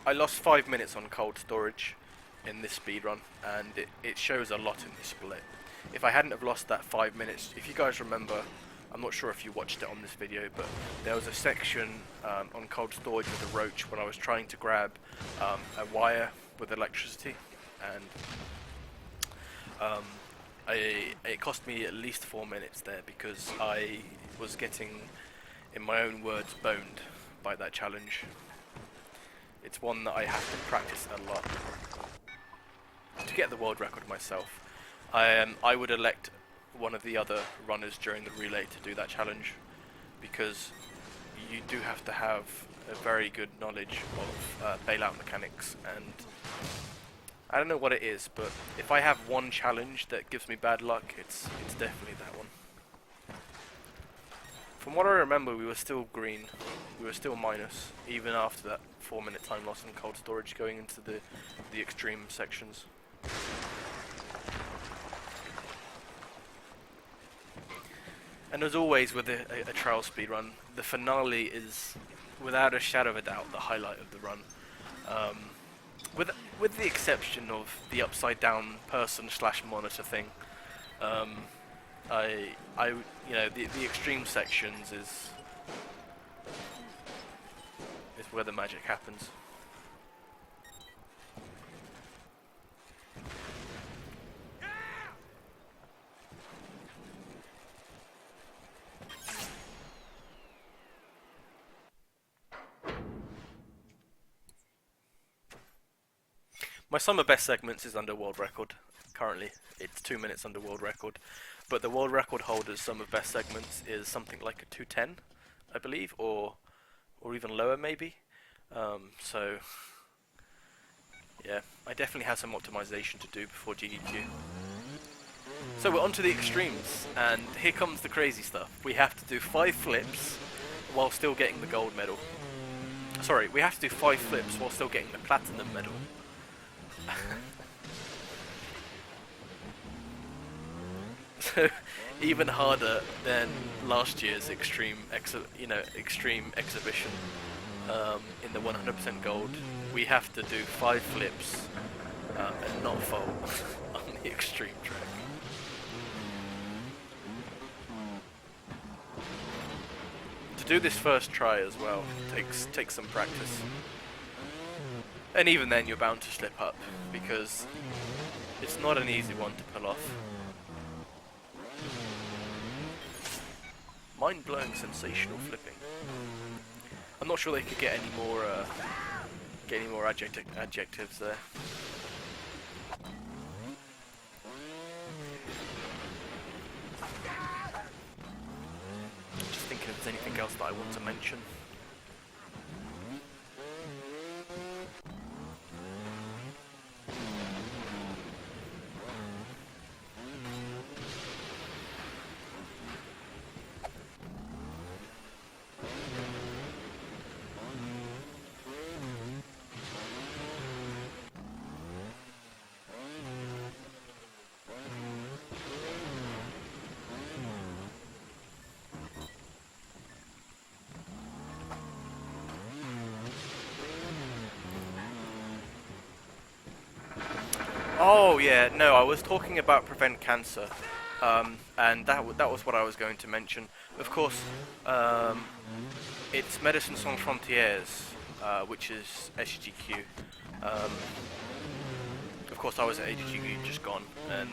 I lost 5 minutes on cold storage in this speedrun, and it shows a lot in this split. If I hadn't have lost that 5 minutes, if you guys remember, I'm not sure if you watched it on this video, but there was a section on cold storage with a roach when I was trying to grab a wire with electricity, and it cost me at least 4 minutes there because I was getting, in my own words, boned by that challenge. It's one that I have to practice a lot to get the world record myself. I would elect one of the other runners during the relay to do that challenge, because you do have to have a very good knowledge of bailout mechanics, and I don't know what it is, but if I have one challenge that gives me bad luck, it's definitely that one. From what I remember, we were still green, we were still minus, even after that 4 minute time loss in cold storage going into the extreme sections. And as always with a trial speedrun, the finale is, without a shadow of a doubt, the highlight of the run. With the exception of the upside down person / monitor thing, you know, the extreme sections is where the magic happens. My summer best segments is under world record. Currently, it's 2 minutes under world record, but the world record holder's summer best segments is something like a 2:10, I believe, or even lower maybe. So yeah, I definitely have some optimization to do before GDQ. So we're on to the extremes, and here comes the crazy stuff. We have to do 5 flips while still getting the gold medal. Sorry, we have to do 5 flips while still getting the platinum medal. So even harder than last year's extreme exhibition in the 100% gold. We have to do 5 flips and not fall on the extreme track. To do this first try as well takes some practice. And even then you're bound to slip up, because it's not an easy one to pull off. Mind-blowing, sensational flipping. I'm not sure they could get any more adjectives there. Just thinking if there's anything else that I want to mention. Oh yeah, no, I was talking about prevent cancer, and that was what I was going to mention. Of course, it's Médecins Sans Frontières, which is SGDQ. Of course, I was at AGDQ just gone, and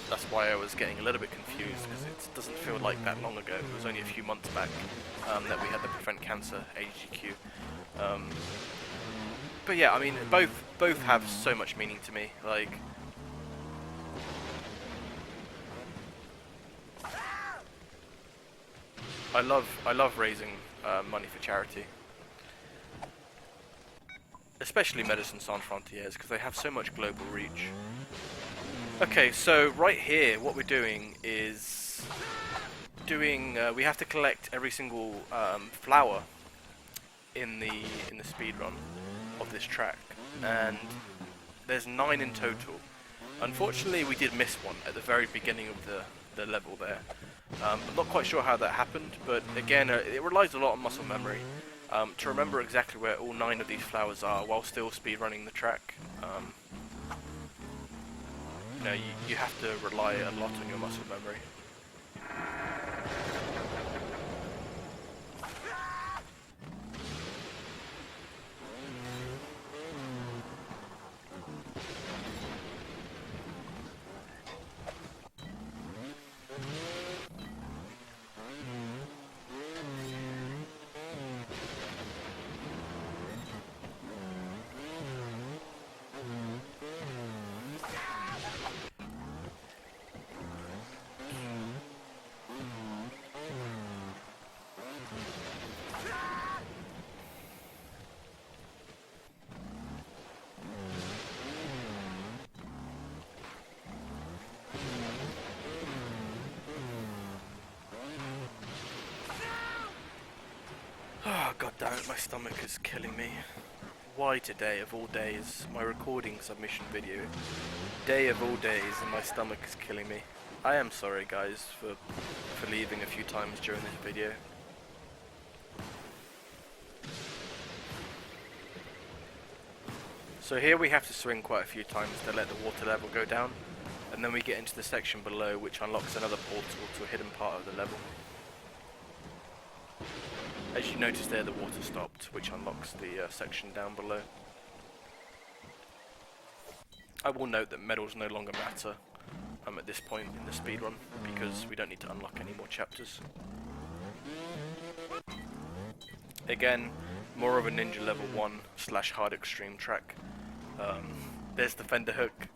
that's why I was getting a little bit confused, because it doesn't feel like that long ago. It was only a few months back that we had the prevent cancer AGDQ. But yeah, I mean, both have so much meaning to me. Like, I love raising money for charity, especially Medicine Sans Frontières, because they have so much global reach. Okay, so right here, what we're doing is we have to collect every single flower in the speed run of this track, and there's 9 in total. Unfortunately, we did miss one at the very beginning of the level there. I'm not quite sure how that happened, but again, it relies a lot on muscle memory to remember exactly where all 9 of these flowers are while still speedrunning the track. You know, you have to rely a lot on your muscle memory. Oh, god damn it, my stomach is killing me. Why today, of all days, my recording submission video? Day of all days, and my stomach is killing me. I am sorry, guys, for leaving a few times during this video. So here we have to swing quite a few times to let the water level go down, and then we get into the section below, which unlocks another portal to a hidden part of the level. As you notice there, the water stopped, which unlocks the section down below. I will note that medals no longer matter at this point in the speedrun, because we don't need to unlock any more chapters. Again, more of a Ninja Level 1 / hard extreme track. There's the fender hook.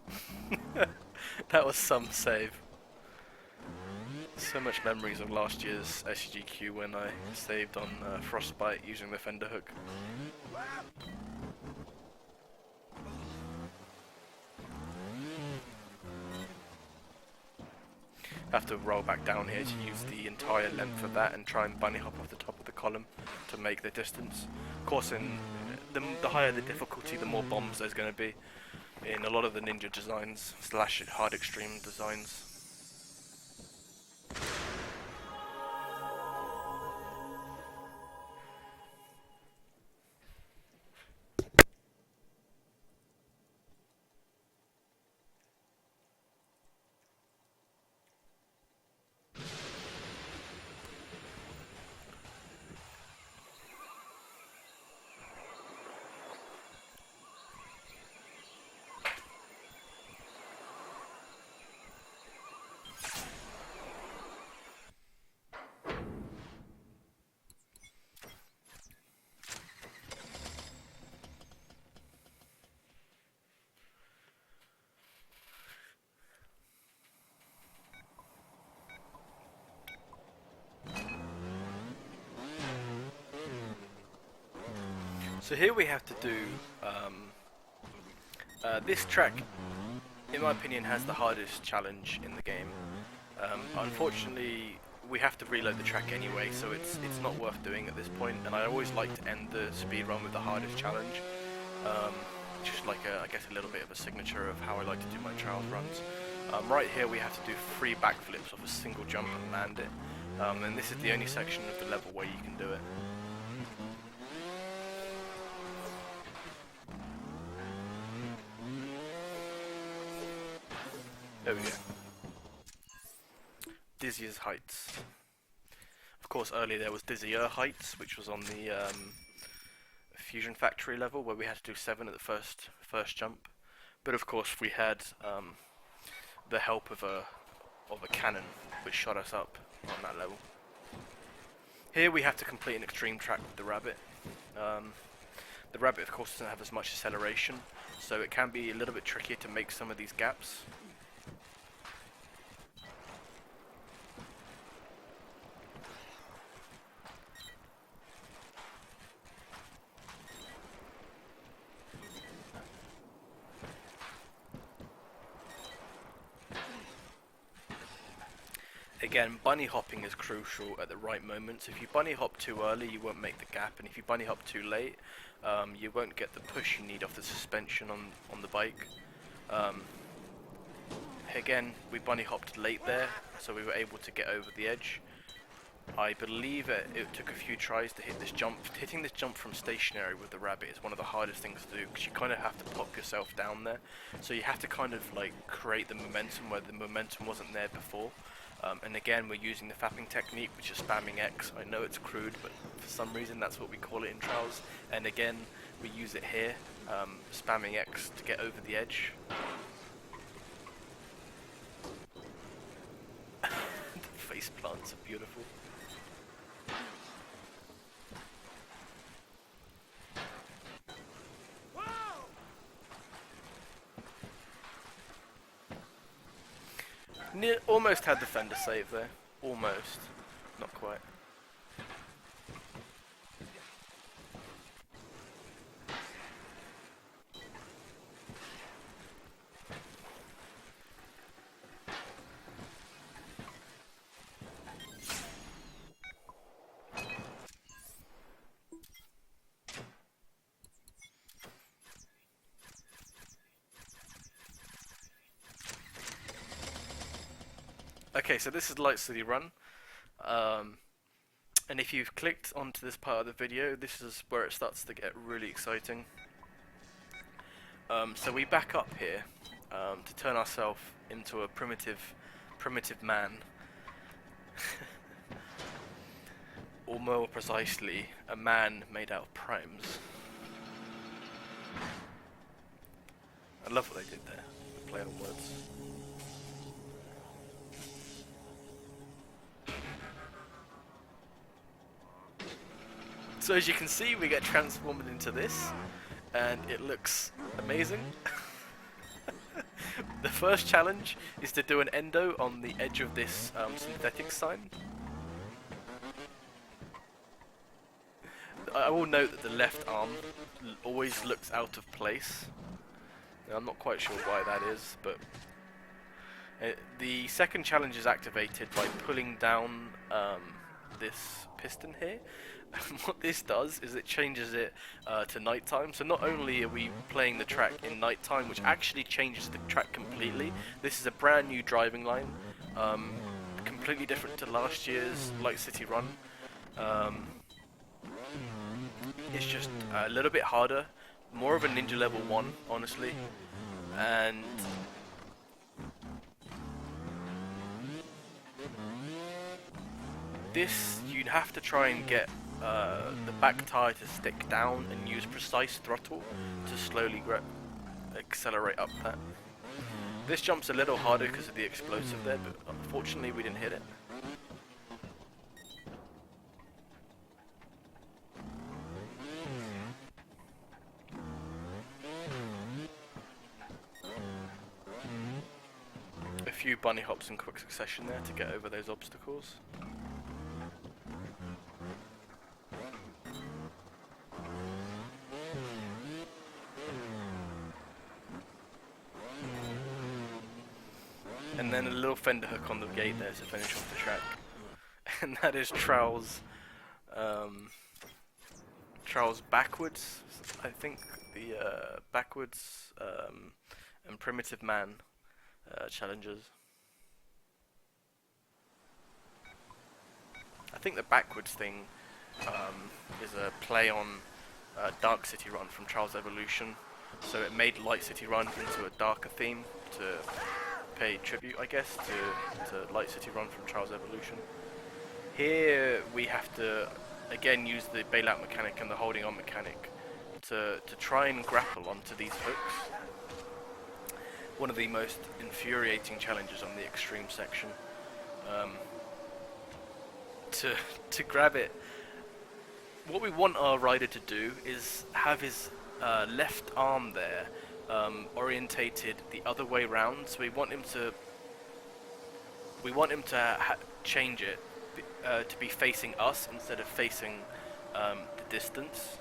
That was some save. So much memories of last year's SGDQ when I saved on Frostbite using the fender hook. Have to roll back down here to use the entire length of that and try and bunny hop off the top of the column to make the distance. Of course, in the higher the difficulty, the more bombs there's going to be in a lot of the ninja designs / hard extreme designs. So here we have to do, this track, in my opinion, has the hardest challenge in the game. Unfortunately, we have to reload the track anyway, so it's not worth doing at this point, and I always like to end the speedrun with the hardest challenge. Just like, I guess, a little bit of a signature of how I like to do my trials runs. Right here we have to do 3 backflips off a single jump and land it, and this is the only section of the level where you can do it. There we go. Dizziest Heights. Of course, earlier there was Dizzier Heights, which was on the Fusion Factory level, where we had to do 7 at the first jump. But of course, we had the help of a cannon, which shot us up on that level. Here we have to complete an extreme track with the rabbit. The rabbit, of course, doesn't have as much acceleration, so it can be a little bit trickier to make some of these gaps. Again, bunny hopping is crucial at the right moments. If you bunny hop too early, you won't make the gap, and if you bunny hop too late, you won't get the push you need off the suspension on the bike. Again, we bunny hopped late there, so we were able to get over the edge. I believe it took a few tries to hit this jump. Hitting this jump from stationary with the rabbit is one of the hardest things to do, because you kind of have to pop yourself down there. So you have to kind of like create the momentum where the momentum wasn't there before. And again, we're using the fapping technique, which is spamming X. I know it's crude, but for some reason that's what we call it in trials. And again, we use it here, spamming X to get over the edge. The face plants are beautiful. Almost had the fender save there. Almost. Not quite. Okay, so this is Light City Run, and if you've clicked onto this part of the video, this is where it starts to get really exciting. So we back up here to turn ourselves into a primitive man, or more precisely, a man made out of primes. I love what they did there, the play on words. So as you can see, we get transformed into this, and it looks amazing. The first challenge is to do an endo on the edge of this synthetic sign. I will note that the left arm always looks out of place. Now, I'm not quite sure why that is, but the second challenge is activated by pulling down this piston here. And what this does is it changes it to nighttime. So not only are we playing the track in nighttime, which actually changes the track completely. This is a brand new driving line, completely different to last year's Light City Run. It's just a little bit harder, more of a Ninja level 1, honestly, and this, you'd have to try and get the back tire to stick down and use precise throttle to slowly accelerate up that. This jump's a little harder because of the explosive there, but unfortunately we didn't hit it. A few bunny hops in quick succession there to get over those obstacles. And then a little fender hook on the gate there to finish off the track. And that is Trowel's backwards, I think, the backwards and primitive man challenges. I think the backwards thing is a play on Dark City Run from Trials Evolution. So it made Light City Run into a darker theme to pay tribute, I guess, to Light City Run from Trials Evolution. Here we have to again use the bailout mechanic and the holding on mechanic to try and grapple onto these hooks. One of the most infuriating challenges on the extreme section. To grab it, what we want our rider to do is have his left arm there orientated the other way round. So we want him to change it to be facing us instead of facing the distance.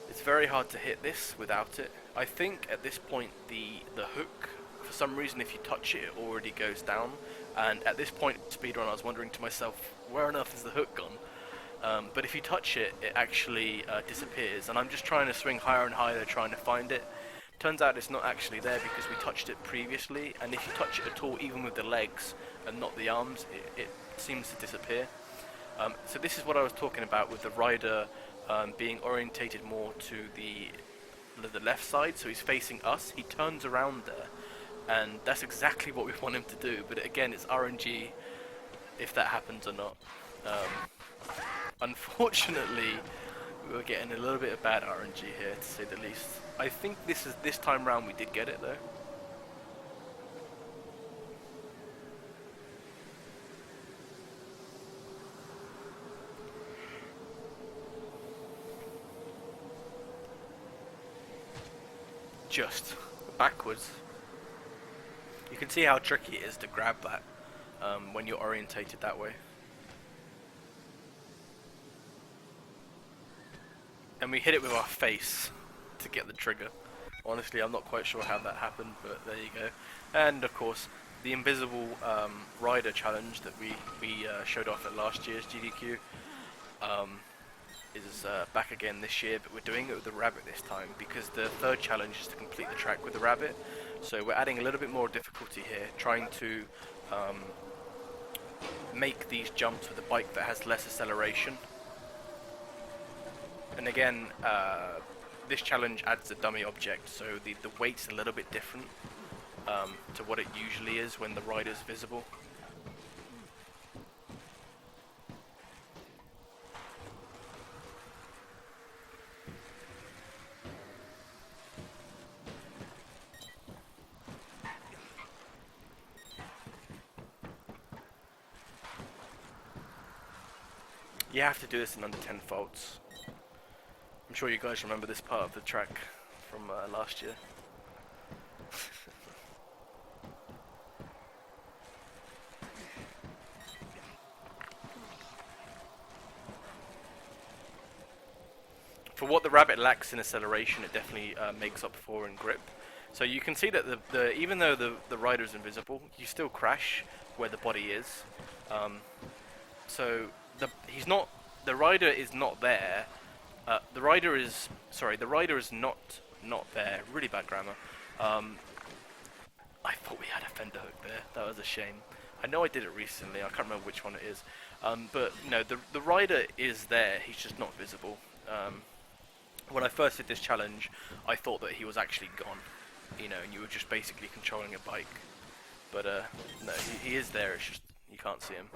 It's very hard to hit this without it. I think at this point the hook, for some reason if you touch it, it already goes down, And at this point in speedrun, I was wondering to myself, where on earth is the hook gone? But if you touch it, it actually disappears, and I'm just trying to swing higher and higher trying to find it. Turns out it's not actually there because we touched it previously, and if you touch it at all, even with the legs and not the arms, it seems to disappear. So this is what I was talking about with the rider being orientated more to the left side, so he's facing us. He turns around there, and that's exactly what we want him to do, but again, it's RNG if that happens or not. Unfortunately, we're getting a little bit of bad RNG here, to say the least. I think this time round we did get it though. Just backwards. You can see how tricky it is to grab that when you're orientated that way. And we hit it with our face to get the trigger. Honestly, I'm not quite sure how that happened, but there you go. And of course, the invisible rider challenge that we showed off at last year's GDQ is back again this year, but we're doing it with the rabbit this time because the third challenge is to complete the track with the rabbit. So we're adding a little bit more difficulty here, trying to make these jumps with a bike that has less acceleration. And again, this challenge adds a dummy object, so the weight's a little bit different to what it usually is when the rider's visible. You have to do this in under 10 faults. I'm sure you guys remember this part of the track from last year. For what the rabbit lacks in acceleration, it definitely makes up for in grip. So you can see that even though the rider is invisible, you still crash where the body is. So the rider is not there. The rider is not there. Really bad grammar. I thought we had a fender hook there. That was a shame. I know I did it recently. I can't remember which one it is. But no, the rider is there. He's just not visible. When I first did this challenge, I thought that he was actually gone. You know, and you were just basically controlling a bike. But no, he is there. It's just you can't see him.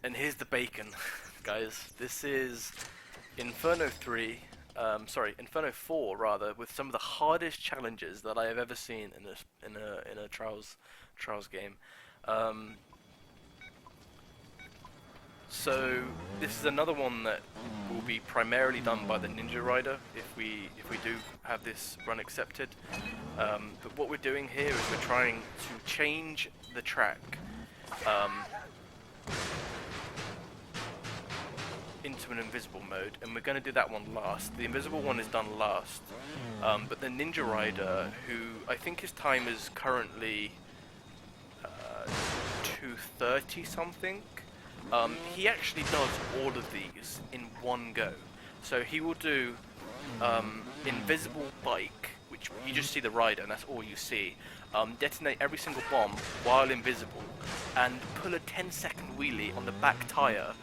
And here's the bacon, guys. This is Inferno 4 rather, with some of the hardest challenges that I have ever seen in a trials game. So this is another one that will be primarily done by the Ninja Rider if we do have this run accepted. But what we're doing here is we're trying to change the track into an invisible mode, and we're going to do that one last. The invisible one is done last, but the Ninja Rider, who I think his time is currently 2:30 something, he actually does all of these in one go. So he will do invisible bike, which you just see the rider and that's all you see, detonate every single bomb while invisible, and pull a 10-second wheelie on the back tire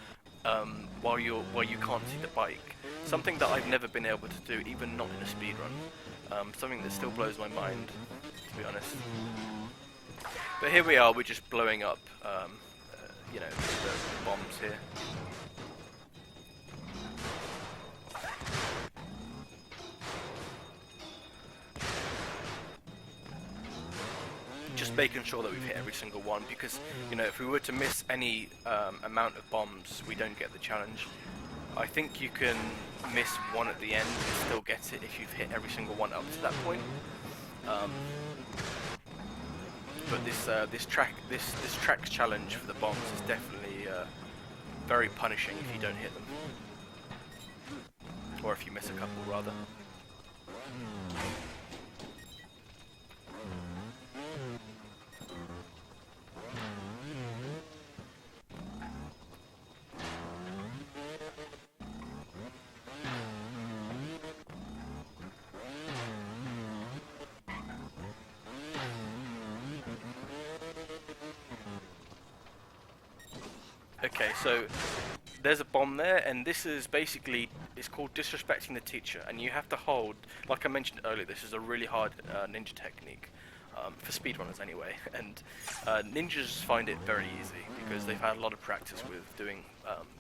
while you can't see the bike. Something that I've never been able to do, even not in a speedrun. Something that still blows my mind, to be honest. But here we are, we're just blowing up, you know, the bombs here. Just making sure that we've hit every single one, because, you know, if we were to miss any amount of bombs, we don't get the challenge. I think you can miss one at the end and still get it if you've hit every single one up to that point. But this track's challenge for the bombs is definitely very punishing if you don't hit them, or if you miss a couple rather. Okay, so there's a bomb there, and this is basically, it's called disrespecting the teacher, and you have to hold, like I mentioned earlier, this is a really hard ninja technique, for speedrunners anyway, and ninjas find it very easy because they've had a lot of practice with doing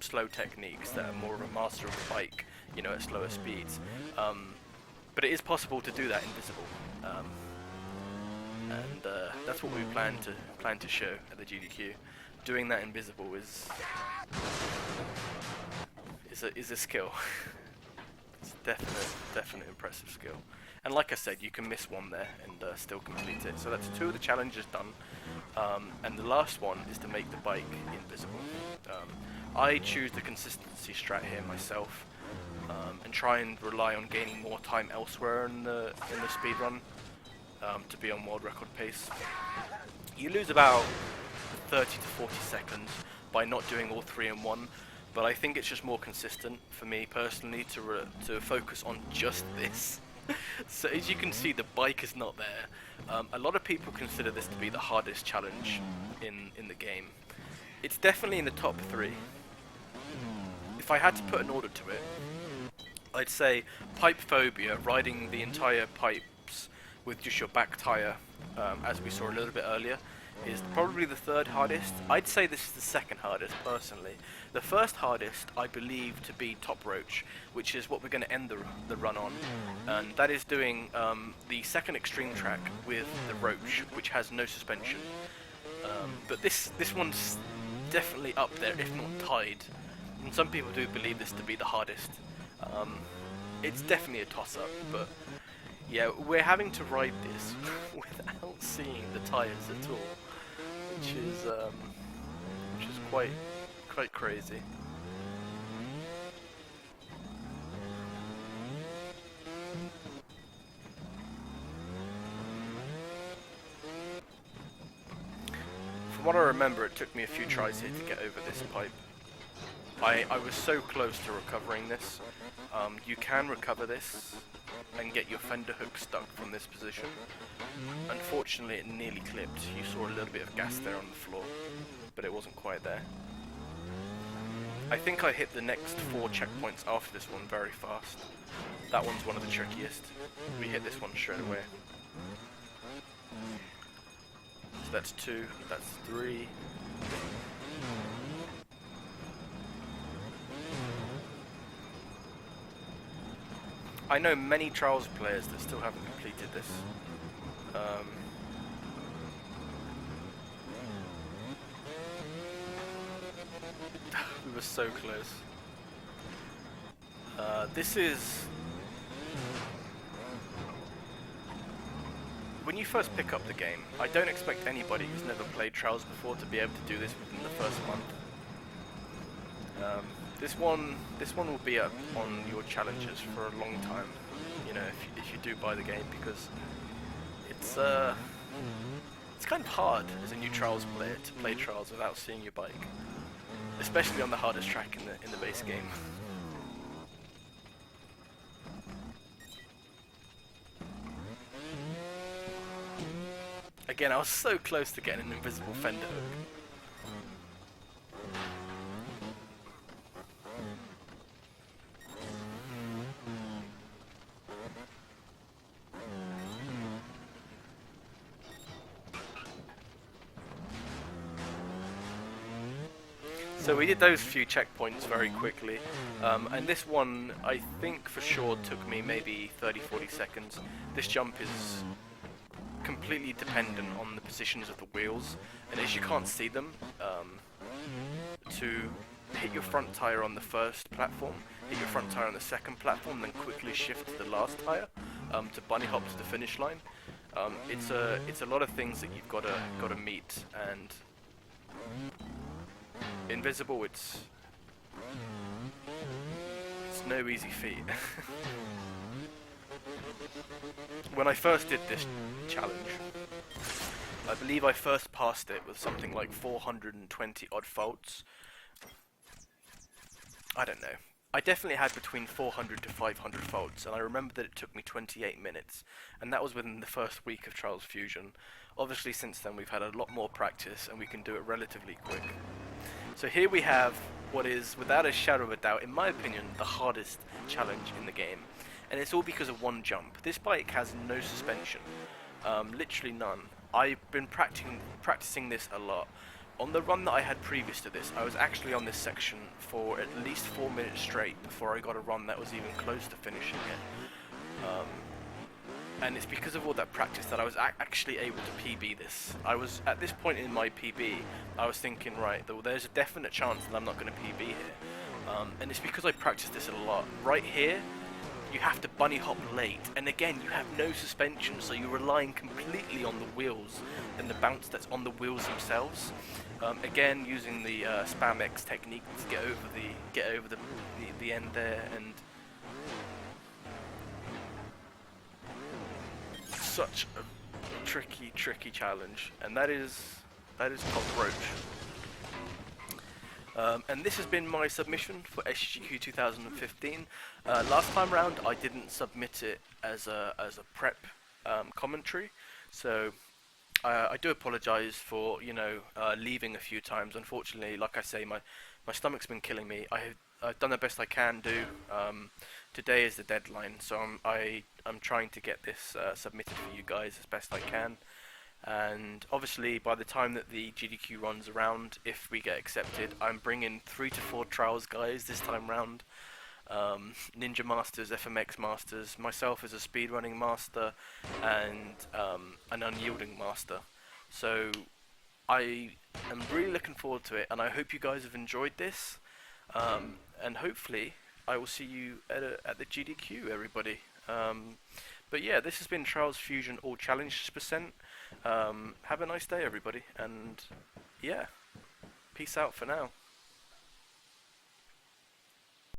slow techniques that are more of a master of the bike, you know, at slower speeds. But it is possible to do that invisible, and that's what we plan to show at the GDQ. Doing that invisible is a skill. It's definite impressive skill. And like I said, you can miss one there and still complete it. So that's 2 of the challenges done, and the last one is to make the bike invisible. I choose the consistency strat here myself, and try and rely on gaining more time elsewhere in the speedrun to be on world record pace. You lose about 30 to 40 seconds by not doing all 3 in one, but I think it's just more consistent for me personally to focus on just this. So as you can see, the bike is not there. A lot of people consider this to be the hardest challenge in the game. It's definitely in the top 3. If I had to put an order to it, I'd say pipe phobia, riding the entire pipes with just your back tire, as we saw a little bit earlier, is probably the 3rd hardest. I'd say this is the 2nd hardest personally. The 1st hardest I believe to be Top Roach, which is what we're going to end the run on, and that is doing the 2nd extreme track with the Roach, which has no suspension. But this one's definitely up there, if not tied. And some people do believe this to be the hardest. It's definitely a toss-up, but yeah, we're having to ride this without seeing the tires at all, which is quite crazy. From what I remember, it took me a few tries here to get over this pipe. I was so close to recovering this. You can recover this and get your fender hook stuck from this position. Unfortunately, it nearly clipped. You saw a little bit of gas there on the floor, but it wasn't quite there. I think I hit the next 4 checkpoints after this one very fast. That one's one of the trickiest. We hit this one straight away. So that's 2, that's 3. I know many Trials players that still haven't completed this. We were so close. This is... When you first pick up the game, I don't expect anybody who's never played Trials before to be able to do this within the first month. This one will be up on your challenges for a long time, you know, if you do buy the game, because it's kind of hard as a new Trials player to play Trials without seeing your bike, especially on the hardest track in the base game. Again, I was so close to getting an invisible fender hook. So we did those few checkpoints very quickly, and this one I think for sure took me maybe 30-40 seconds. This jump is completely dependent on the positions of the wheels, and as you can't see them, to hit your front tire on the first platform, hit your front tire on the second platform, then quickly shift to the last tire to bunny hop to the finish line. It's a lot of things that you've got to meet, and invisible, it's no easy feat. When I first did this challenge, I believe I first passed it with something like 420 odd faults. I don't know. I definitely had between 400 to 500 faults, and I remember that it took me 28 minutes, and that was within the first week of Trials Fusion. Obviously since then we've had a lot more practice and we can do it relatively quick. So here we have what is, without a shadow of a doubt, in my opinion, the hardest challenge in the game. And it's all because of one jump. This bike has no suspension. Literally none. I've been practicing this a lot. On the run that I had previous to this, I was actually on this section for at least 4 minutes straight before I got a run that was even close to finishing it. And it's because of all that practice that I was actually able to PB this. I was, at this point in my PB, I was thinking, right, there's a definite chance that I'm not going to PB here. And it's because I practiced this a lot. Right here, you have to bunny hop late, and again, you have no suspension, so you're relying completely on the wheels and the bounce that's on the wheels themselves. Again, using the spam X technique to get over the end there, and such a tricky challenge, and that is Cockroach. And this has been my submission for SGDQ 2015. Last time round, I didn't submit it as a prep commentary, so I do apologise for leaving a few times. Unfortunately, like I say, my stomach's been killing me. I've done the best I can do. Today is the deadline, so I'm trying to get this submitted for you guys as best I can. And obviously, by the time that the GDQ runs around, if we get accepted, I'm bringing 3 to 4 trials guys this time round. Ninja Masters, FMX Masters, myself as a speedrunning master, and an unyielding master. So I am really looking forward to it, and I hope you guys have enjoyed this. And hopefully, I will see you at the GDQ, everybody. But yeah, this has been Trials Fusion All Challenge %. Have a nice day, everybody, and yeah, peace out for now.